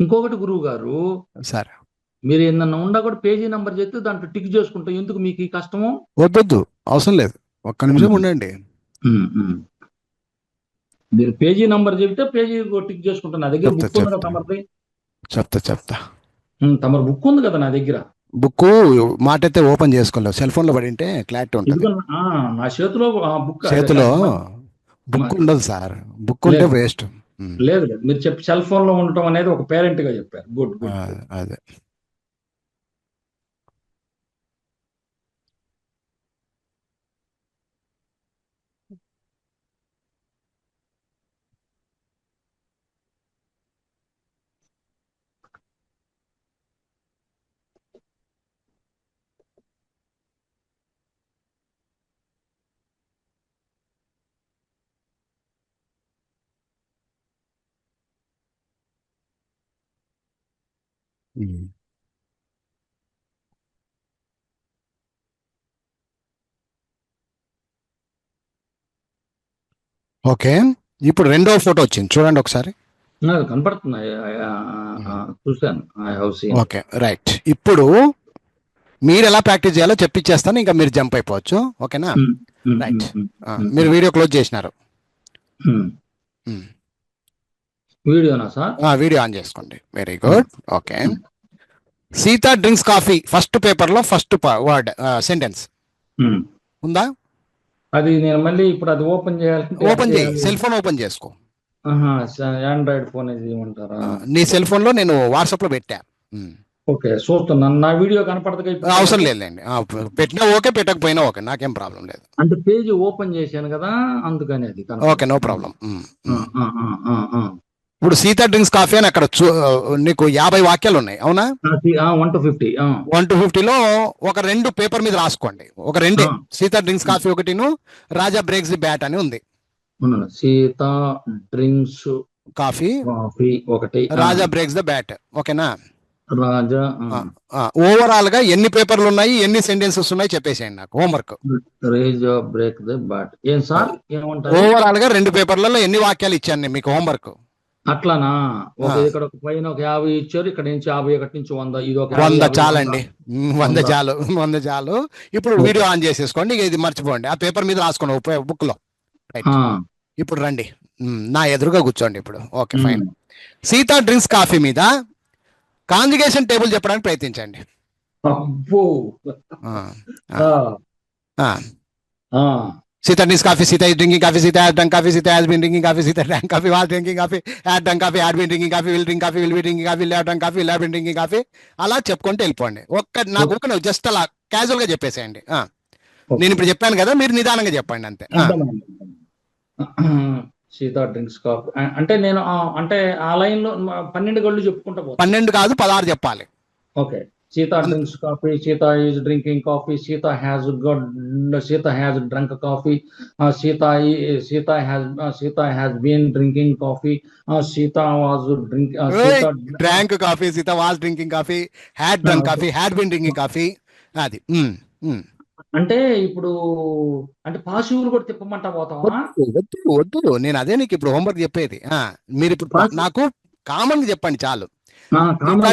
ఇంకొకటి గురువు గారు, సార్ మీరు ఏమన్నా ఉండా కూడా పేజీ నెంబర్ చెప్తే దాంట్లో టిక్ చేసుకుంటా, ఎందుకు మీకు ఈ కష్టము? వద్దొద్దు, అవసరం లేదు, ఒక్క నిమిషం ఉండండి. మీరు పేజీ నంబర్ చెప్తే పేజీ టిక్ చేసుకుంటా. నా దగ్గర బుక్ ఉంది కదా తమరిది. చెప్తా. తమరు బుక్ ఉంది కదా నా దగ్గర. బుక్ మాట అయితే ఓపెన్ చేసుకోలేదు, సెల్ ఫోన్ లో పడింటే క్లారిటీ ఉంటుంది. నా చేతిలో బుక్ ఉండదు సార్, బుక్ ఉంటే వేస్ట్. లేదు మీరు చెప్పి సెల్ ఫోన్ లో ఉండటం అనేది ఒక పేరెంట్ గా చెప్పారు. గుడ్. అదే ఓకే. ఇప్పుడు రెండో ఫోటో వచ్చింది, చూడండి ఒకసారి. కనపడుతున్నాయి, చూశాను. Okay, right. ఇప్పుడు మీరు ఎలా ప్రాక్టీస్ చేయాలో చెప్పిచ్చేస్తాను, ఇంకా మీరు జంప్ అయిపోవచ్చు. ఓకేనా? రైట్. మీరు వీడియో క్లోజ్ చేసినారు. వీడియోనా సార్? వీడియో ఆన్ చేసుకోండి. Very good. Okay. Sita drinks coffee first paper లో ఫస్ట్ వర్డ్ సెంటెన్స్ ఉందా? అది నేను మళ్ళీ ఇప్పుడు అది ఓపెన్ చేయాలంటే ఓపెన్ చేయి, సెల్ ఫోన్ ఓపెన్ చేసుకో. ఆండ్రాయిడ్ ఫోన్ ఏమంటారా? నీ సెల్ ఫోన్ లో నేను వాట్సాప్ లో పెట్టా. ఓకే, చూస్తున్నాను. నా వీడియో కనపడదు. అవసరం లేదండి, పెట్టినా ఓకే, పెట్టకపోయినా ఓకే, నాకేం ప్రాబ్లం లేదు. అంటే పేజీ ఓపెన్ చేశాను కదా, అందుకని అది. Okay, no problem. ఇప్పుడు సీత డ్రింక్స్ కాఫీ అని అక్కడ నీకు 50 వాక్యాలు ఉన్నాయి, అవునా? 1 to 50. 1 to 50లో ఒక 2 పేపర్ మీద రాసుకోండి. ఒక 2 సీత డ్రింక్స్ కాఫీ ఒకటిను రాజా బ్రేక్స్ ది బ్యాట్ అని ఉంది. సీత డ్రింక్స్ కాఫీ ఒకటి, రాజా బ్రేక్స్ ద బ్యాట్. ఓకేనా? రాజా ఓవరాల్ గా ఎన్ని పేపర్లు ఉన్నాయి, ఎన్ని సెంటెన్సెస్ ఉన్నాయి చెప్పేసేయండి నాకు, homework. Raja break the bat. ఏం సార్ ఏమంటారు? ఓవరాల్ గా 2 పేపర్లలో ఎన్ని వాక్యాలు ఇచ్చాను మీకు హోంవర్క్. అట్లానా? ఇక్కడ ఒక పైన ఒక 50 ఇచ్చారు, ఇక్కడ నుంచి 51 నుంచి 100. ఇది ఒక 100 చాలండి, 100 చాలు. ఇప్పుడు వీడియో ఆన్ చేసేసుకోండి, ఇది మర్చిపోండి, ఆ పేపర్ మీద రాసుకోండి బుక్ లో. ఇప్పుడు రండి, నా ఎదురుగా కూర్చోండి ఇప్పుడు. Okay, fine. Sita drinks coffee మీద కాంజుగేషన్ టేబుల్ చెప్పడానికి ప్రయత్నించండి. Sita drinks coffee, Sita is drinking coffee, Sita has drunk coffee, Sita has been drinking coffee, Sita drank coffee, was drinking coffee, had drunk coffee, had been drinking coffee, will drink coffee, will be drinking coffee, will have drunk coffee, will have been drinking coffee. అలా చెప్పుకుంటూ వెళ్ళిపోండి. నాకు just అలా casual గా చెప్పేసేయండి. నేను ఇప్పుడు చెప్పాను కదా, మీరు నిదానంగా చెప్పండి అంతే. సీత డ్రింక్స్ కాఫీ అంటే నేను అంటే ఆ లైన్ లో 12 గళ్ళు చెప్పుకుంటా పోతాను. 12 కాదు 16 చెప్పాలి. Okay. Sita drinks coffee. Sita is drinking coffee. Sita has drunk coffee. Sita has been drinking coffee. Sita was drank coffee. Sita was drinking coffee. Had drunk coffee. Had been drinking coffee. అది. అంటే ఇప్పుడు అంటే possible కూడా తిప్పమంటా పోతావా? వద్దు నేను అదే నీకు ఇప్పుడు హోంవర్క్ చెప్పేది. మీరు ఇప్పుడు నాకు కామన్ గా చెప్పండి చాలు.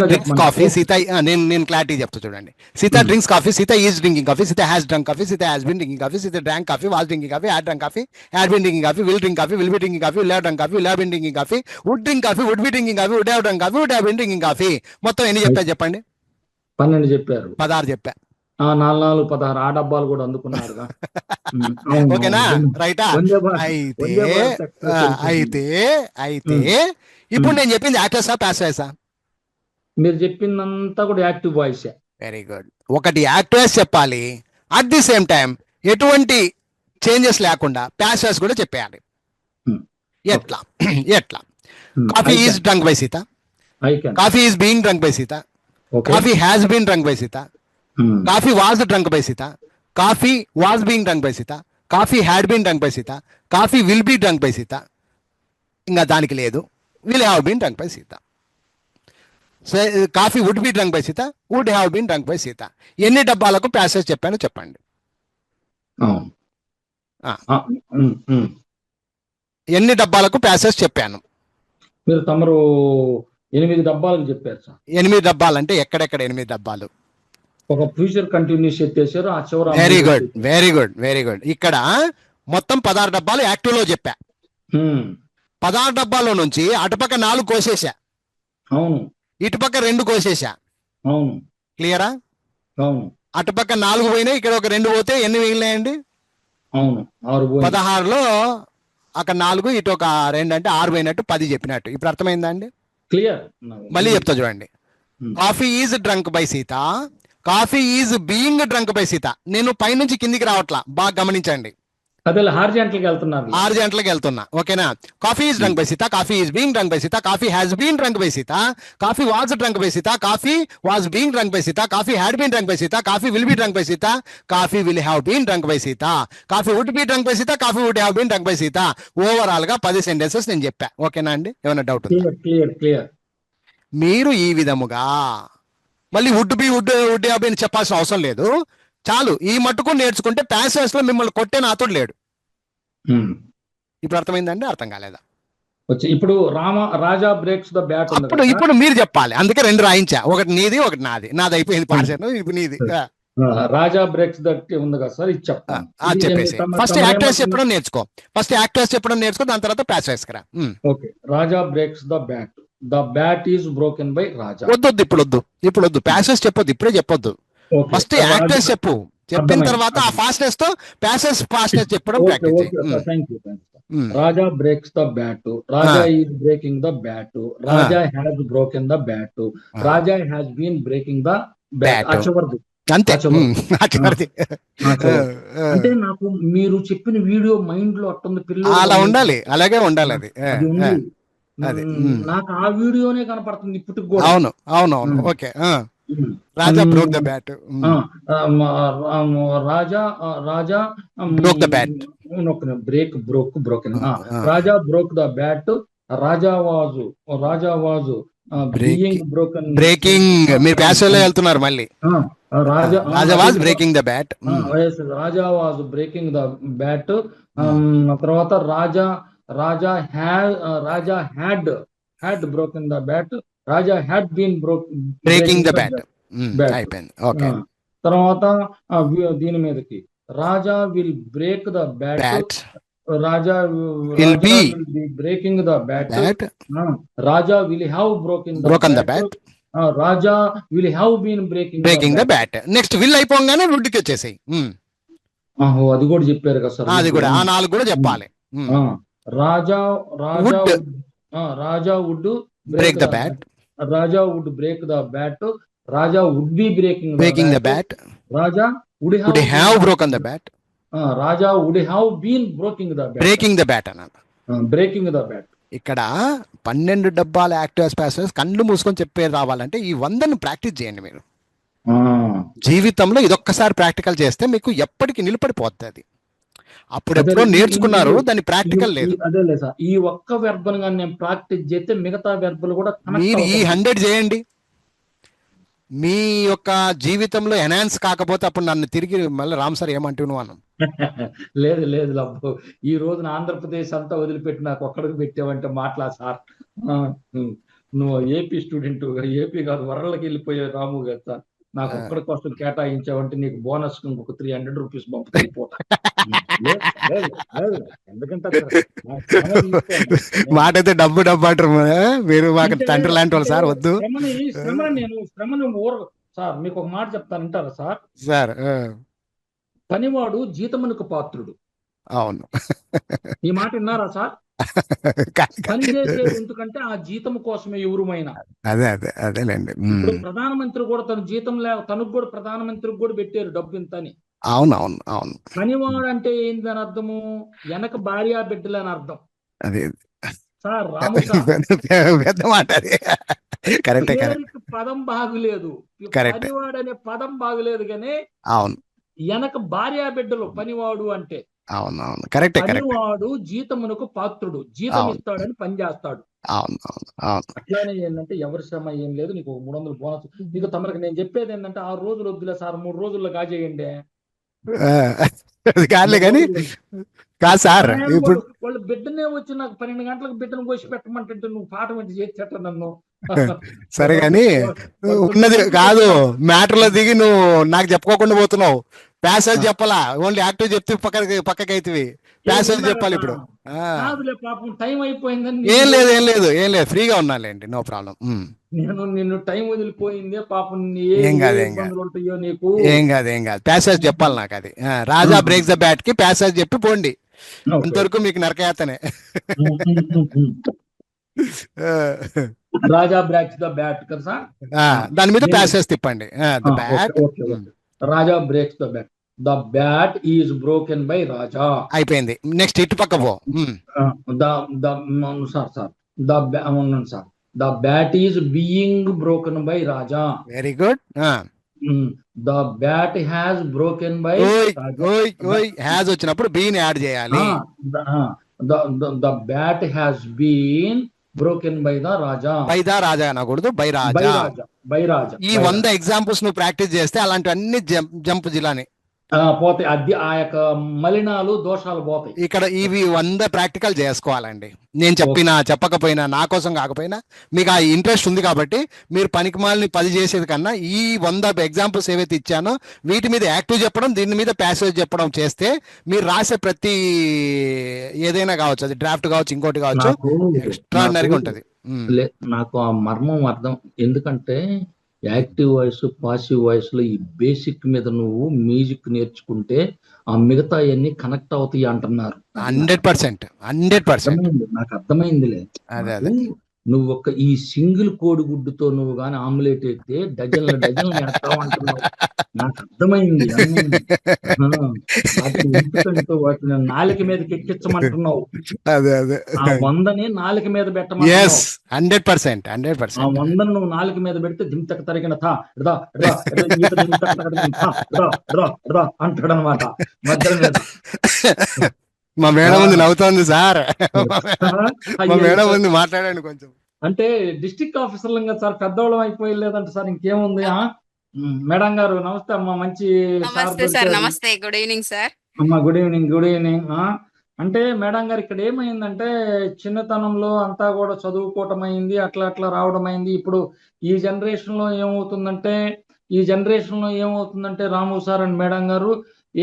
డ్రింక్స్ కాఫీ, సీత నేను క్లారిటీ చెప్తా చూడండి. Sita drinks coffee, Sita is drinking coffee, Sita has drunk coffee, Sita has been drinking coffee, Sita drank coffee, was drinking coffee, had drunk coffee, had been drinking coffee, will drink coffee, will be drinking coffee, will have drunk coffee, will have been drinking coffee, would drink coffee, would be drinking coffee, would have drunk coffee, would have been drinking coffee. మొత్తం ఎన్ని చెప్పారు చెప్పండి? 12 చెప్పారు. 16 చెప్పా. 4 16 ఆ డబ్బాలు కూడా అందుకున్నారుగా. ఓకేనా? రైటా? అయితే ఇప్పుడు నేను చెప్పింది యాక్టర్సా ప్యాసివ్సా? మీరు చెప్పిందంతా కూడా యాక్టివ్ వాయిస్. Very good. ఒకటి యాక్టర్స్ చెప్పాలి, అట్ ది సేమ్ టైం ఎటువంటి చేంజెస్ లేకుండా ప్యాసివ్స్ కూడా చెప్పేయాలి. ఎట్లా? Coffee is drunk by Sita, coffee is being drunk by Sita, coffee has been drunk by Sita, coffee was drunk by Sita, coffee was being drunk by Sita, coffee had been drunk by Sita, coffee will be drunk by Sita, ఇంకా దానికి లేదు will have been drunk by Sita. Coffee would be drunk by Sita, would have been drunk by Sita. ఎన్ని డబ్బాలకు passage చెప్పానో చెప్పండి. ఎన్ని డబ్బాలకు passage చెప్పాను? మీరు తమరు 8 డబ్బాలకు చెప్పారు సార్. 8 డబ్బాలు అంటే ఎక్కడెక్కడ 8 డబ్బాలు? ఒక ఫ్యూచర్ కంటిన్యూస్ ఎత్తేసారు. ఆ చివర వెరీ గుడ్. ఇక్కడ మొత్తం 16 డబ్బాలు యాక్టివ్ లో చెప్పా. 16 డబ్బాల్లో నుంచి అటుపక్క 4 కోసేసా. అవును. ఇటుపక్క 2 కోసేసా. అవును. క్లియరా? అవును. అటుపక్క 4 పోయినాయి, ఇక్కడ ఒక 2 పోతే ఎన్ని మిగిలినాయండి? అవును. 16లో అక్కడ 4, ఇటు ఒక 2 అంటే 6 పోయినట్టు 10 చెప్పినట్టు. ఇప్పుడు అర్థమైందా అండి? క్లియర్. మళ్ళీ చెప్తా చూడండి. Coffee is drunk by Sita, coffee is being drunk by Sita. నేను పైనుంచి కిందికి రావట్లా, బాగా గమనించండి. అదే హార్జెంటల్కి వెళ్తున్నా. ఓకేనా? Coffee is drunk by Sita, coffee is being drunk by Sita, coffee has been drunk by Sita, coffee was drunk by Sita, coffee was being drunk by Sita, coffee had been drunk by Sita, coffee will be drunk by Sita, coffee will have been drunk by Sita, coffee would be drunk by Sita, coffee would have been drunk by Sita. Overall గా 10 sentences నేను చెప్పా. ఓకేనా అండి? ఏమైనా doubt? Clear. మీరు ఈ విధముగా మళ్ళీ వుడ్ హ్యావ్ బీన్ చెప్పాల్సిన అవసరం లేదు. చాలు, ఈ మట్టుకు నేర్చుకుంటే ప్యాసేజ్ లో మిమ్మల్ని కొట్టే నాతోడు లేడు. ఇప్పుడు అర్థమైందండి? అర్థం కాలేదా? ఇప్పుడు రాజా బ్రేక్స్ ద బ్యాట్. ఇప్పుడు మీరు చెప్పాలి. అందుకే 2 రాయించా, ఒకటి నీది ఒకటి నాది అయిపోయింది పార్సెన్. ఇప్పుడు నీది. రాజా బ్రేక్స్ ద ఉంది కదా సార్, ఇది చెప్పేసి ఫస్ట్ యాక్టర్స్ చెప్పడం నేర్చుకో. దాని తర్వాత ప్యాసేజ్ రా. Okay. Raja breaks the bat. The bat is broken by Raja. వద్దు ఇప్పుడు వద్దు ప్యాసేజ్ చెప్పొద్దు, ఇప్పుడే చెప్పొద్దు. ఫస్ట్ యాక్టర్స్ చెప్పు, చెప్పిన తర్వాత ఆ ఫాస్ట్నెస్ తో ఫాస్ట్నెస్ చెప్పడం ప్రాక్టీస్ చేయి. Raja breaks the bat, Raja is breaking the bat, Raja has broken the bat, Raja has been breaking the bat. అంతే. అంటే నాకు మీరు చెప్పిన వీడియో మైండ్ లో అట్టుంది. పిల్లలు అలా ఉండాలి, అలాగే ఉండాలి. అది నాకు ఆ వీడియోనే కనపడుతుంది ఇప్పటికి కూడా. అవును. Okay. Raja broke the bat. Raja broke the bat. Broken. Raja broke the bat, Raja was breaking. మీరు ప్యాసివ్ లో వెళ్తున్నారు మళ్ళీ. Raja was breaking the bat. Raja was breaking the bat. తర్వాత Raja had broken the bat, Raja had been breaking the bat. అయిపోయింది. Okay. తర్వాత దీని మీదకి Raja will break the bat, Raja will be breaking the bat, Raja will have broken the bat, Raja will have been breaking the bat. Next will అయిపోగానే వుడ్కి వచ్చేసాయి. ఆహో, అది కూడా చెప్పారు కదా సార్. అది కూడా, ఆ 4 కూడా చెప్పాలి. Raja Raja would Raja would break the bat, Raja would break the bat, Raja would be breaking breaking the the bat, bat, Raja would would have broken the bat, Raja would have been broking the bat, breaking the bat అన్నాను. Breaking the bat. ఇక్కడ 12 డబ్బాల active passes కళ్ళు మూసుకొని చెప్పేది రావాలంటే ఈ 100ని practice చేయండి మీరు. జీవితంలో ఇదొక్కసారి ప్రాక్టికల్ చేస్తే మీకు ఎప్పటికీ నిలబడిపోతుంది అది. అప్పుడెప్పుడో నేర్చుకున్నారు, దాని ప్రాక్టికల్ లేదు. అదే లేదు సార్, ఈ ఒక్క వెర్బ్ కానీ నేను ప్రాక్టీస్ చేస్తే మిగతా వెర్బులు కూడా మీరు ఈ 100 చేయండి, మీ యొక్క జీవితంలో ఎన్హాన్స్ కాకపోతే అప్పుడు నన్ను తిరిగి మళ్ళీ రామ్ సార్ ఏమంటున్నావు అన్నాం. లేదు లేదు లబ్బు, ఈ రోజున ఆంధ్రప్రదేశ్ అంతా వదిలిపెట్టి నాకు ఒక్కడికి పెట్టావంటే మాట్లా సార్. నువ్వు ఏపీ స్టూడెంట్, ఏపీ కాదు వరల్డ్కి వెళ్ళిపోయే రాము కదా సార్. నాకు ఒక్కడి కోసం కేటాయించావంటే నీకు బోనస్ ఇంకొక 300 రూపీస్ పంపుతా. ఎందుకంటే మాట అయితే డబ్బు అంటారు మీరు, మాకు తండ్రి లాంటి వాళ్ళు సార్. వద్దు శ్రమని సార్, మీకు ఒక మాట చెప్తాను, వింటారా సార్? సార్, పనివాడు జీతమునకు పాత్రుడు. అవును, ఈ మాట విన్నారా సార్? పని చేసే ఎందుకంటే ఆ జీతం కోసమే ఎవరుమైనా. అదేలేండి. ఇప్పుడు ప్రధానమంత్రి కూడా తన జీతం తనకు కూడా ప్రధానమంత్రికి కూడా పెట్టారు డబ్బు ఇంత అని. అవును. పనివాడు అంటే ఏందని అర్థము? వెనక భార్య బిడ్డలు అని అర్థం. అదే సార్ పెద్ద మాట అది. కరెక్ట్. పదం బాగులేదు, పనివాడు అనే పదం బాగులేదు కానీ అవును, వెనక భార్య బిడ్డలు పనివాడు అంటే. అవును, కరెక్ట్. పనివాడు జీతమునకు పాత్రుడు, జీతం ఇస్తాడని పని చేస్తాడు. అవును. అట్లానే ఏంటంటే ఎవరి శ్రమ ఏం లేదు, నీకు 300 బోనస్. నీకు తమరికి నేను చెప్పేది ఏంటంటే 6 రోజులు వద్దులే సార్, 3 రోజుల్లో కాజేయండి. కాదులే కానీ కాదు సార్, ఇప్పుడు వాళ్ళు బిడ్డనే వచ్చి నాకు 12 గంటలకు బిడ్డను కోసి పెట్టమంటే నువ్వు పాఠం ఏంటి చేసేట నన్ను. సరే కానీ ఉన్నది కాదు, మ్యాటర్ లో దిగి నువ్వు నాకు చెప్పుకోకుండా పోతున్నావు. ప్యాసేజ్ చెప్పాలా, ఓన్లీ యాక్టివ్ చెప్తే పక్కకి అవుతుంది, ప్యాసేజ్ చెప్పాలి ఇప్పుడు. టైం అయిపోయిందని. ఏం లేదు, ఫ్రీగా ఉన్నాలేండి, నో ప్రాబ్లం. నేను నిన్ను టైం వదిలిపోయిందే పాపం. ఏం కాదు, నీకు ఏం కాదు. ప్యాసేజ్ చెప్పాలి నాకు అది. రాజా బ్రేక్స్ ద బ్యాట్ కి ప్యాసేజ్ చెప్పి పోండి, అంతవరకు మీకు నరకయాతనే. రాజా బ్రేక్స్ ద బ్యాట్ కదా సార్, దాని మీద ప్యాసేజ్ తిప్పండి. Raja breaks the bat, the bat is broken by Raja. అయిపోయింది, నెక్స్ట్ ఇటు పక్క పో. Sir, the bat is being broken by Raja. Very good. The bat has broken by. Has వచ్చినప్పుడు బీన్ యాడ్ చేయాలి. The bat has been broken by the Raja. By the రాజా అనకూడదు, by రాజా. ఈ 100 examples నువ్వు practice చేస్తే అలాంటివన్నీ జంప్ జిల్లాని పోతాయి. అది ఆ యొక్క మలినాలు దోషాలు పోతాయి. ఇక్కడ ఇవి 100 ప్రాక్టికల్ చేసుకోవాలండి. నేను చెప్పకపోయినా, నా కోసం కాకపోయినా, మీకు ఆ ఇంట్రెస్ట్ ఉంది కాబట్టి మీరు పనికిమాలని 10 చేసేది కన్నా ఈ 100 ఎగ్జాంపుల్స్ ఏవైతే ఇచ్చానో వీటి మీద యాక్టివ్ చెప్పడం, దీని మీద ప్యాసేజ్ చెప్పడం చేస్తే మీరు రాసే ప్రతి ఏదైనా కావచ్చు, అది డ్రాఫ్ట్ కావచ్చు, ఇంకోటి కావచ్చు, ఎక్స్ట్రాడినరీగా ఉంటది. నాకు ఆ మర్మం అర్థం. ఎందుకంటే యాక్టివ్ వాయిస్, పాసివ్ వాయిస్ లో ఈ బేసిక్ మీద నువ్వు మ్యూజిక్ నేర్చుకుంటే ఆ మిగతా అన్ని కనెక్ట్ అవుతాయి అంటున్నారు. 100%. నాకు అర్థమైందిలే. నువ్వు ఒక ఈ సింగిల్ కోడిగుడ్డుతో నువ్వు గాని ఆమ్లెట్ ఎత్తే డజన్లు వేస్తావు అంటున్నావు. నాకు అర్థమైంది. వాటిని నాలుక మీదకి ఎక్కించమంటున్నావు. ఆ 100ని నాలుక మీద పెట్టమంటున్నావు. 100%. ఆ 100 నువ్వు నాలుక మీద పెడితే దింతకు తరిగిన అంటాడు అనమాట మధ్య మీద. మా మేడం ముందు నవ్వుతోంది సార్, మా మేడం ముందు మాట్లాడండి కొంచెం. అంటే డిస్ట్రిక్ట్ ఆఫీసర్లంగా సార్ పెద్దవాళ్ళం అయిపోయి లేదంటే సార్ ఇంకేముంది. మేడం గారు నమస్తే అమ్మా. మంచి నమస్తే, గుడ్ ఈవినింగ్ సార్. అమ్మా గుడ్ ఈవినింగ్. అంటే మేడం గారు ఇక్కడ ఏమైందంటే చిన్నతనంలో అంతా కూడా చదువుకోవటం అయింది, అట్లా రావడం అయింది. ఇప్పుడు ఈ జనరేషన్ లో ఏమవుతుందంటే రాము సార్ అండ్ మేడం గారు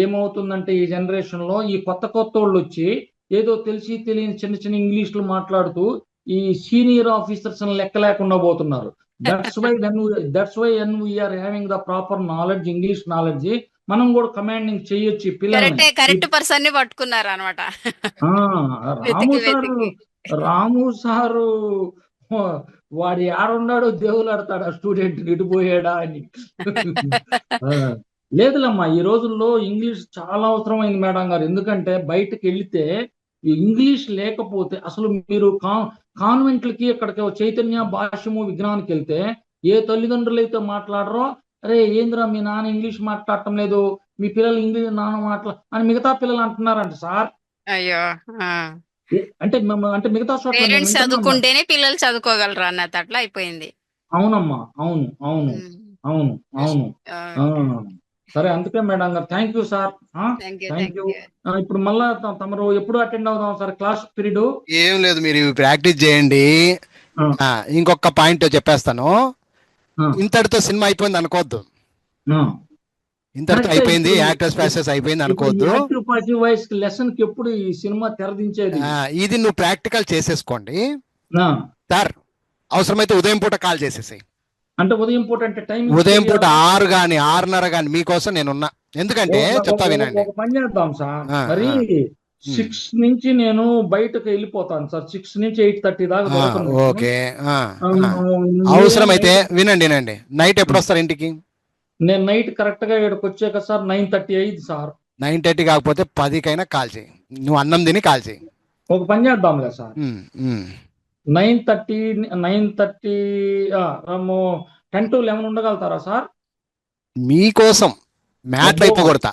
ఏమవుతుందంటే ఈ జనరేషన్ లో ఈ కొత్త వాళ్ళు వచ్చి ఏదో తెలియని చిన్న ఇంగ్లీష్లు మాట్లాడుతూ ఈ సీనియర్ ఆఫీసర్స్ లెక్క లేకుండా పోతున్నారు. That's why when we are having the proper knowledge, English knowledge, మనం కూడా కమాండింగ్ చేయొచ్చు పిల్లల్ని. కరెక్ట్ పర్సన్ ని పట్టుకున్నారు అనమాట. ఆ రాము వెతికి సారు వెతికి. రాము సారు ఆ, వాడు ఆడున్నాడో దేవుడు ఆడతాడు ఆ స్టూడెంట్ నిడిపోయాడా అని. ఆ, లేదులమ్మా, ఈ రోజుల్లో ఇంగ్లీష్ చాలా అవసరమైంది మేడం గారు. ఎందుకంటే బయటకు వెళితే ఈ ఇంగ్లీష్ లేకపోతే అసలు మీరు కాన్వెంట్లకి అక్కడికి చైతన్య భాష్యము విజ్ఞానానికి వెళ్తే ఏ తల్లిదండ్రులు అయితే మాట్లాడరో, అరే ఏంద్రా మీ నాన్న ఇంగ్లీష్ మాట్లాడటం లేదు, మీ పిల్లలు ఇంగ్లీష్ నాన్న అని మిగతా పిల్లలు అంటున్నారంట సార్. అయ్యో! అంటే అంటే మిగతా చోట్ల మేము పేరెంట్స్ వింటున్నాం. చదువుకుంటేనే పిల్లలు చదువుకోగలరు అన్నట్టు అట్లా అయిపోయింది. అవునమ్మా, అవును అవును ఉమ్. అవును అవును. ఆ, ఆ, సరే, అందుకే మేడం గారు thank you sir. Thank you, thank thank you. You. ఇప్పుడు మళ్ళా తమరు ఎప్పుడు అటెండ్ అవుదాం సార్ క్లాస్ పీరియడ్? ఏం లేదు, మీరు ఇవి ప్రాక్టీస్ చేయండి. ఇంకొక పాయింట్ చెప్పేస్తాను. ఇంతటితో సినిమా అయిపోయింది అనుకోవద్దు. ఇంతటితో అయిపోయింది, యాక్టర్స్ ప్యాసెస్ అయిపోయింది అనుకోవద్దు. యాక్టివ్ పాసివ్ వాయిస్ లెసన్ కి ఎప్పుడు ఈ సినిమా తెరదించేది? ఇది నువ్వు ప్రాక్టికల్ చేసేసుకోండి ఆ, సార్. అవసరమైతే ఉదయం పూట కాల్ చేసేసాయి. అంటే ఉదయం పూట అంటే టైం ఉదయం పూట 6 కానీ 6:30 కానీ మీకోసం నేనున్నా. ఎందుకంటే చెప్తా వినండి. ఒక పని చేద్దాం సార్. ఆ, మరి ఆ. 6 నుంచి నేను బయటకు వెళ్ళిపోతాను సార్. 6 నుంచి 8:30 దాకా దొరకను. ఓకే. మీరేం అవసరమైతే నైట్- వినండి. నైట్ ఎప్పుడు వస్తారు ఇంటికి? నేను నైట్ కరెక్ట్ గా ఇక్కడికి వచ్చాక సార్ 9:30 అయింది సార్. 9:30 కాకపోతే 10కైనా కాల్ చేయి. నువ్వు అన్నం తిని కాల్ చేయి. ఒక పని చేద్దాంలే సార్. 9:30 10 to 11 ఉండగలుగుతారా sir? మీకోసం మ్యాట్లు అయిపోగొడతా.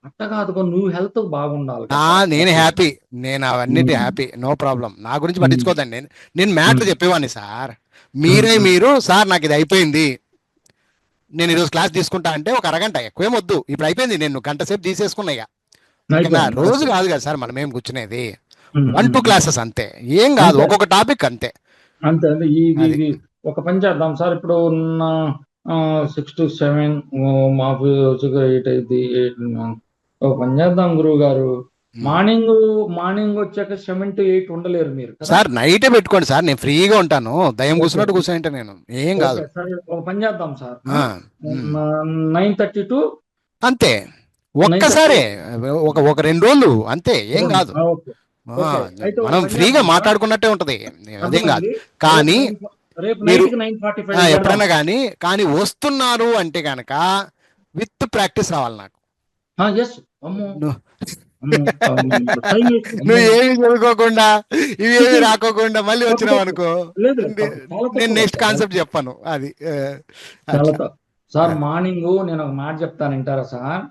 అట్ట కాదు, నువ్వు హెల్త్ బాగుండాలి. నేను హ్యాపీ, నేను అవన్నిటి హ్యాపీ, నో ప్రాబ్లం. నా గురించి పట్టించుకోదండి. నేను మ్యాట్లు చెప్పేవాడిని సార్. మీరు సార్ నాకు ఇది అయిపోయింది, నేను ఈరోజు క్లాస్ తీసుకుంటా అంటే ఒక అరగంట, ఎక్కువేం వద్దు. ఇప్పుడు అయిపోయింది, నేను గంట సేపు తీసేసుకున్నా. ఇక రోజు కాదు కదా సార్ మనం ఏం కూర్చునేది. 1-2 క్లాసెస్ అంతే, ఏం కాదు. ఒక్కొక్క టాపిక్ అంతే. అంతే ఇది ఒక పని చేద్దాం సార్. ఇప్పుడు 6 to 7 మాకు 8 అయింది. 8 ఒక పని చేద్దాం గురువు గారు. మార్నింగ్ వచ్చాక 7 to 8 ఉండలేరు మీరు కదా? సార్ నైటే పెట్టుకోండి సార్, నేను ఫ్రీగా ఉంటాను. దయ్యం కూర్చున్నట్టు కూర్చుంటే నేను ఏం కాదు. సరే, ఒక పని చేద్దాం సార్. 9:30 to అంతే, ఒక్కసారే ఒక 2 రోజులు అంతే, ఏం కాదు. మనం ఫ్రీగా మాట్లాడుకున్నట్టే ఉంటది, అదేం కాదు. కానీ రేపు మీరు 9:45 ఎప్పుడైనా కానీ వస్తున్నారు అంటే కనుక విత్ ప్రాక్టీస్ రావాలి నాకు. నువ్వు ఏమి చదువుకోకుండా ఇవేమి రాకోకుండా మళ్ళీ వచ్చినావు అనుకో, నేను నెక్స్ట్ కాన్సెప్ట్ చెప్పాను. అది సార్. మార్నింగ్ నేను ఒక మాట చెప్తాను, వింటారా సార్?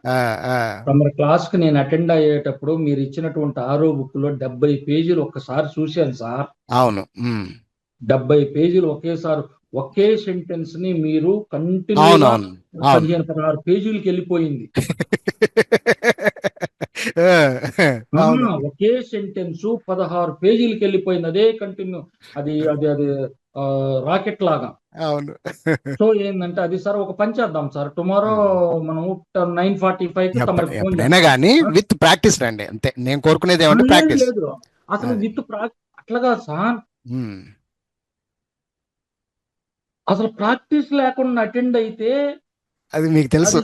తమ క్లాస్ కి నేను అటెండ్ అయ్యేటప్పుడు మీరు ఇచ్చినటువంటి ఆరో బుక్ లో 70 పేజీలు ఒక్కసారి చూశాను సార్. అవును, 70 పేజీలు ఒకేసారి, ఒకే సెంటెన్స్ ని మీరు కంటిన్యూ 15-16 పేజీలకి వెళ్ళిపోయింది. ఒకే సెంటెన్స్ 16 పేజీలకి వెళ్ళిపోయింది, అదే కంటిన్యూ. అది అది అది రాకెట్ లాగా. అవును. సో ఏంటంటే అది సార్, ఒక పని చేద్దాం సార్. టుమారో మనం 9:45 ఎప్పుడైనా కానీ విత్ ప్రాక్టీస్ రండి అంతే. నేను కోరుకునేది ఏమంటే ప్రాక్టీస్. లేదు అసలు విత్ అట్లాగా సార్. అసలు ప్రాక్టీస్ లేకుండా అటెండ్ అయితే అది మీకు తెలుసు.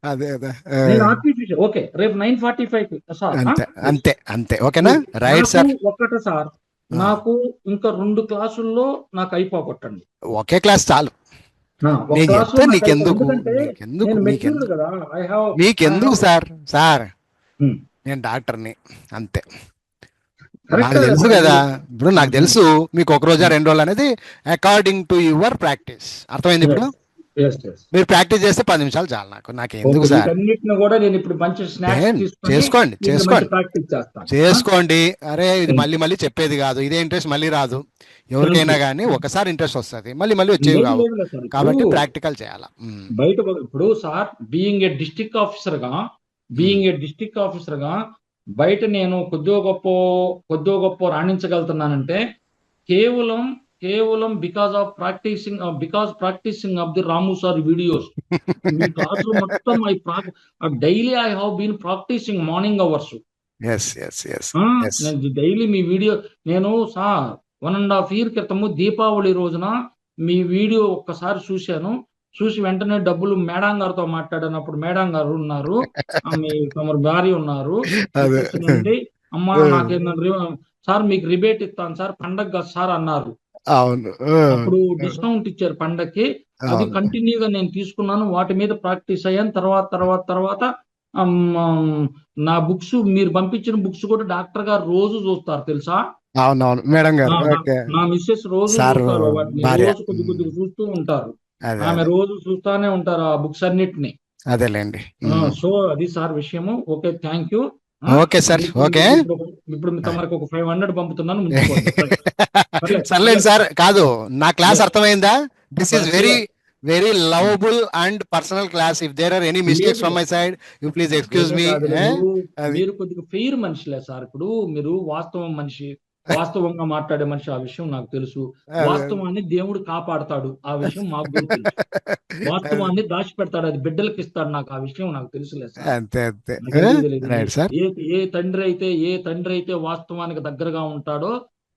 అదే ఆర్టిఫిషియల్. ఓకే, రేపు 9:45 సార్. అంతే ఓకేనా? Right sir. ఒక్కటే సార్, నాకు ఇంకా 2 క్లాసుల్లో నాకు అయిపోగొట్టండి. ఒకే క్లాస్ చాలు. మీకెందుకు సార్, నేను డాక్టర్ని అంతే. నాకు తెలుసు కదా. ఇప్పుడు నాకు తెలుసు మీకు 1 రోజా 2 రోజులు అనేది అకార్డింగ్ టు యువర్ ప్రాక్టీస్. అర్థమైంది? ఇప్పుడు మీరు ప్రాక్టీస్ చేస్తే 10 నిమిషాలు చాలు నాకు ఎందుకు సార్. చేసుకోండి. అరే ఇది మళ్ళీ చెప్పేది కాదు, ఇదే ఇంట్రెస్ట్ మళ్ళీ రాదు ఎవరికైనా కానీ. ఒకసారి ఇంట్రెస్ట్ వస్తుంది, మళ్ళీ వచ్చేవి కావు. కాబట్టి ప్రాక్టికల్ చేయాలా బయట. ఇప్పుడు sir, being a district officer గా బయట నేను కొద్దిగా గొప్ప రాణించగలుగుతున్నానంటే కేవలం because practicing of the Ramu sir videos. మీ క్లాస్ లో మొత్తం daily I have been practicing morning hours. Daily మీ వీడియో నేను సార్ 1.5 year క్రితము దీపావళి రోజున మీ వీడియో ఒక్కసారి చూశాను. చూసి వెంటనే డబ్బులు మేడం గారితో మాట్లాడినప్పుడు మేడం గారు ఉన్నారు, మీ తమరు భార్య ఉన్నారు, అదే ఇచ్చేసానండి. అమ్మా నాకేందంటే సార్ మీకు రిబేట్ ఇస్తాను సార్ పండగ సార్ అన్నారు. అవును అప్పుడు డిస్కౌంట్ ఇచ్చారు పండగకి. అది అవును కంటిన్యూగా నేను తీసుకున్నాను, వాటి మీద ప్రాక్టీస్ అయ్యాను. తర్వాత నా బుక్స్, మీరు పంపించిన బుక్స్ కూడా డాక్టర్ గారు రోజు చూస్తారు తెలుసా. అవునవును మేడం గారు. ఓకే నా మిస్సెస్ రోజు సార్ చూస్తారు వాటిని, భార్య. రోజు కొద్ది కొద్దిగా చూస్తూ ఉంటారు. అదే ఆమె అదే రోజు చూస్తానే ఉంటారు ఆ బుక్స్ అన్నిటిని. అదేలేండి. సో అది సార్ విషయము. Okay, thank you. Okay sir. Okay ఇప్పుడు తమరికి ఒక 500 పంపుతున్నాను, ఉంచుకోండి. పర్లేదు, సర్లేండి సార్. కాదు, నా క్లాస్ లేదు. అర్థమైందా? దిస్ ఈస్ వెరీ లేదు. Very lovable and personal class. If there are any mistakes from my side, you please excuse ఏమీ మీ. కాదులే, అది మీరు కొద్దిగా ఫెయిర్ మనిషిలే సార్. ఇప్పుడు మీరు వాస్తవం మనిషి, వాస్తవంగా మాట్లాడే మనిషి, ఆ విషయం నాకు తెలుసు. అదే. వాస్తవాన్ని దేవుడు కాపాడతాడు, ఆ విషయం మాకు కూడా తెలుసు. వాస్తవాన్ని దాచిపెడతాడు, అది బిడ్డలకి ఇస్తాడు, నాకు ఆ విషయం నాకు తెలుసులే సార్. అంతే అంతే. నాకేమీ తెలియదు. Right sir. ఏ తండ్రి అయితే వాస్తవానికి దగ్గరగా ఉంటాడో